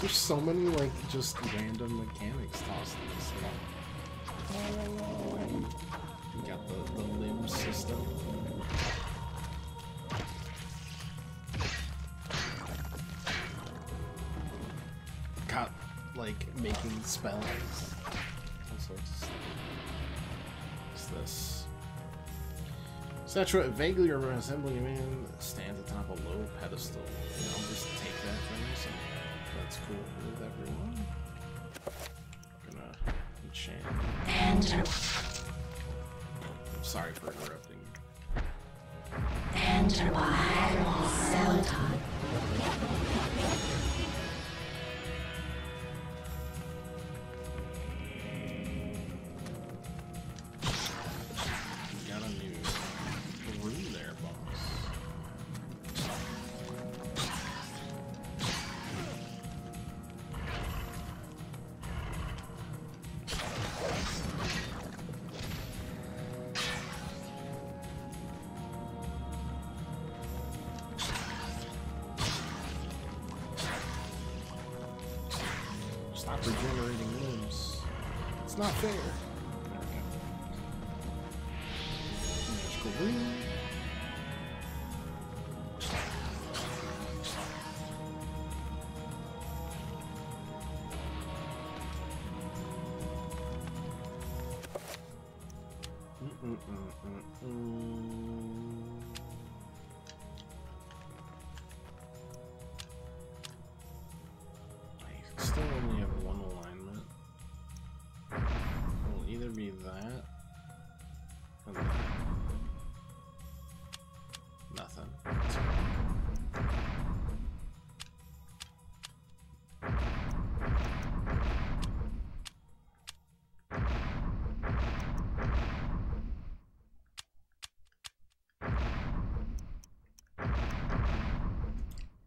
There's so many, like, just random mechanics tossed in this game. You got the limb system. Got, like, making spells. All sorts of stuff. What's this? Statuette vaguely resembling a man stands atop a low pedestal. You know, just take that from me. So that's cool with everyone. I'm gonna enchant. I'm sorry for interrupting. Enter Admiral Selton. Got a new room there, boss. Stop regenerating limbs. It's not fair. There we go. Magical room. I still only have one alignment. It'll either be that or that. Nothing. That's fine.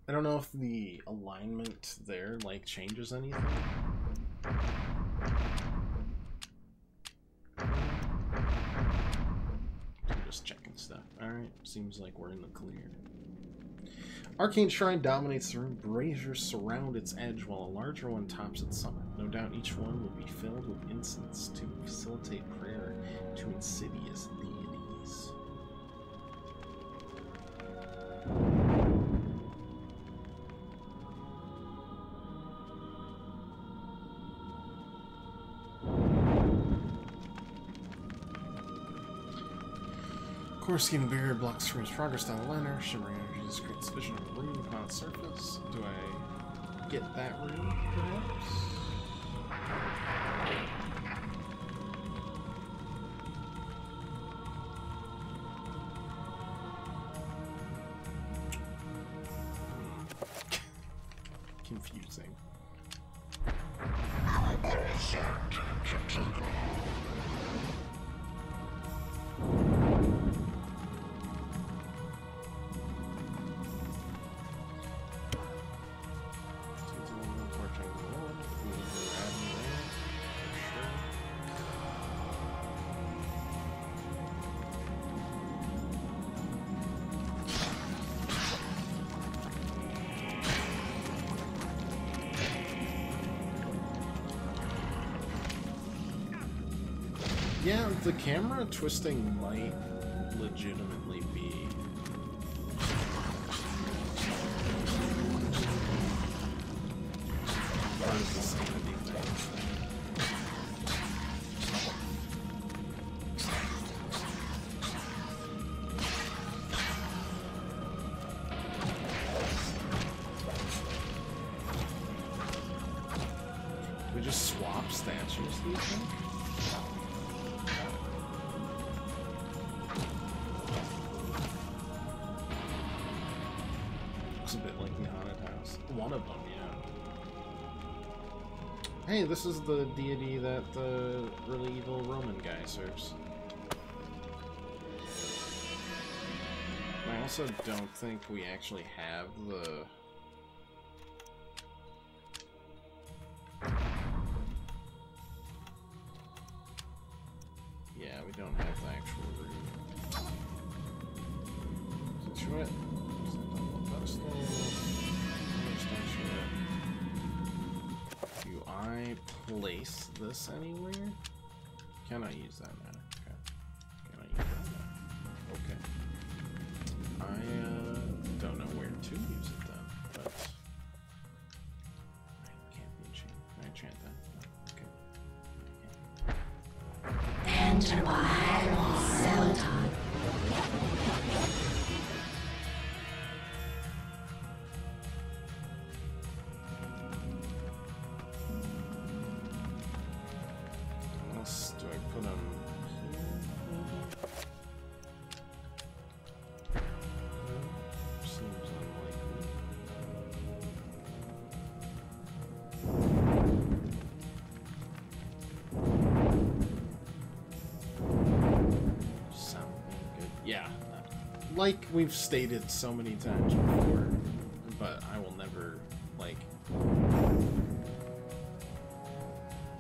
I don't know if the alignment there, like, changes anything. I'm just checking stuff. Alright, seems like we're in the clear. Arcane Shrine dominates the room. Braziers surround its edge while a larger one tops its summit. No doubt each one will be filled with incense to facilitate prayer to insidious deities. Course getting bigger blocks screams progress down the ladder. Shimmering energies creates vision of a room upon its surface. Do I get that room, perhaps? Confusing. Yeah, the camera twisting might legitimately be part of the sanity thing. We just swap statues, do you think? One of them, yeah. Hey, this is the deity that the really evil Roman guy serves. I also don't think we actually have the... Yeah, we don't have the actual room. Statuette. Pedestal. Do I place this anywhere? Can I use that now? Okay. Can I use that now? Okay. I don't know where to use it then, but I can't be enchant. Can I enchant that? Okay. Enter by Celadon. Like we've stated so many times before, but I will never, like,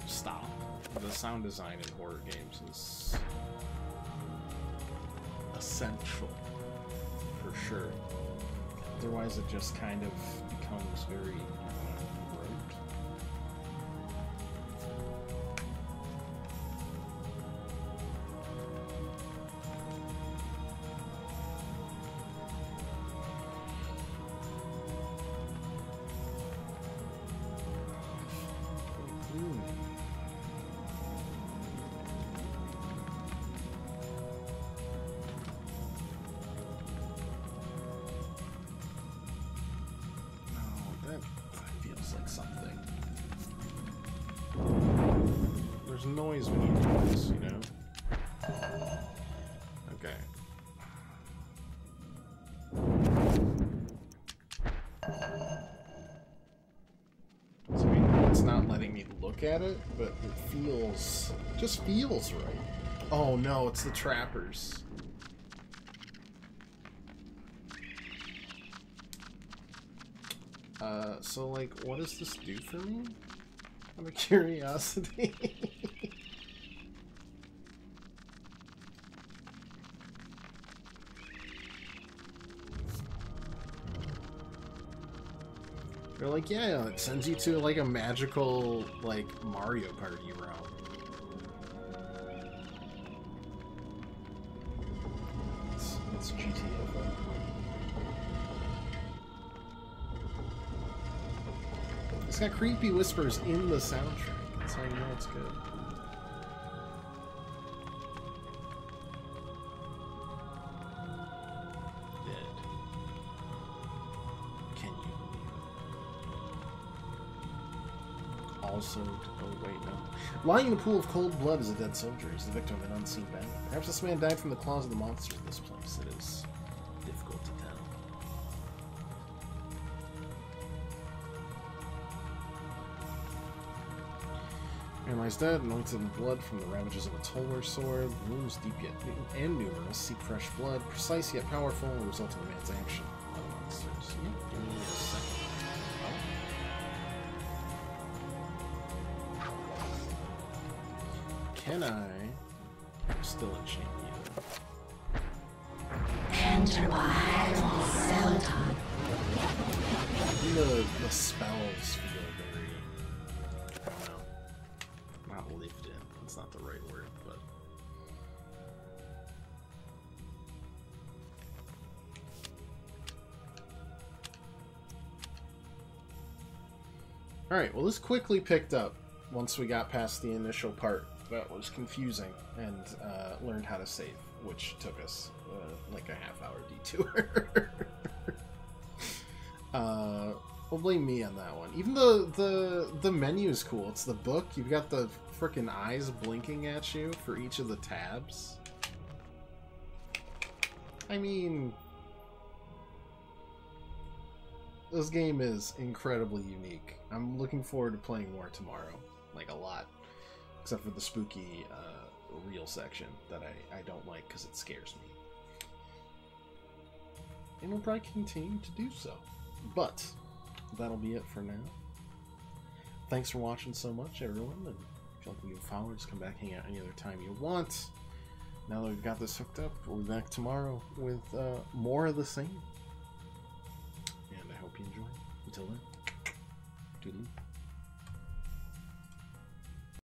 stop. The sound design in horror games is essential, for sure. Otherwise it just kind of becomes very rote. Noise when you do this, you know? Okay. So I mean, it's not letting me look at it, but it feels... just feels right. Oh no, it's the trappers. So like, what does this do for me? Out of curiosity. They're like, yeah, it sends you to like a magical, like, Mario Party realm. It's GTA, but... It's got creepy whispers in the soundtrack. That's how you know it's good. Also, oh wait, no. Lying in a pool of cold blood is a dead soldier. He's the victim of an unseen battle. Perhaps this man died from the claws of the monsters of this place. It is difficult to tell. Man lies dead, anointed in blood from the ravages of a Tolwer sword. Wounds deep yet and numerous. Seek fresh blood. Precise yet powerful, and result in a man's action. A lot of monsters. Yeah, give me a second. Can I still enchant you? Enter behind Celadon. The spells feel very, I don't know, not lived in. That's not the right word, but... Alright, well this quickly picked up once we got past the initial part. That was confusing, and learned how to save, which took us like a half-hour detour. We'll blame me on that one. Even though the menu is cool, it's the book. You've got the frickin' eyes blinking at you for each of the tabs. I mean, this game is incredibly unique. I'm looking forward to playing more tomorrow, like a lot. Except for the spooky reel section that I don't like because it scares me. And we'll probably continue to do so. But that'll be it for now. Thanks for watching so much, everyone. And if you like new followers, come back, hang out any other time you want. Now that we've got this hooked up, we'll be back tomorrow with more of the same. And I hope you enjoy. Until then, toodaloo.